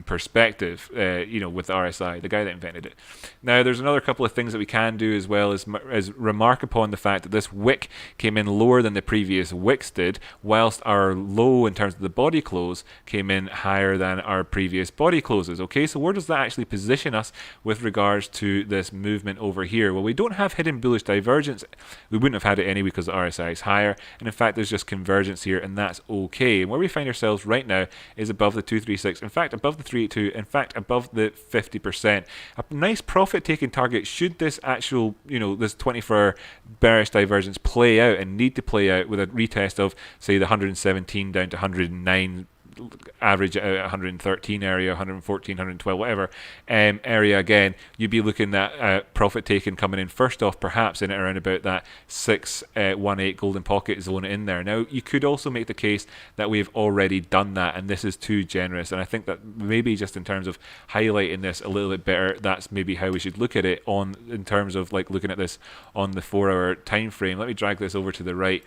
Speaker 1: perspective, with RSI, the guy that invented it. Now, there's another couple of things that we can do as well as remark upon the fact that this wick came in lower than the previous wicks did, whilst our low in terms of the body close came in higher than our previous body closes. Okay, so where does that actually position us with regards to this movement over here? Well, we don't have hidden bullish divergence. We wouldn't have had it anyway because the RSI is higher, and in fact there's just convergence here, and that's okay. And where we find ourselves right now is above the 236, in fact above the 382, in fact above the 50%. A nice profit taking target should this actual, this 24-hour bearish divergence play out, and need to play out with a retest of, say, the 117 down to 109, average at 113 area, 114, 112, whatever area again. You'd be looking at profit taken coming in first off, perhaps in around about that 618 golden pocket zone in there. Now, you could also make the case that we've already done that, and this is too generous. And I think that maybe just in terms of highlighting this a little bit better, that's maybe how we should look at it in terms of like looking at this on the 4-hour time frame. Let me drag this over to the right.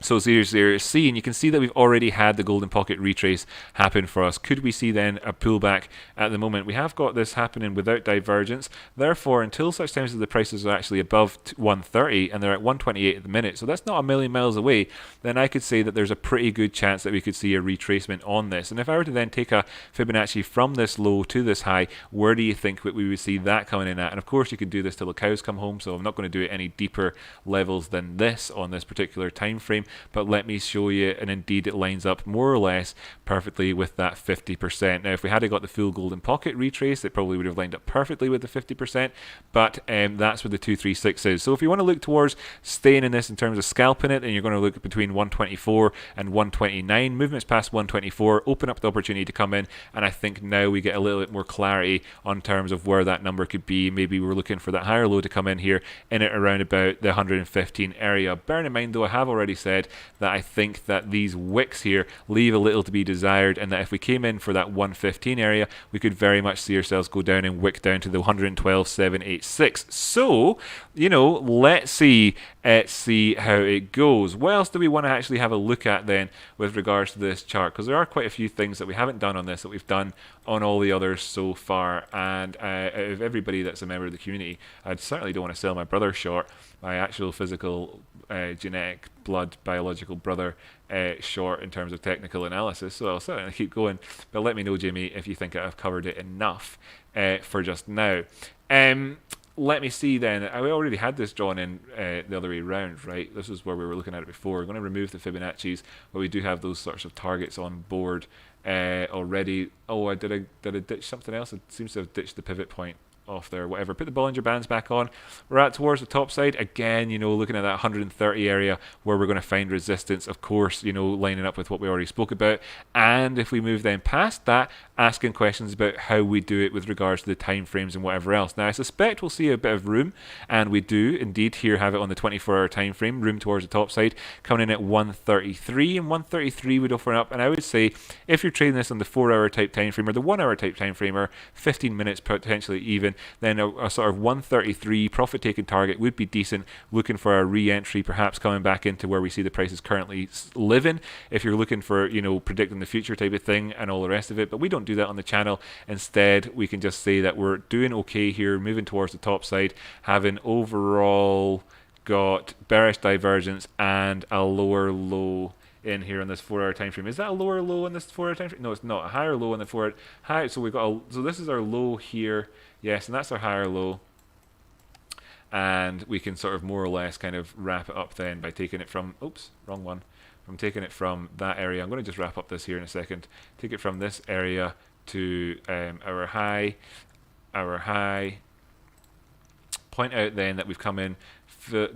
Speaker 1: So here's C, and you can see that we've already had the golden pocket retrace happen for us. Could we see then a pullback at the moment? We have got this happening without divergence. Therefore, until such times as the prices are actually above 130, and they're at 128 at the minute, so that's not a million miles away, then I could say that there's a pretty good chance that we could see a retracement on this. And if I were to then take a Fibonacci from this low to this high, where do you think that we would see that coming in at? And of course, you could do this till the cows come home, so I'm not going to do it any deeper levels than this on this particular time frame. But let me show you, and indeed it lines up more or less perfectly with that 50%. Now, if we had got the full golden pocket retrace, it probably would have lined up perfectly with the 50%, but that's where the 236 is. So if you want to look towards staying in this in terms of scalping it, then you're going to look between 124 and 129. Movements past 124 open up the opportunity to come in, and I think now we get a little bit more clarity on terms of where that number could be. Maybe we're looking for that higher low to come in here in it around about the 115 area. Bearing in mind, though, I have already said that I think that these wicks here leave a little to be desired, and that if we came in for that 115 area, we could very much see ourselves go down and wick down to the 112,786. So, let's see how it goes. What else do we want to actually have a look at then with regards to this chart? Because there are quite a few things that we haven't done on this that we've done on all the others so far, and out of everybody that's a member of the community, I certainly don't want to sell my brother short, my actual physical genetic blood biological brother short in terms of technical analysis. So I'll certainly keep going, but let me know, Jimmy, if you think I've covered it enough for just now. Let me see then. I already had this drawn in the other way around, right? This is where we were looking at it before. We're going to remove the Fibonacci's, but we do have those sorts of targets on board already. Oh, did I ditch something else? It seems to have ditched the pivot point off there, whatever. Put the Bollinger Bands back on. We're at towards the top side again, looking at that 130 area where we're going to find resistance, of course, lining up with what we already spoke about. And if we move then past that, asking questions about how we do it with regards to the time frames and whatever else. Now, I suspect we'll see a bit of room, and we do indeed here have it on the 24-hour time frame, room towards the top side, coming in at 133, and 133 would offer up. And I would say if you're trading this on the 4-hour type time frame or the 1-hour type time frame, or 15 minutes potentially even, then a sort of 133 profit taking target would be decent, looking for a re-entry, perhaps coming back into where we see the prices currently living, if you're looking for, predicting the future type of thing and all the rest of it. But we don't do that on the channel. Instead, we can just say that we're doing okay here, moving towards the top side, having overall got bearish divergence and a lower low in here on this 4-hour time frame. Is that a lower low on this 4-hour time frame? No, it's not. A higher low on the 4-hour high. So we've got so this is our low here. Yes, and that's our higher low. And we can sort of more or less kind of wrap it up then by taking it from, oops, wrong one. I'm taking it from that area. I'm going to just wrap up this here in a second. Take it from this area to our high. Point out then that we've come in,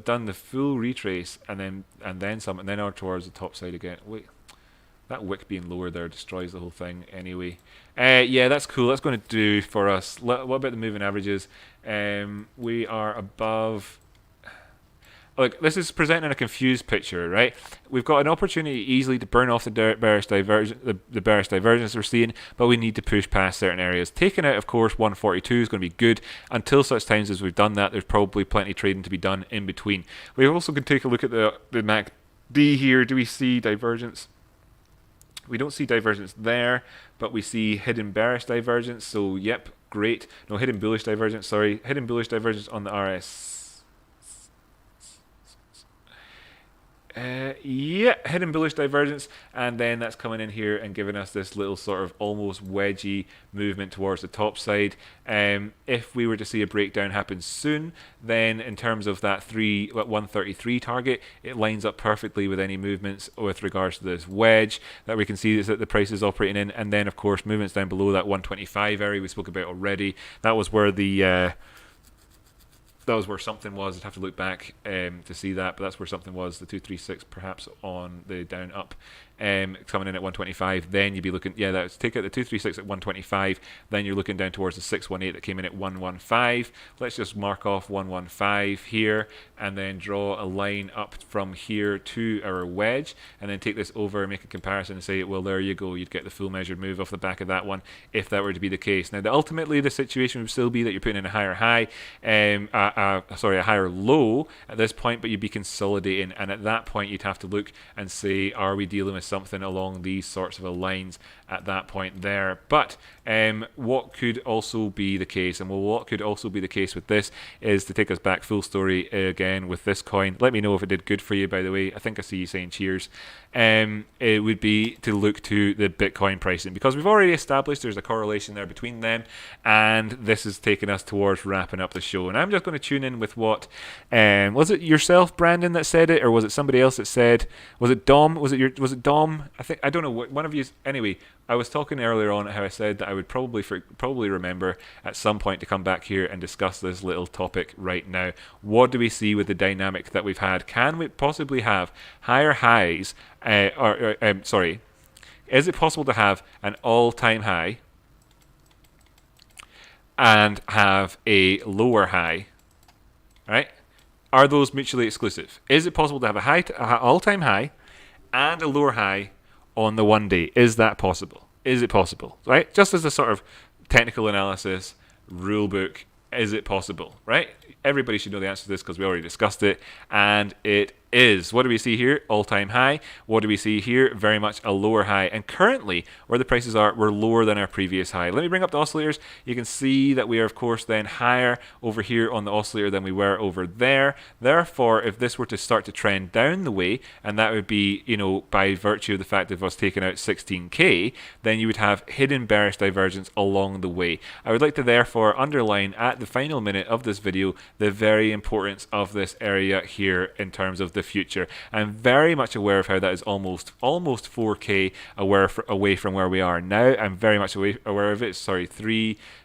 Speaker 1: done the full retrace, and then some, and then on towards the top side again. Wait, that wick being lower there destroys the whole thing anyway. Yeah, that's cool. That's going to do for us. What about the moving averages? We are above. Look, this is presenting a confused picture, right? We've got an opportunity easily to burn off the bearish divergence we're seeing, but we need to push past certain areas. Taking out, of course, 142 is going to be good. Until such times as we've done that, there's probably plenty of trading to be done in between. We also can take a look at the MACD here. Do we see divergence? We don't see divergence there, but we see hidden bearish divergence. So yep, great. No, hidden bullish divergence, sorry. Hidden bullish divergence on the RS. Yeah, hidden bullish divergence, and then that's coming in here and giving us this little sort of almost wedgy movement towards the top side. If we were to see a breakdown happen soon, then in terms of that 133 target, it lines up perfectly with any movements with regards to this wedge that we can see is that the price is operating in, and then of course movements down below that 125 area we spoke about already. That was where the that was where something was. I'd have to look back to see that, but that's where something was, the 236 perhaps on the down up, coming in at 125. Then you'd be looking, yeah, that's take out the 236 at 125, then you're looking down towards the 618 that came in at 115. Let's just mark off 115 here and then draw a line up from here to our wedge, and then take this over and make a comparison and say, well, there you go, you'd get the full measured move off the back of that one if that were to be the case. Now, ultimately the situation would still be that you're putting in a higher high, a higher low at this point, but you'd be consolidating, and at that point you'd have to look and say, are we dealing with something along these sorts of lines at that point there? But what could also be the case, and what could also be the case with this, is to take us back full story again with this coin. Let me know if it did good for you, by the way. I think I see you saying cheers. It would be to look to the Bitcoin pricing, because we've already established there's a correlation there between them, and this is taking us towards wrapping up the show. And I'm just going to tune in with what was it yourself, Brandon, that said it, or was it somebody else that said? Was it Dom? Was it Dom? I don't know what one of you. Anyway, I was talking earlier on how I said that I would probably remember at some point to come back here and discuss this little topic right now. What do we see with the dynamic that we've had? Can we possibly have higher highs? Is it possible to have an all-time high and have a lower high? Right? Are those mutually exclusive? Is it possible to have a all-time high and a lower high on the one day? Is that possible? Is it possible? Right? Just as a sort of technical analysis, rule book, is it possible? Right? Everybody should know the answer to this because we already discussed it, and it is. What do we see here? All-time high. What do we see here? Very much a lower high. And currently, where the prices are, we're lower than our previous high. Let me bring up the oscillators. You can see that we are, of course, then higher over here on the oscillator than we were over there. Therefore, if this were to start to trend down the way, and that would be, by virtue of the fact of us taking out 16K, then you would have hidden bearish divergence along the way. I would like to therefore underline at the final minute of this video the very importance of this area here in terms of the future. I'm very much aware of how that is almost 4K away from where we are now. I'm very much aware of it. Sorry,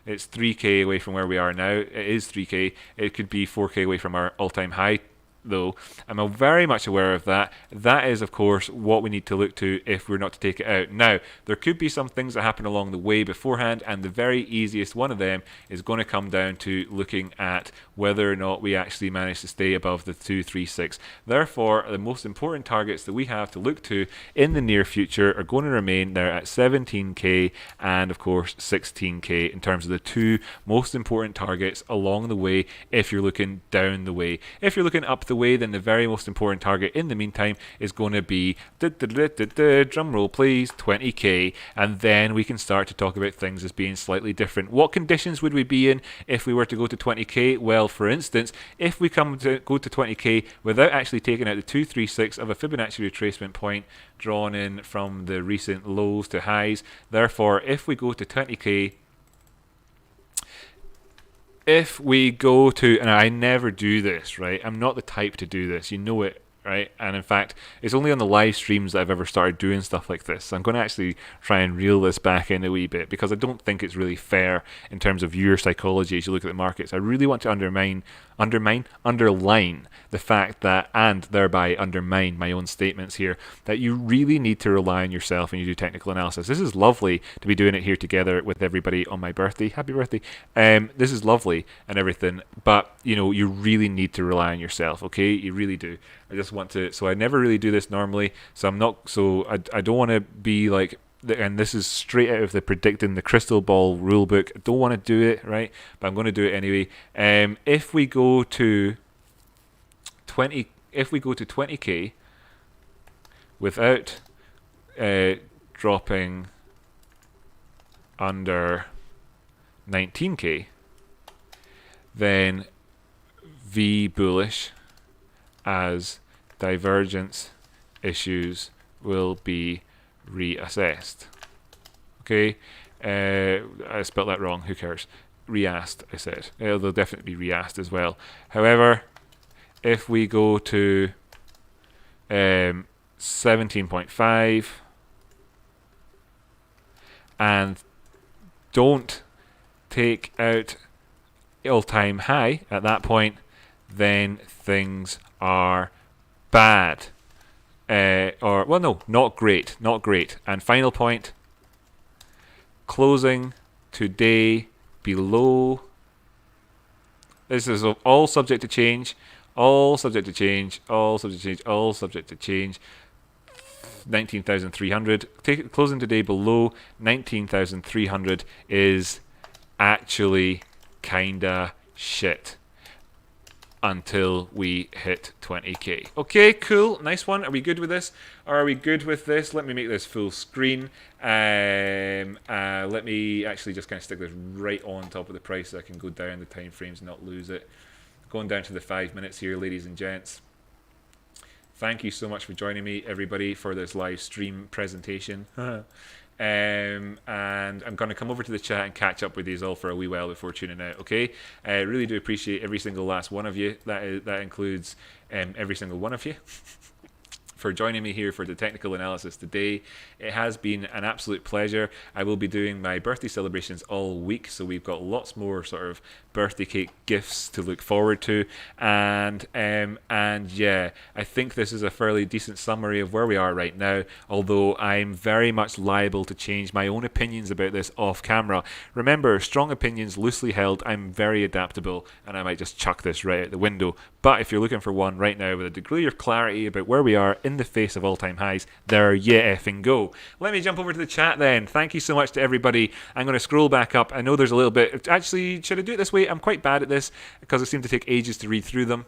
Speaker 1: it's 3K away from where we are now. It is 3K. It could be 4K away from our all-time high, though. I'm very much aware of that. That is, of course, what we need to look to if we're not to take it out. Now, there could be some things that happen along the way beforehand, and the very easiest one of them is going to come down to looking at whether or not we actually manage to stay above the 236. Therefore, the most important targets that we have to look to in the near future are going to remain there at 17K and, of course, 16K in terms of the two most important targets along the way if you're looking down the way. If you're looking up the way, then the very most important target in the meantime is going to be, drum roll please, 20K, and then we can start to talk about things as being slightly different. What conditions would we be in if we were to go to 20K? Well, for instance, if we go to 20K without actually taking out the 236 of a Fibonacci retracement point drawn in from the recent lows to highs, therefore if we go to 20K, if we go to, and I never do this, right? I'm not the type to do this, you know it, right? And in fact, it's only on the live streams that I've ever started doing stuff like this. So I'm going to actually try and reel this back in a wee bit because I don't think it's really fair in terms of your psychology as you look at the markets. I really want to underline the fact that, and thereby undermine my own statements here, that you really need to rely on yourself when you do technical analysis. This is lovely to be doing it here together with everybody on my birthday. Happy birthday. This is lovely and everything, but you really need to rely on yourself, okay? You really do. I just want to, so I never really do this normally, so I don't want to be like, and this is straight out of the predicting the crystal ball rule book. I don't want to do it, right? But I'm going to do it anyway. If we go to 20K without dropping under 19k, then V bullish, as divergence issues will be reassessed. Okay, I spelled that wrong, who cares? Reasked, I said. They'll definitely be reasked as well. However, if we go to 17.5 and don't take out all-time high at that point, then things are bad. Not great, not great. And final point, closing today below. This is all subject to change, all subject to change, all subject to change, all subject to change. 19,300. Closing today below 19,300 is actually kinda shit until we hit 20k. Okay, cool, nice one. Are we good with this? Are we good with this? Let me make this full screen. Let me actually just kind of stick this right on top of the price so I can go down the time frames and not lose it. Going down to the 5 minutes here, ladies and gents. Thank you so much for joining me, everybody, for this live stream presentation. And I'm going to come over to the chat and catch up with you all for a wee while before tuning out, okay? I really do appreciate every single last one of you. That includes every single one of you for joining me here for the technical analysis today. It has been an absolute pleasure. I will be doing my birthday celebrations all week, so we've got lots more sort of birthday cake gifts to look forward to, and yeah, I think this is a fairly decent summary of where we are right now, although I'm very much liable to change my own opinions about this off camera. Remember, strong opinions loosely held. I'm very adaptable, and I might just chuck this right out the window. But if you're looking for one right now with a degree of clarity about where we are in the face of all-time highs, there you effing go. Let me jump over to the chat then. Thank you so much to everybody. I'm going to scroll back up. I know there's a little bit. Actually, should I do it this way? I'm quite bad at this because it seems to take ages to read through them.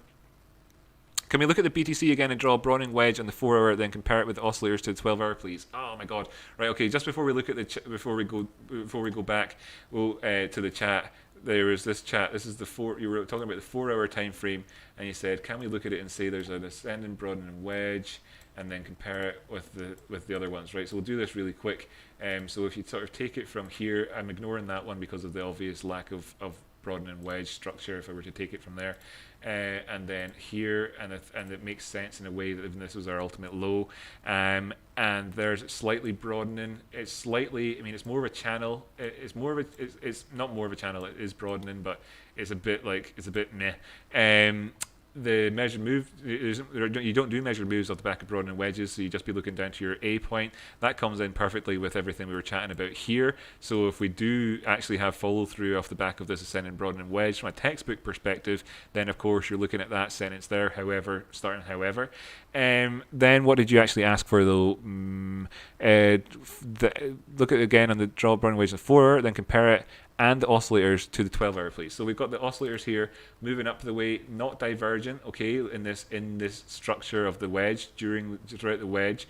Speaker 1: Can we look at the BTC again and draw a broadening wedge on the 4 hour, then compare it with the oscillators to the 12 hour, please? Oh my god. Right, okay, just before we look at the before we go back to the chat, there is this chat. This is the you were talking about the 4 hour time frame, and you said, can we look at it and say there's an ascending broadening wedge, and then compare it with the other ones, right? So we'll do this really quick. So if you sort of take it from here, I'm ignoring that one because of the obvious lack of broadening wedge structure if I were to take it from there. And then here, and it makes sense in a way that even this was our ultimate low. And there's slightly broadening. It's slightly, I mean, it's more of a channel. It's not more of a channel. It is broadening, but it's a bit meh. The measured move, you don't do measured moves off the back of broadening wedges, so you just be looking down to your A point. That comes in perfectly with everything we were chatting about here. So if we do actually have follow through off the back of this ascending broadening wedge from a textbook perspective, then of course you're looking at that sentence there, however. Then what did you actually ask for though? Look at it again on the draw broadening wedge of 4, then compare it and the oscillators to the 12 hour, please. So we've got the oscillators here moving up the way, not divergent, okay, in this structure of the wedge throughout the wedge.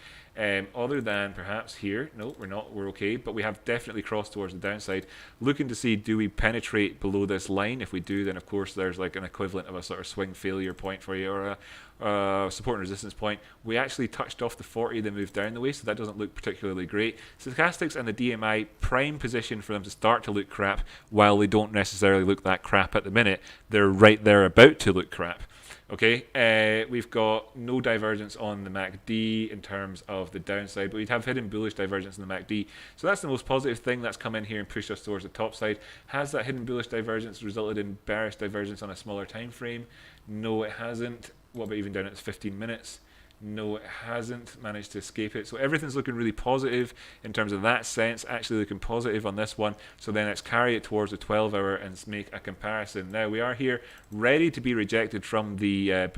Speaker 1: Other than perhaps here, no, we're not, we're okay, but we have definitely crossed towards the downside. Looking to see, do we penetrate below this line? If we do, then of course there's like an equivalent of a sort of swing failure point for you, or a support and resistance point. We actually touched off the 40, then moved down the way, so that doesn't look particularly great. Stochastics and the DMI, prime position for them to start to look crap, while they don't necessarily look that crap at the minute. They're right there about to look crap. Okay, we've got no divergence on the MACD in terms of the downside, but we'd have hidden bullish divergence in the MACD. So that's the most positive thing that's come in here and pushed us towards the top side. Has that hidden bullish divergence resulted in bearish divergence on a smaller time frame? No, it hasn't. What about even down at 15 minutes? No, it hasn't managed to escape it. So everything's looking really positive in terms of that sense, actually looking positive on this one. So then let's carry it towards the 12 hour and make a comparison. Now we are here ready to be rejected from the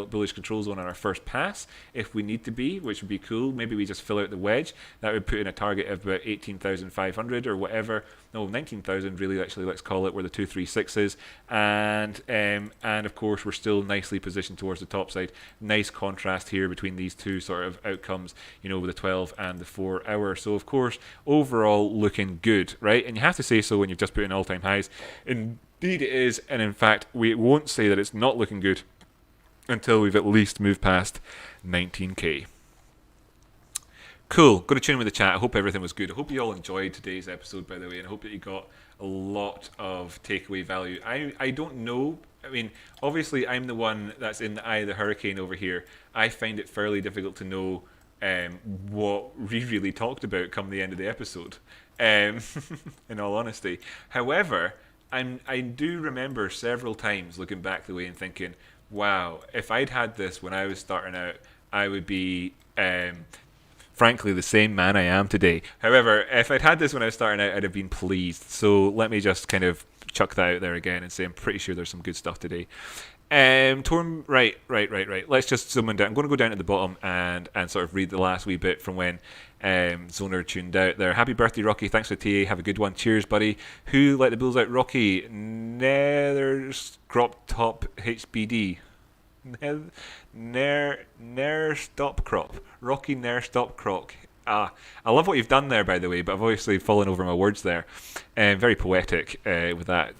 Speaker 1: bullish control zone on our first pass if we need to be, which would be cool. Maybe we just fill out the wedge. That would put in a target of about 18,500 or whatever. No, 19,000 really, actually, let's call it where the 236 is. And of course we're still nicely positioned towards the top side. Nice contrast here between these two sort of outcomes, with the 12 and the 4 hour. So of course, overall looking good, right? And you have to say so when you've just put in all-time highs. Indeed it is, and in fact, we won't say that it's not looking good until we've at least moved past 19k. Cool. Got to tune in with the chat. I hope everything was good. I hope you all enjoyed today's episode, by the way, and I hope that you got a lot of takeaway value. I don't know. I mean, obviously, I'm the one that's in the eye of the hurricane over here. I find it fairly difficult to know what we really talked about come the end of the episode, in all honesty. However, I do remember several times looking back the way and thinking, wow, if I'd had this when I was starting out, I would be... frankly, the same man I am today. However, if I'd had this when I was starting out, I'd have been pleased. So let me just kind of chuck that out there again and say I'm pretty sure there's some good stuff today. Torm, right. Let's just zoom in down. I'm going to go down to the bottom and sort of read the last wee bit from when Zoner tuned out there. Happy birthday, Rocky. Thanks for TA. Have a good one. Cheers, buddy. Who let the bulls out? Rocky. Nether's crop top HBD. Nair stop crop. Rocky Nair stop crop. I love what you've done there, by the way, but I've obviously fallen over my words there. Very poetic with that.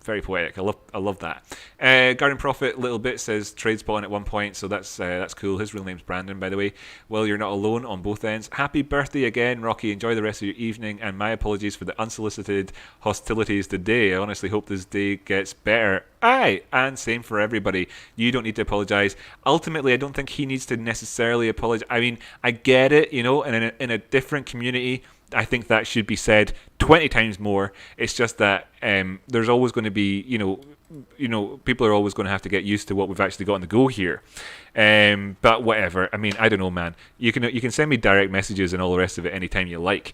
Speaker 1: Very poetic. I love that. Garden Prophet little bit says trade spawn at one point, so that's cool. His real name's Brandon, by the way. Well, you're not alone on both ends. Happy birthday again, Rocky. Enjoy the rest of your evening, and my apologies for the unsolicited hostilities today. I honestly hope this day gets better. Aye, and same for everybody. You don't need to apologise. Ultimately, I don't think he needs to necessarily apologise. I mean, I get it, and in a different community, I think that should be said 20 times more. It's just that there's always going to be, people are always going to have to get used to what we've actually got on the go here. But whatever. I mean, I don't know, man. You can send me direct messages and all the rest of it anytime you like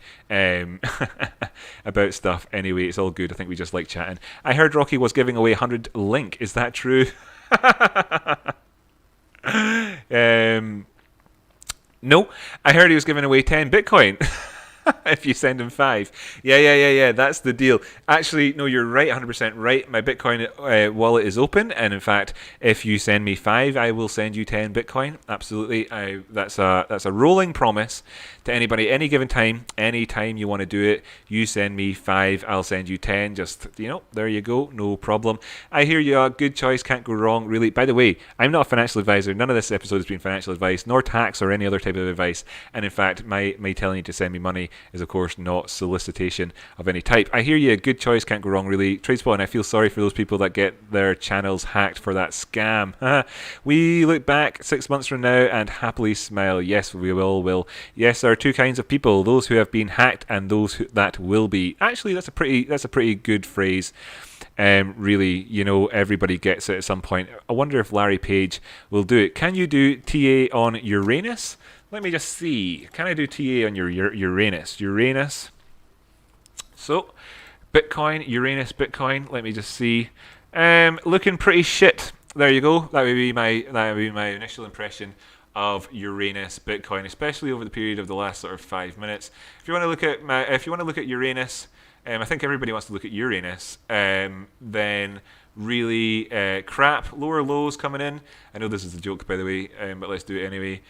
Speaker 1: about stuff. Anyway, it's all good. I think we just like chatting. I heard Rocky was giving away 100 link. Is that true? No, I heard he was giving away 10 Bitcoin. If you send him 5. Yeah, that's the deal. Actually, no, you're right, 100% right. My Bitcoin wallet is open, and in fact, if you send me 5, I will send you 10 Bitcoin. Absolutely. That's a rolling promise to anybody, any given time, any time you want to do it. You send me 5, I'll send you 10. Just, there you go, no problem. I hear you, good choice, can't go wrong, really. By the way, I'm not a financial advisor. None of this episode has been financial advice, nor tax or any other type of advice. And in fact, my telling you to send me money is of course not solicitation of any type. I hear you, good choice, can't go wrong, really. TradeSpot, and I feel sorry for those people that get their channels hacked for that scam. We look back 6 months from now and happily smile. Yes, we all will. Yes, there are two kinds of people: those who have been hacked and those that will be. Actually, that's a pretty good phrase. Really, everybody gets it at some point. I wonder if Larry Page will do it. Can you do TA on Uranus? Let me just see. Can I do TA on your Uranus? So, Bitcoin, Uranus, Bitcoin. Let me just see. Looking pretty shit. There you go. That would be my initial impression of Uranus, Bitcoin, especially over the period of the last sort of 5 minutes. If you want to look at Uranus, I think everybody wants to look at Uranus. Then really crap lower lows coming in. I know this is a joke, by the way, but let's do it anyway.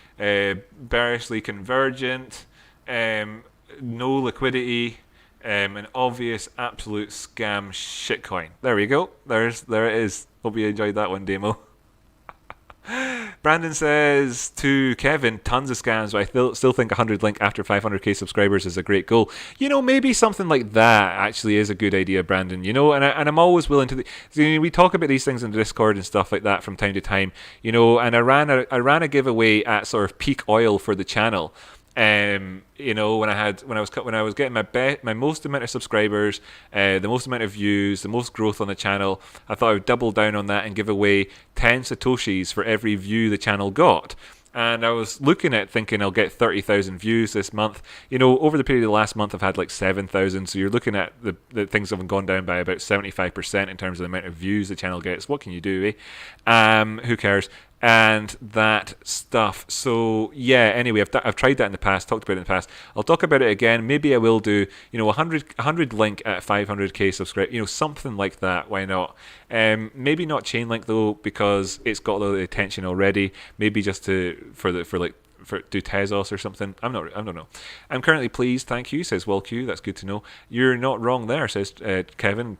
Speaker 1: Bearishly convergent, no liquidity, an obvious absolute scam shitcoin. There we go. There it is. Hope you enjoyed that one, Demo. Brandon says to Kevin, tons of scams, but I still think 100 link after 500k subscribers is a great goal. Maybe something like that actually is a good idea, Brandon. And I'm always willing to. We talk about these things in the Discord and stuff like that from time to time. And I ran a giveaway at sort of peak oil for the channel. When I was getting my most amount of subscribers, the most amount of views, the most growth on the channel, I thought I would double down on that and give away 10 satoshis for every view the channel got. And I was looking at thinking I'll get 30,000 views this month. Over the period of the last month, I've had like 7,000. So you're looking at the things have gone down by about 75% in terms of the amount of views the channel gets. What can you do, eh? Who cares? and that stuff. So yeah, anyway, I've tried that in the past, talked about it in the past. I'll talk about it again. Maybe I will do, 100 link at 500k subscribe, something like that. Why not? Maybe not chain link though, because it's got a lot of attention already. Maybe just do Tezos or something. I don't know. I'm currently pleased, thank you, says WellQ. That's good to know. You're not wrong there, says Kevin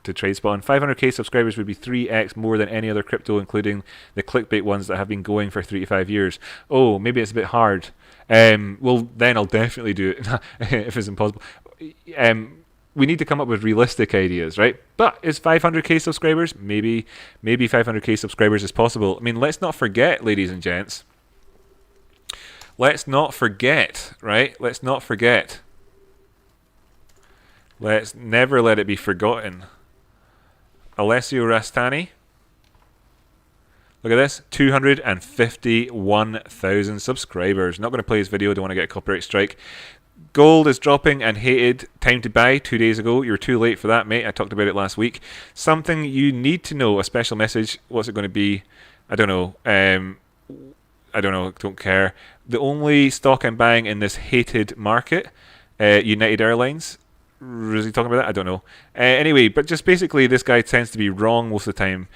Speaker 1: to TradeSpawn. 500k subscribers would be 3x more than any other crypto, including the clickbait ones that have been going for 3 to 5 years. Oh, maybe it's a bit hard. Well, then I'll definitely do it if it's impossible. We need to come up with realistic ideas, right? But is 500k subscribers? Maybe 500k subscribers is possible. I mean, let's not forget, ladies and gents. Let's not forget, right? Let's not forget. Let's never let it be forgotten. Alessio Rastani. Look at this, 251,000 subscribers. Not going to play his video, don't want to get a copyright strike. Gold is dropping and hated. Time to buy 2 days ago. You were too late for that, mate. I talked about it last week. Something you need to know, a special message. What's it going to be? I don't know. Don't care. The only stock I'm buying in this hated market, United Airlines. Was he talking about that? I don't know. Anyway, but just basically, this guy tends to be wrong most of the time.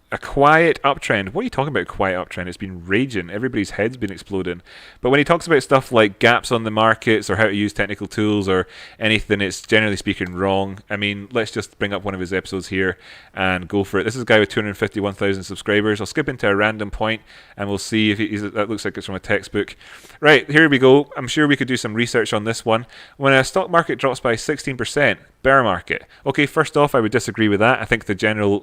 Speaker 1: A quiet uptrend. What are you talking about, quiet uptrend? It's been raging. Everybody's head's been exploding. But when he talks about stuff like gaps on the markets or how to use technical tools or anything, it's generally speaking wrong. I mean, let's just bring up one of his episodes here and go for it. This is a guy with 251,000 subscribers. I'll skip into a random point and we'll see if that looks like it's from a textbook. Right, here we go. I'm sure we could do some research on this one. When a stock market drops by 16%, bear market. Okay, first off, I would disagree with that. I think the general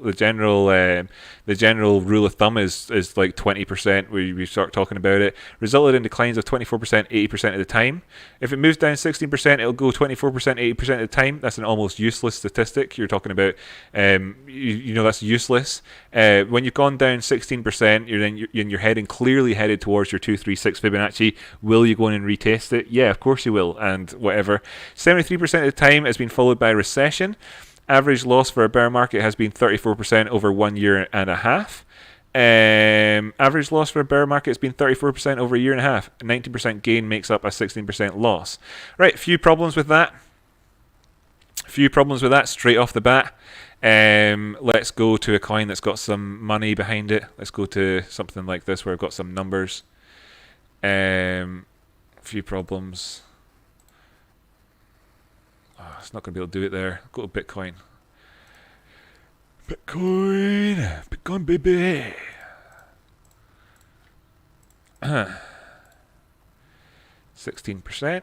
Speaker 1: rule of thumb is like 20% where we start talking about it. Resulted in declines of 24%, 80% of the time. If it moves down 16%, it'll go 24%, 80% of the time. That's an almost useless statistic. You're talking about, that's useless. When you've gone down 16%, you're heading clearly headed towards your 236 Fibonacci. Will you go in and retest it? Yeah, of course you will, and whatever. 73% of the time has been followed by recession. Average loss for a bear market has been 34% over 1 year and a half. Average loss for a bear market has been 34% over a year and a half. 90% gain makes up a 16% loss. Right, few problems with that straight off the bat. Let's go to a coin that's got some money behind it. Let's go to something like this where I've got some numbers. Few problems. It's not going to be able to do it there. Go to Bitcoin. Bitcoin, baby. 16%.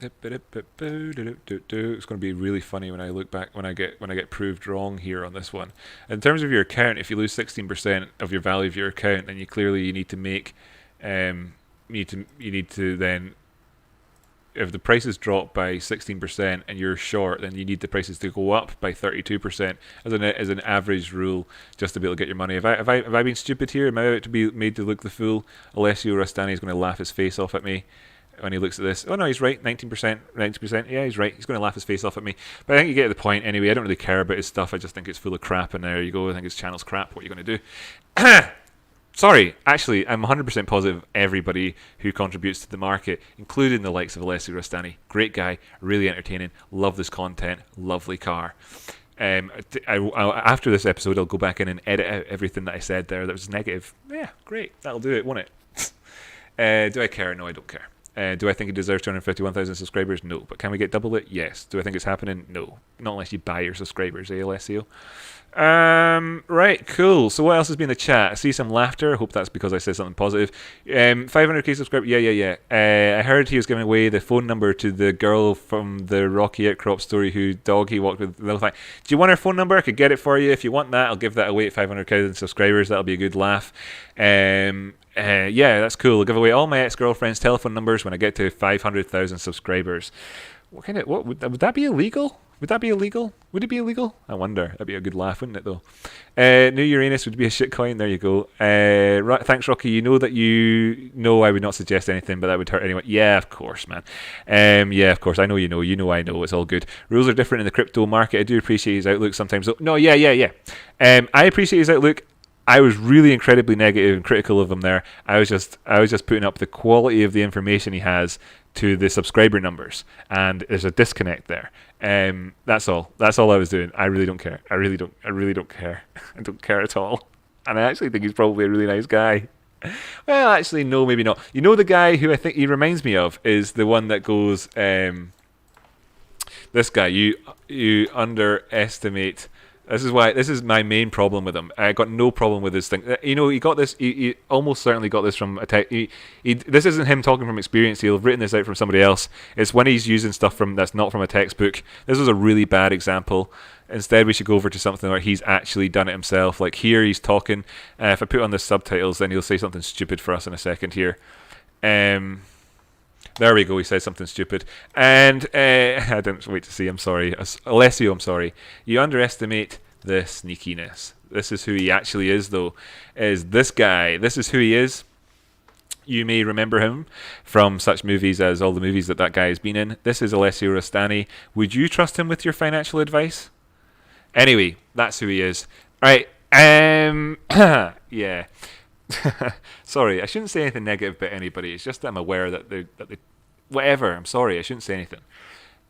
Speaker 1: It's going to be really funny when I look back when I get proved wrong here on this one. In terms of your account, if you lose 16% of your value of your account, then you need to make you need to then, if the prices drop by 16% and you're short, then you need the prices to go up by 32% as an average rule, just to be able to get your money. Have I been stupid here? Am I about to be made to look the fool? Alessio Rastani is going to laugh his face off at me when he looks at this. Oh no, he's right. 19%, 90%. Yeah, he's right. He's going to laugh his face off at me. But I think you get the point anyway. I don't really care about his stuff. I just think it's full of crap. And there you go. I think his channel's crap. What are you going to do? Sorry, actually, I'm 100% positive everybody who contributes to the market, including the likes of Alessio Rastani, great guy, really entertaining, love this content, lovely car. After this episode, I'll go back in and edit out everything that I said there that was negative. Yeah, great, that'll do it, won't it? Do I care? No, I don't care. Do I think it deserves 251,000 subscribers? No. But can we get double it? Yes. Do I think it's happening? No. Not unless you buy your subscribers, Alessio? Right, cool. So what else has been in the chat? I see some laughter. I hope that's because I said something positive. 500k subscribers. Yeah. I heard he was giving away the phone number to the girl from the Rocky Outcrop story who dog he walked with. Do you want her phone number? I could get it for you. If you want that, I'll give that away at 500,000 subscribers. That'll be a good laugh. Yeah, that's cool. I'll give away all my ex-girlfriend's telephone numbers when I get to 500,000 subscribers. What would that be illegal? Would that be illegal? Would it be illegal? I wonder. That'd be a good laugh, wouldn't it, though? New Uranus would be a shitcoin. There you go. Thanks, Rocky. You know that you know I would not suggest anything, but that would hurt anyone. Yeah, of course, man. Yeah, of course. I know you know. You know I know. It's all good. Rules are different in the crypto market. I do appreciate his outlook sometimes. No, yeah. I appreciate his outlook. I was really incredibly negative and critical of him there. I was just putting up the quality of the information he has to the subscriber numbers, and there's a disconnect there. That's all I was doing. I really don't care. I really don't care. I don't care at all. And I actually think he's probably a really nice guy. Well, actually, no, maybe not. You know, the guy who I think he reminds me of is the one that goes, this guy, you underestimate. This is my main problem with him. I got no problem with this thing. You know, he got this. He almost certainly got this from a tech. This isn't him talking from experience. He'll have written this out from somebody else. It's when he's using stuff that's not from a textbook. This was a really bad example. Instead, we should go over to something where he's actually done it himself. Like here, he's talking. If I put on the subtitles, then he'll say something stupid for us in a second here. There we go, he said something stupid. And I didn't wait to see, I'm sorry. Alessio, I'm sorry. You underestimate the sneakiness. This is who he actually is, though. Is this guy. This is who he is. You may remember him from such movies as all the movies that guy has been in. This is Alessio Rostani. Would you trust him with your financial advice? Anyway, that's who he is. Right. Yeah. Sorry, I shouldn't say anything negative about anybody. It's just that I'm aware that they whatever. I'm sorry, I shouldn't say anything.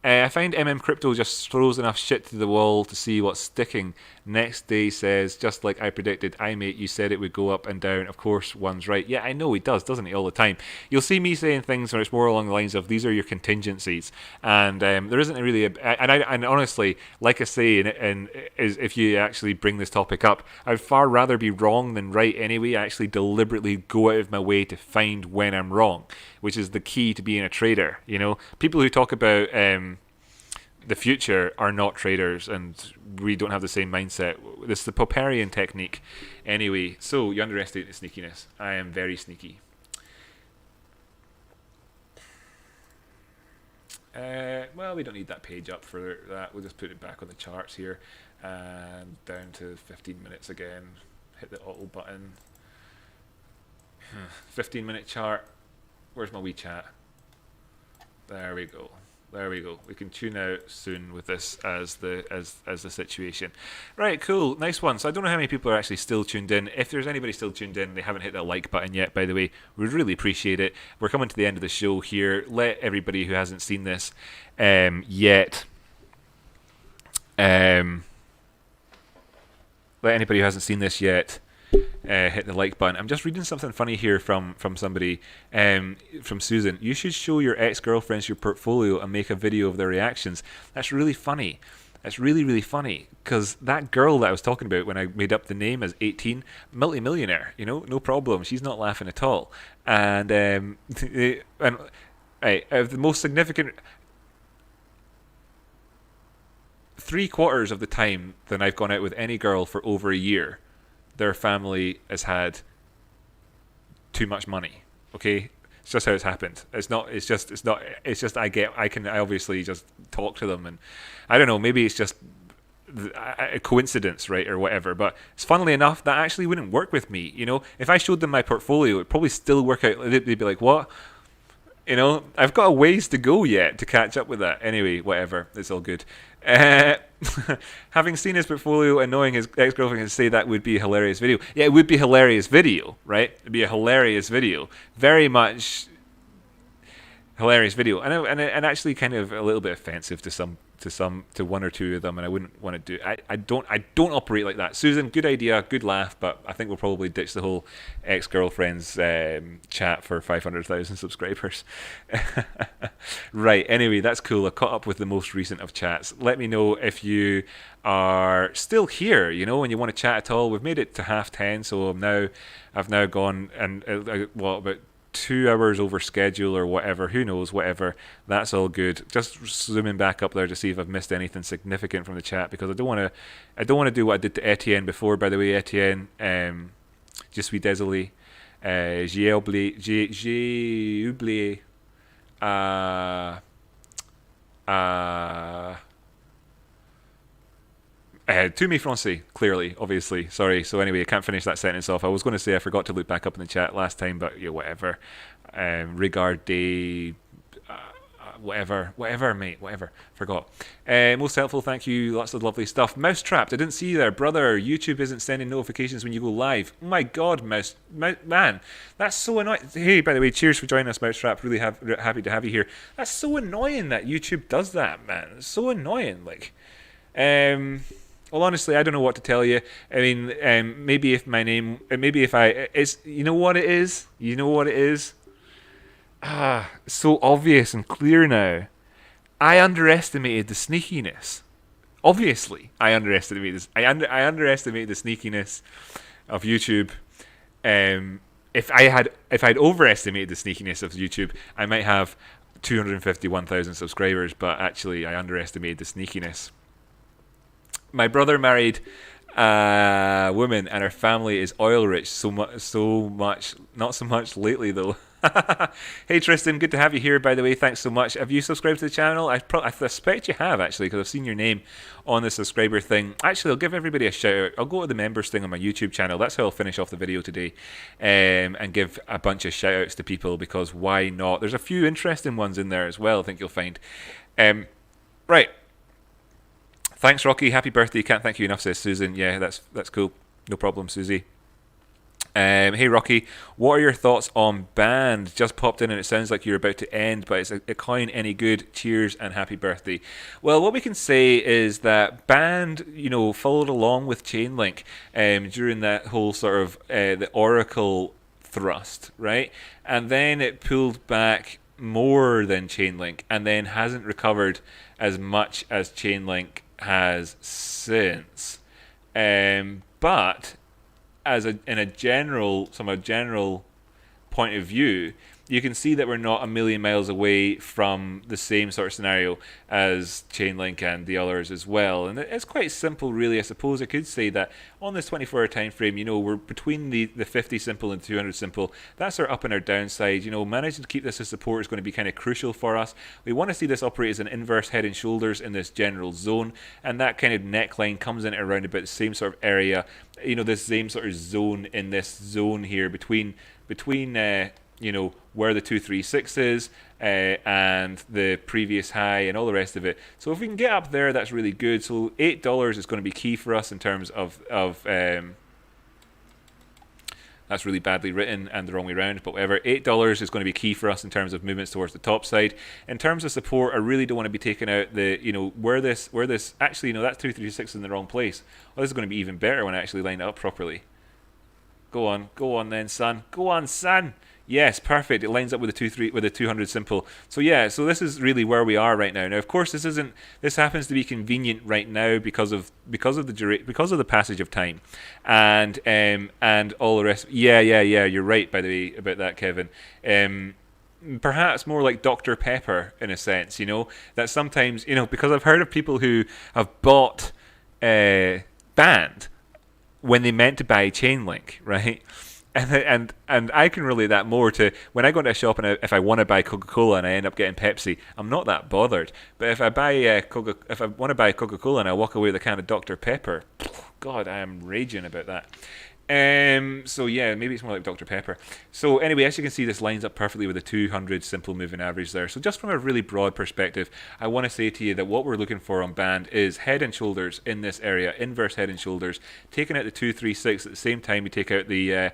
Speaker 1: I find Crypto just throws enough shit to the wall to see what's sticking. Next day says, just like I predicted, mate, you said it would go up and down. Of course, one's right. Yeah, I know he does, doesn't he, all the time? You'll see me saying things where it's more along the lines of, these are your contingencies. And there isn't really and honestly, like I say, if you actually bring this topic up, I'd far rather be wrong than right anyway. I actually deliberately go out of my way to find when I'm wrong, which is the key to being a trader. You know, people who talk about the future are not traders, and we don't have the same mindset. This is the Popperian technique. Anyway, so you underestimate the sneakiness. I am very sneaky. Well, we don't need that page up for that. We'll just put it back on the charts here, and down to 15 minutes again. Hit the auto button. 15-minute chart. Where's my WeChat? There we go. There we go. We can tune out soon with this as the situation. Right, cool, nice one. So I don't know how many people are actually still tuned in. If there's anybody still tuned in, they haven't hit that like button yet, by the way, we'd really appreciate it. We're coming to the end of the show here. Let everybody who hasn't seen this yet, hit the like button. I'm just reading something funny here from somebody, from Susan. You should show your ex-girlfriends your portfolio and make a video of their reactions. That's really funny. That's really, really funny, because that girl that I was talking about when I made up the name as 18, multi-millionaire, you know, no problem. She's not laughing at all. And right, the most significant 3/4 of the time that I've gone out with any girl for over a year, their family has had too much money. Okay, it's just how it's happened. I obviously just talk to them, and I don't know, maybe it's just a coincidence, right, or whatever. But it's funnily enough, that actually wouldn't work with me. You know, if I showed them my portfolio, it'd probably still work out. They'd be like, what? You know, I've got a ways to go yet to catch up with that. Anyway, whatever, it's all good. Having seen his portfolio and knowing his ex-girlfriend can say that would be a hilarious video. Yeah, it would be a hilarious video, right? It'd be a hilarious video. Very much hilarious video. And actually kind of a little bit offensive to one or two of them, and I wouldn't want to do it. I don't operate like that. Susan, good idea, good laugh, but I think we'll probably ditch the whole ex-girlfriend's chat for 500,000 subscribers. Right, anyway, that's cool. I caught up with the most recent of chats. Let me know if you are still here, you know, and you want to chat at all. We've made it to 10:30, so I've now gone and about 2 hours over schedule or whatever, who knows, whatever. That's all good. Just zooming back up there to see if I've missed anything significant from the chat, because I don't want to do what I did to Etienne before. By the way, Etienne, je suis désolé. J'ai oublié. To me français, clearly, obviously. Sorry. So anyway, I can't finish that sentence off. I was going to say I forgot to look back up in the chat last time, but yeah, whatever. Regardez, whatever, mate, whatever. Forgot. Most helpful, thank you. Lots of lovely stuff. Mousetrapped, I didn't see you there, brother. YouTube isn't sending notifications when you go live. Oh my God, man, that's so annoying. Hey, by the way, cheers for joining us, Mousetrap. Really happy to have you here. That's so annoying that YouTube does that, man. It's so annoying. Well, honestly, I don't know what to tell you. I mean, maybe if my name, maybe if it's, you know what it is? You know what it is? It's so obvious and clear now. I underestimated the sneakiness. Obviously, I underestimated this. I underestimated the sneakiness of YouTube. If I'd overestimated the sneakiness of YouTube, I might have 251,000 subscribers. But actually, I underestimated the sneakiness. My brother married a woman, and her family is oil rich. So much, not so much lately though. Hey Tristan, good to have you here. By the way, thanks so much. Have you subscribed to the channel? I suspect you have actually, because I've seen your name on the subscriber thing. Actually, I'll give everybody a shout out. I'll go to the members thing on my YouTube channel. That's how I'll finish off the video today, and give a bunch of shout outs to people, because why not? There's a few interesting ones in there as well, I think you'll find. Right. Thanks, Rocky. Happy birthday. Can't thank you enough, says Susan. Yeah, that's cool. No problem, Susie. Hey, Rocky. What are your thoughts on Band? Just popped in and it sounds like you're about to end, but is a coin any good? Cheers and happy birthday. Well, what we can say is that Band, followed along with Chainlink during that whole sort of the Oracle thrust, right? And then it pulled back more than Chainlink, and then hasn't recovered as much as Chainlink has since, but in a general point of view, you can see that we're not a million miles away from the same sort of scenario as Chainlink and the others as well. And it's quite simple, really. I suppose I could say that on this 24-hour time frame, we're between the 50 simple and 200 simple. That's our up and our downside. Managing to keep this as support is going to be kind of crucial for us. We want to see this operate as an inverse head and shoulders in this general zone, and that kind of neckline comes in at around about the same sort of area. This same sort of zone in this zone here between where the 236 is and the previous high and all the rest of it. So if we can get up there, that's really good. So $8 is going to be key for us in terms of that's really badly written and the wrong way around, but whatever. $8 is going to be key for us in terms of movements towards the top side. In terms of support, I really don't want to be taking out the where this actually that's 236 in the wrong place. Well, this is going to be even better when I actually line it up properly. Go on then, son. Go on, son. Yes, perfect. It lines up with the 200 simple. So yeah, so this is really where we are right now. Now, of course, this happens to be convenient right now because of the passage of time, and all the rest. Yeah. You're right, by the way, about that, Kevin. Perhaps more like Dr. Pepper in a sense. That sometimes because I've heard of people who have bought Band when they meant to buy Chainlink, right? And I can relate that more to when I go into a shop and if I want to buy Coca-Cola and I end up getting Pepsi, I'm not that bothered. But if I want to buy Coca-Cola and I walk away with a can of Dr. Pepper, God, I am raging about that. So yeah, maybe it's more like Dr. Pepper. So anyway, as you can see, this lines up perfectly with the 200 simple moving average there. So just from a really broad perspective, I want to say to you that what we're looking for on Band is head and shoulders in this area, inverse head and shoulders, taking out the 236 at the same time we take out the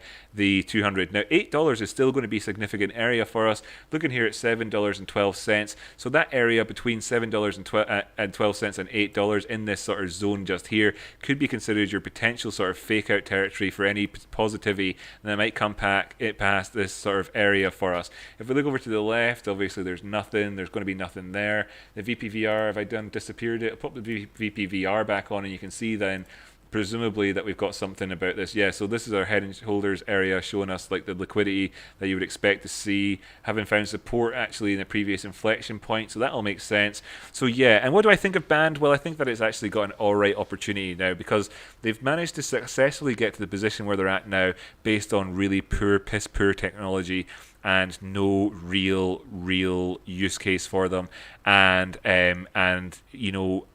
Speaker 1: 200. Now $8 is still going to be a significant area for us. Looking here at $7.12. So that area between $7.12 and $8 in this sort of zone just here could be considered your potential sort of fake out territory for any positivity that might come past this sort of area for us. If we look over to the left, obviously there's nothing. There's going to be nothing there. The VPVR, if I done disappeared it, I'll pop the VPVR back on, and you can see then presumably that we've got something about this. Yeah, so this is our head and shoulders area showing us like the liquidity that you would expect to see, having found support actually in the previous inflection point, so that all makes sense. So yeah, and what do I think of Band? Well, I think that it's actually got an alright opportunity now because they've managed to successfully get to the position where they're at now based on really piss poor technology and no real use case for them, and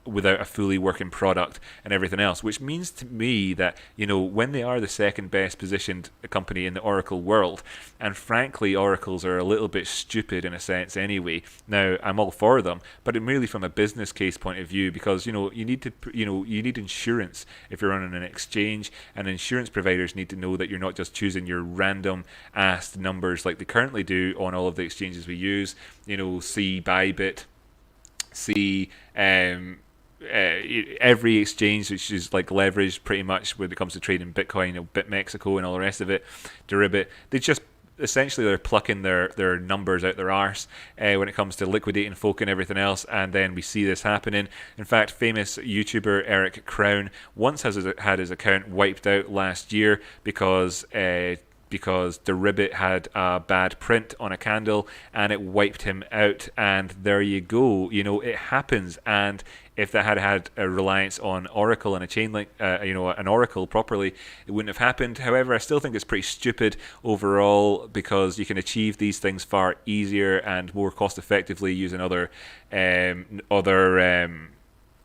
Speaker 1: without a fully working product and everything else, which means to me that when they are the second best positioned company in the Oracle world, and frankly Oracles are a little bit stupid in a sense anyway. Now I'm all for them, but merely from a business case point of view, because you need insurance if you're running an exchange, and insurance providers need to know that you're not just choosing your random ass numbers like they currently do on all of the exchanges we use. See Bybit, see every exchange which is like leveraged pretty much when it comes to trading Bitcoin, BitMexico and all the rest of it, Deribit. They just essentially they're plucking their numbers out their arse when it comes to liquidating folk and everything else, and then we see this happening. In fact, famous YouTuber Eric Crown once had his account wiped out last year because Deribit had a bad print on a candle and it wiped him out, and there you go. It happens. And if that had a reliance on Oracle and a Chainlink, an Oracle properly, it wouldn't have happened. However, I still think it's pretty stupid overall because you can achieve these things far easier and more cost effectively using other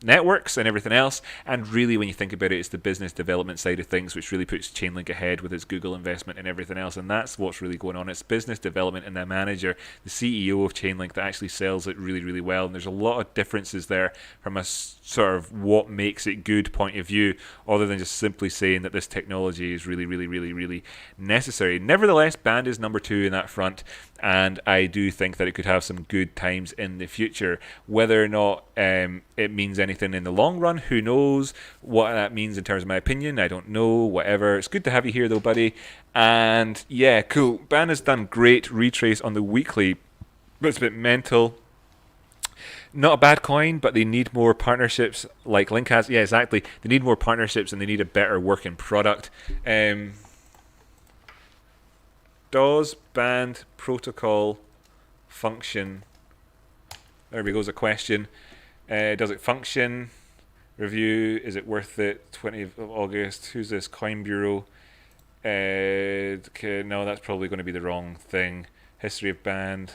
Speaker 1: networks and everything else. And really, when you think about it, it's the business development side of things which really puts Chainlink ahead with its Google investment and everything else, and that's what's really going on. It's business development and the manager, the CEO of Chainlink, that actually sells it really well, and there's a lot of differences there from a sort of what makes it good point of view, other than just simply saying that this technology is really necessary. Nevertheless, Band is number 2 in that front, and I do think that it could have some good times in the future. Whether or not it means anything in the long run, who knows what that means in terms of my opinion, I don't know, whatever. It's good to have you here though, buddy. And yeah, cool. Band has done great retrace on the weekly, but it's a bit mental. Not a bad coin, but they need more partnerships like Link has. Yeah, exactly. They need more partnerships and they need a better working product. Does Band protocol function? There we go, a question. Does it function? Review, is it worth it? 20th of August. Who's this? Coin Bureau. Okay, no, that's probably going to be the wrong thing. History of Band.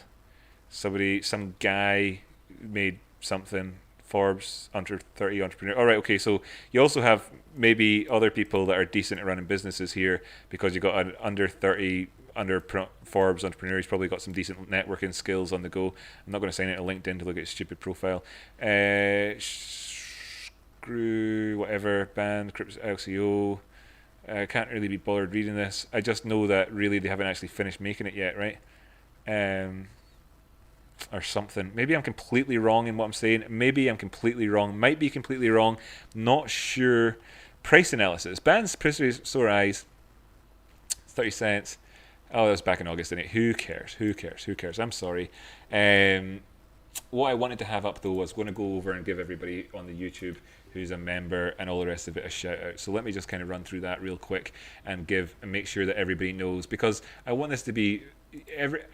Speaker 1: Some guy made something. Forbes, under 30 entrepreneur. All right, okay, so you also have maybe other people that are decent at running businesses here, because you've got an under 30 under Forbes entrepreneur. He's probably got some decent networking skills on the go. I'm not going to sign into LinkedIn to look at his stupid profile. Screw whatever, Band, Crypto LCO. I can't really be bothered reading this. I just know that really they haven't actually finished making it yet, right? Or something. Maybe I'm completely wrong in what I'm saying. Maybe I'm completely wrong. Might be completely wrong. Not sure. Price analysis. Band's pretty sore eyes. 30 cents. Oh, that was back in August, didn't it? Who cares? I'm sorry. What I wanted to have up, though, was going to go over and give everybody on the YouTube who's a member and all the rest of it a shout out. So let me just kind of run through that real quick and make sure that everybody knows, because I want this to be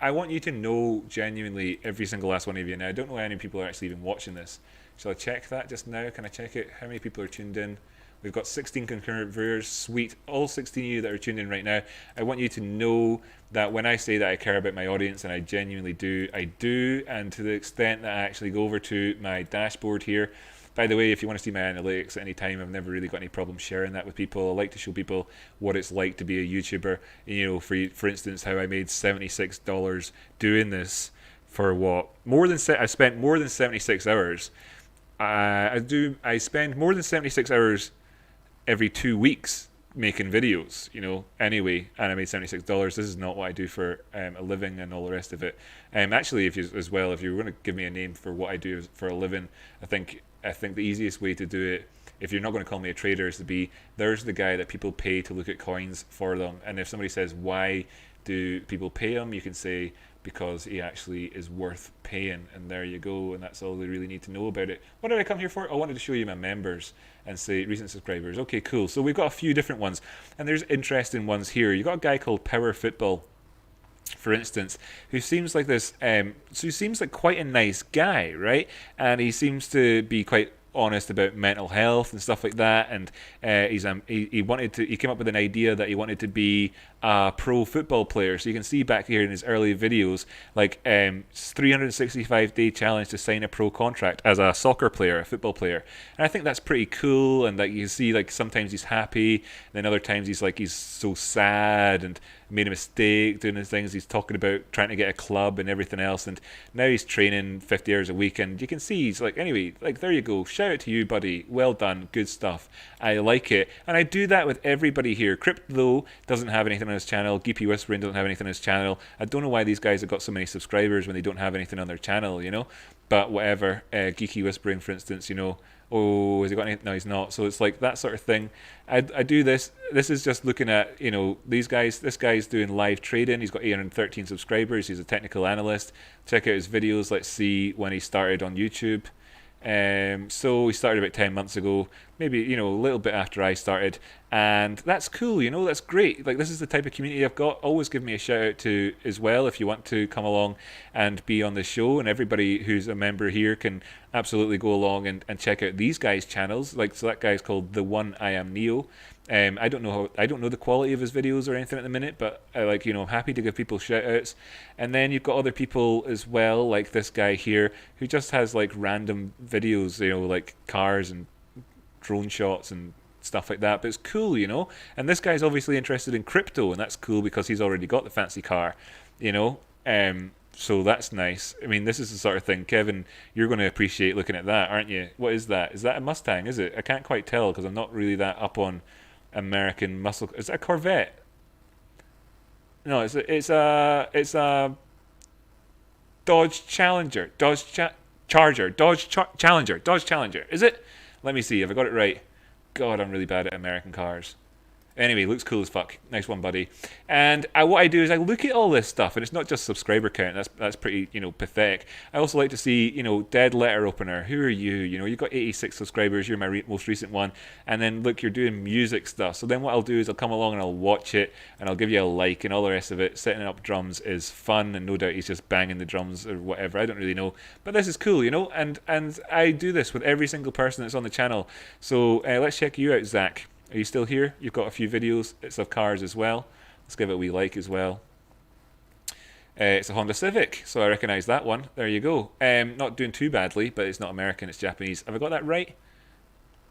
Speaker 1: I want you to know genuinely every single last one of you. Now, I don't know how many people are actually even watching this. Shall I check that just now? Can I check it? How many people are tuned in? We've got 16 concurrent viewers. Sweet. All 16 of you that are tuned in right now, I want you to know that when I say that I care about my audience, and I genuinely do, I do. And to the extent that I actually go over to my dashboard here. By the way, if you want to see my analytics at any time, I've never really got any problem sharing that with people. I like to show people what it's like to be a YouTuber. For instance, how I made $76 doing this for what? I spent more than 76 hours. I spend more than 76 hours every 2 weeks making videos, anyway, and I made $76. This is not what I do for a living and all the rest of it. Actually, if you were going to give me a name for what I do for a living, I think the easiest way to do it, if you're not going to call me a trader, is to be, there's the guy that people pay to look at coins for them. And if somebody says, why do people pay him, you can say, because he actually is worth paying. And there you go, and that's all they really need to know about it. What did I come here for? I wanted to show you my members and say recent subscribers. Okay, cool. So we've got a few different ones, and there's interesting ones here. You got a guy called Power Football, for instance, who seems like this. So he seems like quite a nice guy, right? And he seems to be quite honest about mental health and stuff like that. And he came up with an idea that he wanted to be a pro football player. So you can see back here in his early videos, like 365-day challenge to sign a pro contract as a soccer player, a football player. And I think that's pretty cool. And like you see, like sometimes he's happy, and then other times he's so sad and made a mistake doing his things. He's talking about trying to get a club and everything else, and now he's training 50 hours a week, and you can see he's like, anyway, like there you go, shout out to you, buddy, well done, good stuff, I like it. And I do that with everybody here. Crypto doesn't have anything on his channel, Geeky Whispering doesn't have anything on his channel. I don't know why these guys have got so many subscribers when they don't have anything on their channel, you know, but whatever. Geeky Whispering, for instance, you know, oh, has he got anything? No, he's not. So it's like that sort of thing. I do this. This is just looking at, you know, these guys. This guy's doing live trading. He's got 813 subscribers. He's a technical analyst. Check out his videos. Let's see when he started on YouTube. So he started about 10 months ago, maybe, you know, a little bit after I started, and that's cool, you know, that's great. Like, this is the type of community I've got. Always give me a shout out to as well if you want to come along and be on the show, and everybody who's a member here can absolutely go along and check out these guys' channels. Like, so that guy's called The One I Am Neo. I don't know the quality of his videos or anything at the minute, but I'm happy to give people shout outs. And then you've got other people as well, like this guy here, who just has like random videos, you know, like cars and drone shots and stuff like that. But it's cool, you know. And this guy's obviously interested in crypto, and that's cool because he's already got the fancy car, you know. So that's nice. I mean, this is the sort of thing, Kevin, you're going to appreciate looking at that, aren't you? What is that? Is that a Mustang? Is it? I can't quite tell because I'm not really that up on American muscle. Is that a Corvette? No, it's a Dodge Challenger, Dodge Challenger. Is it? Let me see if I got it right. God, I'm really bad at American cars. Anyway, looks cool as fuck. Nice one, buddy. And what I do is I look at all this stuff, and it's not just subscriber count. That's pretty, you know, pathetic. I also like to see, you know, dead letter opener. Who are you? You know, you've got 86 subscribers. You're my most recent one. And then look, you're doing music stuff. So then what I'll do is I'll come along and I'll watch it, and I'll give you a like, and all the rest of it. Setting up drums is fun, and no doubt he's just banging the drums or whatever. I don't really know, but this is cool, you know. And I do this with every single person that's on the channel. So let's check you out, Zach. Are you still here? You've got a few videos. It's of cars as well. Let's give it a wee like as well. It's a Honda Civic, so I recognise that one. There you go. Not doing too badly, but it's not American, it's Japanese. Have I got that right?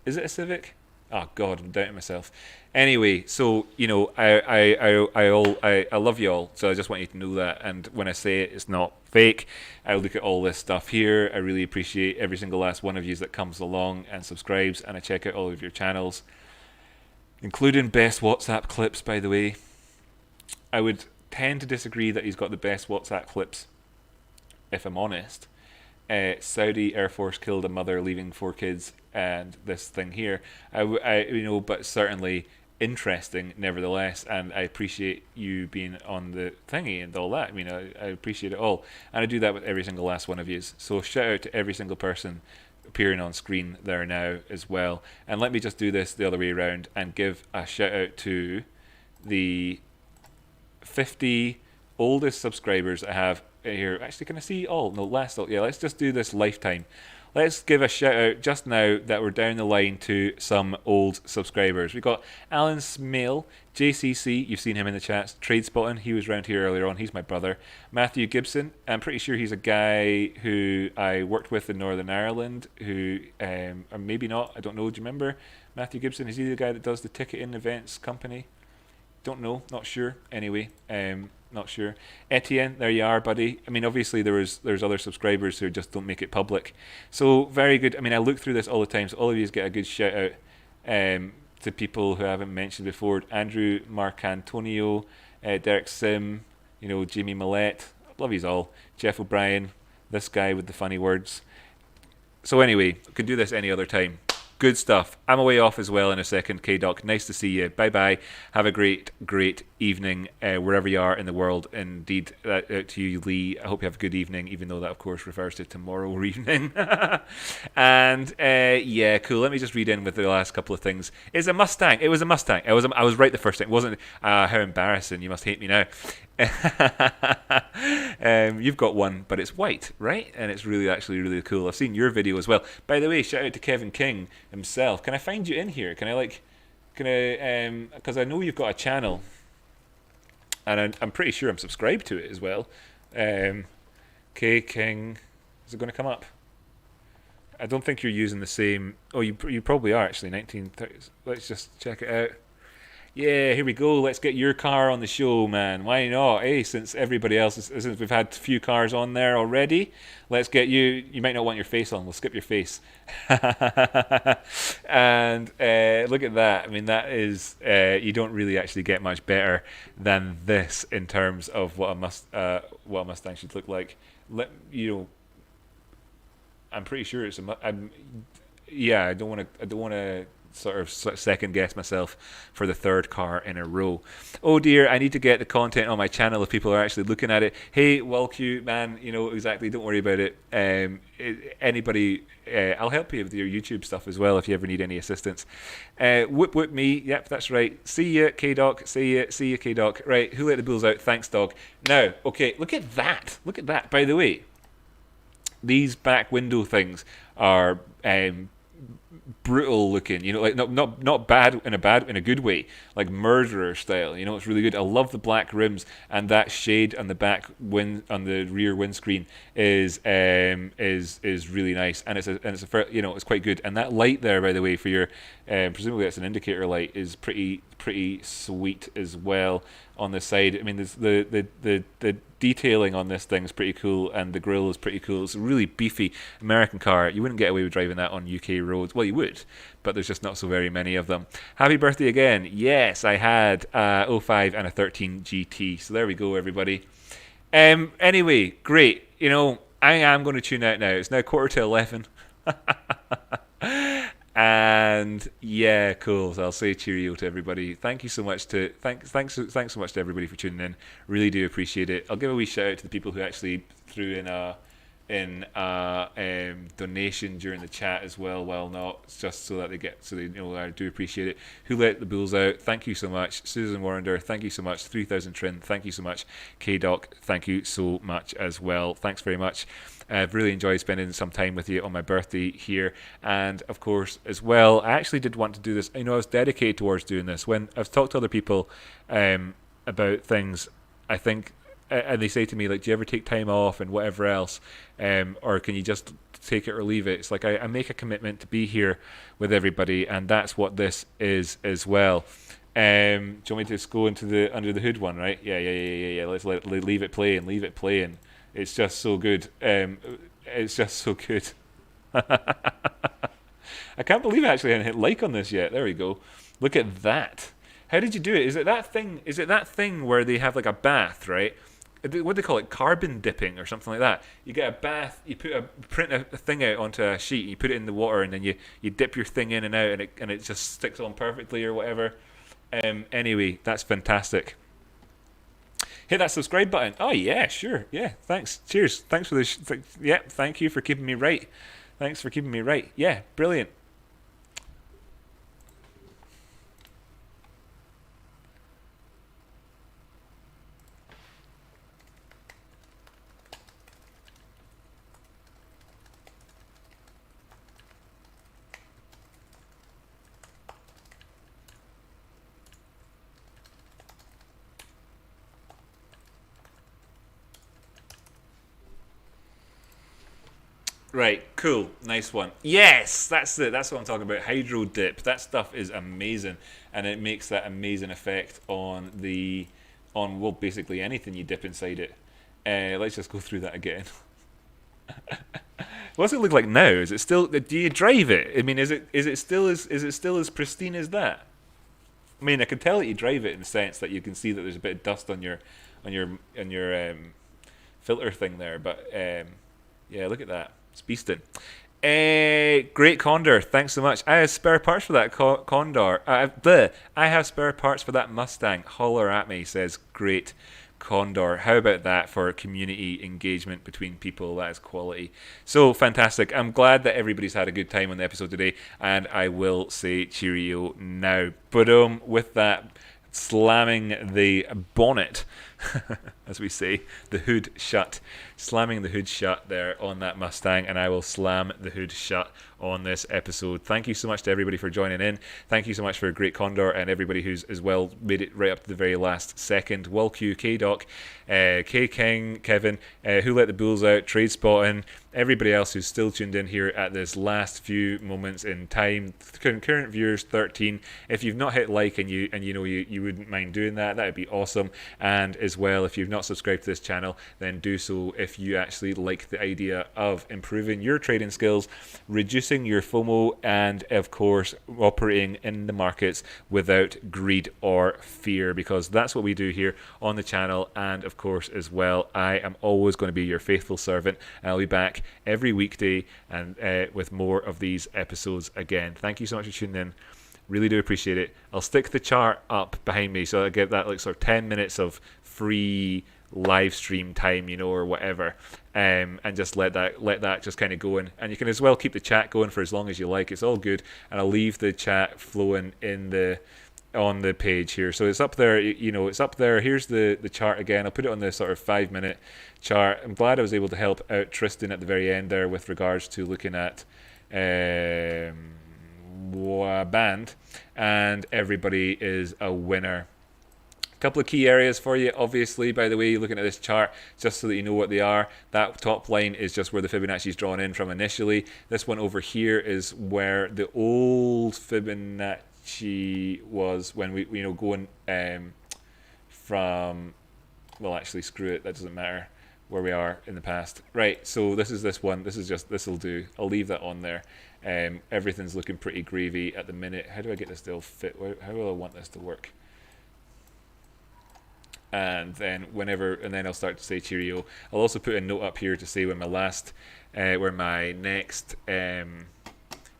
Speaker 1: Is it a Civic? Oh God, I'm doubting myself. Anyway, so you know, I love you all, so I just want you to know that. And when I say it, it's not fake. I look at all this stuff here. I really appreciate every single last one of you that comes along and subscribes, and I check out all of your channels, including best WhatsApp clips, by the way. I would tend to disagree that he's got the best WhatsApp clips, if I'm honest. Saudi Air Force killed a mother leaving 4 kids, and this thing here. But certainly interesting nevertheless, and I appreciate you being on the thingy and all that. I mean, I appreciate it all, and I do that with every single last one of you. So shout out to every single person appearing on screen there now as well. And let me just do this the other way around and give a shout out to the 50 oldest subscribers I have here. Actually, can I see all? No, last all. Yeah, let's just do this lifetime. Let's give a shout out just now that we're down the line to some old subscribers. We've got Alan Smale, JCC, you've seen him in the chats, Trade Spotting, he was around here earlier on, he's my brother. Matthew Gibson, I'm pretty sure he's a guy who I worked with in Northern Ireland, who, or maybe not, I don't know, do you remember Matthew Gibson? Is he the guy that does the ticketing events company? Don't know, not sure. Anyway, not sure. Etienne, there you are, buddy. I mean, obviously there's other subscribers who just don't make it public. So very good. I mean, I look through this all the time, so all of you get a good shout out to people who I haven't mentioned before. Andrew Marcantonio, Derek Sim, you know, Jimmy Millette. Love yous all. Jeff O'Brien, this guy with the funny words. So anyway, I could do this any other time. Good stuff. I'm away off as well in a second, K-Doc. Nice to see you. Bye-bye. Have a great, great evening wherever you are in the world. Indeed, out to you, Lee. I hope you have a good evening, even though that, of course, refers to tomorrow evening. And, yeah, cool. Let me just read in with the last couple of things. It's a Mustang. It was a Mustang. I was right the first time. It wasn't, how embarrassing. You must hate me now. You've got one, but it's white, right? And it's actually really cool. I've seen your video as well. By the way, shout out to Kevin King himself. Can I find you in here? Because I know you've got a channel, and I'm pretty sure I'm subscribed to it as well. K King, is it going to come up? I don't think you're using the same. Oh, you probably are actually. 1930s. Let's just check it out. Yeah, here we go. Let's get your car on the show, man. Why not? Hey, since everybody else, since we've had a few cars on there already, let's get you. You might not want your face on. We'll skip your face. And look at that. I mean, that is. You don't really actually get much better than this in terms of what a Mustang should look like. I'm pretty sure it's a. Yeah, I don't want to sort of second guess myself for the third car in a row. Oh dear, I need to get the content on my channel if people are actually looking at it. Hey, WellQ, man, exactly, don't worry about it. Anybody, I'll help you with your YouTube stuff as well if you ever need any assistance. Whoop me, yep, that's right. See ya, K-Doc, see ya, K-Doc. Right, who let the bulls out? Thanks, dog. Now, okay, look at that. By the way, these back window things are brutal looking, like not bad in a good way, like murderer style. It's really good. I love the black rims, and that shade on the on the rear windscreen is really nice, and it's quite good. And that light there, by the way, for your presumably that's an indicator light, is pretty sweet as well on the side. I mean, the detailing on this thing is pretty cool, and the grille is pretty cool. It's a really beefy American car. You wouldn't get away with driving that on UK roads. Well, you would, but there's just not so very many of them. Happy birthday again. Yes, I had a 05 and a 13 GT. So there we go, everybody. Anyway, great. I am going to tune out now. It's now 11:15. And yeah, cool. So I'll say cheerio to everybody. Thank you so much thanks so much to everybody for tuning in. Really do appreciate it. I'll give a wee shout out to the people who actually threw in a donation during the chat as well. Well, not just so that they know I do appreciate it. Who let the bulls out? Thank you so much. Susan Warrender, thank you so much. 3000 Trin, thank you so much. K-Doc, thank you so much as well. Thanks very much. I've really enjoyed spending some time with you on my birthday here. And of course, as well, I actually did want to do this. I was dedicated towards doing this. When I've talked to other people about things, I think, and they say to me, like, do you ever take time off and whatever else? Or can you just take it or leave it? It's like I make a commitment to be here with everybody, and that's what this is as well. Do you want me to just go into the under the hood one, right? Yeah. Let's leave it playing. It's just so good. It's just so good. I can't believe I actually haven't hit like on this yet. There we go. Look at that. How did you do it? Is it that thing where they have like a bath, right? What do they call it? Carbon dipping or something like that. You get a bath, you print a thing out onto a sheet, you put it in the water, and then you dip your thing in and out, and it just sticks on perfectly or whatever. Anyway, that's fantastic. Hit that subscribe button. Oh yeah, sure. Yeah, thanks. Cheers. Thanks for this. Yeah, thank you for keeping me right. Thanks for keeping me right. Yeah, brilliant. Right, cool, nice one. Yes, that's it. That's what I'm talking about. Hydro dip. That stuff is amazing, and it makes that amazing effect on well, basically anything you dip inside it. Let's just go through that again. What's it look like now? Is it still? Do you drive it? I mean, is it still as pristine as that? I mean, I can tell that you drive it in the sense that you can see that there's a bit of dust on your filter thing there, but yeah, look at that. It's beasting. Great Condor, thanks so much. I have spare parts for that Condor. I have spare parts for that Mustang. Holler at me, says Great Condor. How about that for community engagement between people? That is quality. So fantastic. I'm glad that everybody's had a good time on the episode today, and I will say cheerio now. But with that, slamming the bonnet, as we say, the hood shut, slamming the hood shut there on that Mustang, and I will slam the hood shut on this episode. Thank you so much to everybody for joining in. Thank you so much for Great Condor and everybody who's as well made it right up to the very last second. WallQ, K-Doc, K-King, Kevin, Who Let the Bulls Out, Trade Spotting, everybody else who's still tuned in here at this last few moments in time. Current viewers 13. If you've not hit like and you wouldn't mind doing that, that would be awesome. And as well, if you've not subscribed to this channel, then do so if you actually like the idea of improving your trading skills, reducing your FOMO, and of course operating in the markets without greed or fear, because that's what we do here on the channel. And of course as well, I am always going to be your faithful servant, and I'll be back every weekday and with more of these episodes again. Thank you so much for tuning in. Really do appreciate it. I'll stick the chart up behind me so I get that like sort of 10 minutes of free live stream time, or whatever, and just let that just kind of go in. And you can as well keep the chat going for as long as you like. It's all good, and I'll leave the chat flowing on the page here. So it's up there, it's up there. Here's the chart again. I'll put it on the sort of 5-minute chart. I'm glad I was able to help out Tristan at the very end there with regards to looking at band, and everybody is a winner. Couple of key areas for you, obviously, by the way, looking at this chart, just so that you know what they are. That top line is just where the Fibonacci is drawn in from initially. This one over here is where the old Fibonacci was when we, going from, well, actually, screw it, that doesn't matter where we are in the past. Right, so this is this one. This will do. I'll leave that on there. Everything's looking pretty gravy at the minute. How do I get this to fit? How do I want this to work? And then I'll start to say cheerio. I'll also put a note up here to say when my next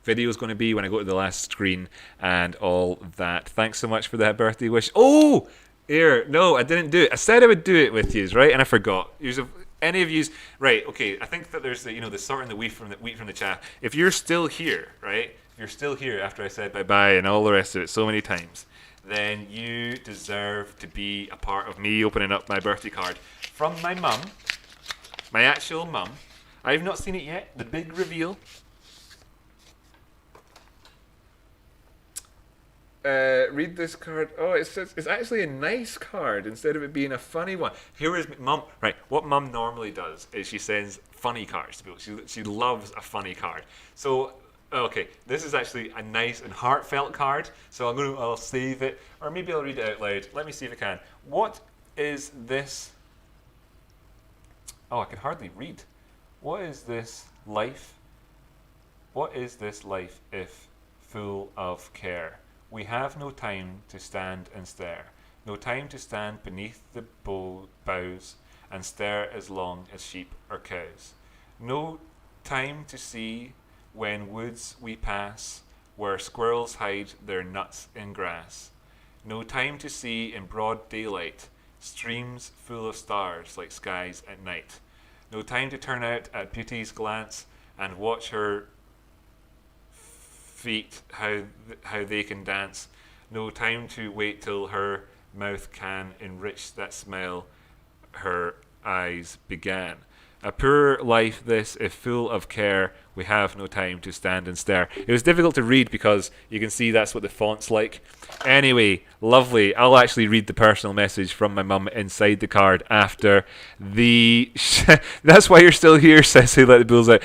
Speaker 1: video is going to be, when I go to the last screen and all that. Thanks so much for that birthday wish. Oh, here, no, I didn't do it. I said I would do it with yous, right? And I forgot. Any of yous, right? Okay, I think that there's the sorting the wheat from the chaff. If you're still here, right? If you're still here after I said bye bye and all the rest of it so many times, then you deserve to be a part of me opening up my birthday card from my mum, my actual mum. I've not seen it yet. The big reveal. Read this card. Oh, it's actually a nice card instead of it being a funny one. Here is mum. Right, what mum normally does is she sends funny cards to people. She loves a funny card. So. Okay, this is actually a nice and heartfelt card, so I'll save it, or maybe I'll read it out loud. Let me see if I can. What is this? Oh, I can hardly read. What is this life? What is this life if full of care? We have no time to stand and stare, no time to stand beneath the boughs and stare as long as sheep or cows. No time to see when woods we pass, where squirrels hide their nuts in grass. No time to see in broad daylight, streams full of stars like skies at night. No time to turn out at beauty's glance and watch her feet, how they can dance. No time to wait till her mouth can enrich that smile her eyes began. A poor life this, if full of care, we have no time to stand and stare. It was difficult to read because you can see that's what the font's like. Anyway, lovely. I'll actually read the personal message from my mum inside the card after the... That's why you're still here, says Who Let the Bulls Out.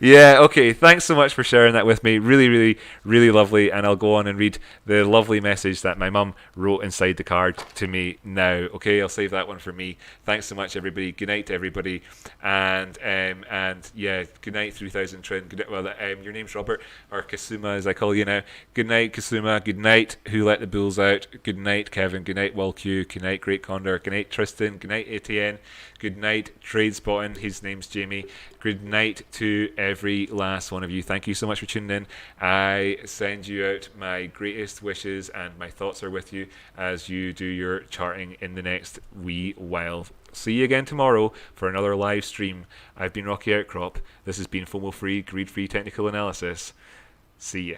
Speaker 1: Yeah, okay. Thanks so much for sharing that with me. Really, really, really lovely. And I'll go on and read the lovely message that my mum wrote inside the card to me now. Okay, I'll save that one for me. Thanks so much, everybody. Good night to everybody. And yeah, good night, 3000 Trin. Good night, well, your name's Robert, or Kasuma as I call you now. Good night, Kasuma. Good night, Who Let the Bulls Out. Good night, Kevin. Good night, WallQ. Good night, Great Condor. Good night, Tristan. Good night, ATN. Good night, Trade Spotting. His name's Jamie. Good night to every last one of you. Thank you so much for tuning in. I send you out my greatest wishes, and my thoughts are with you as you do your charting in the next wee while. See you again tomorrow for another live stream. I've been Rocky Outcrop. This has been FOMO-free, greed-free technical analysis. See ya.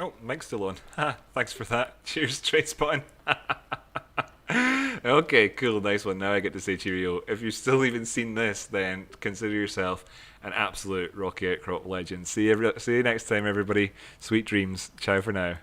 Speaker 1: Oh, mic's still on. Thanks for that. Cheers, Trade Spotting. Okay, cool, nice one. Now I get to say cheerio. If you've still even seen this, then consider yourself an absolute Rocky Outcrop legend. See you next time, everybody. Sweet dreams. Ciao for now.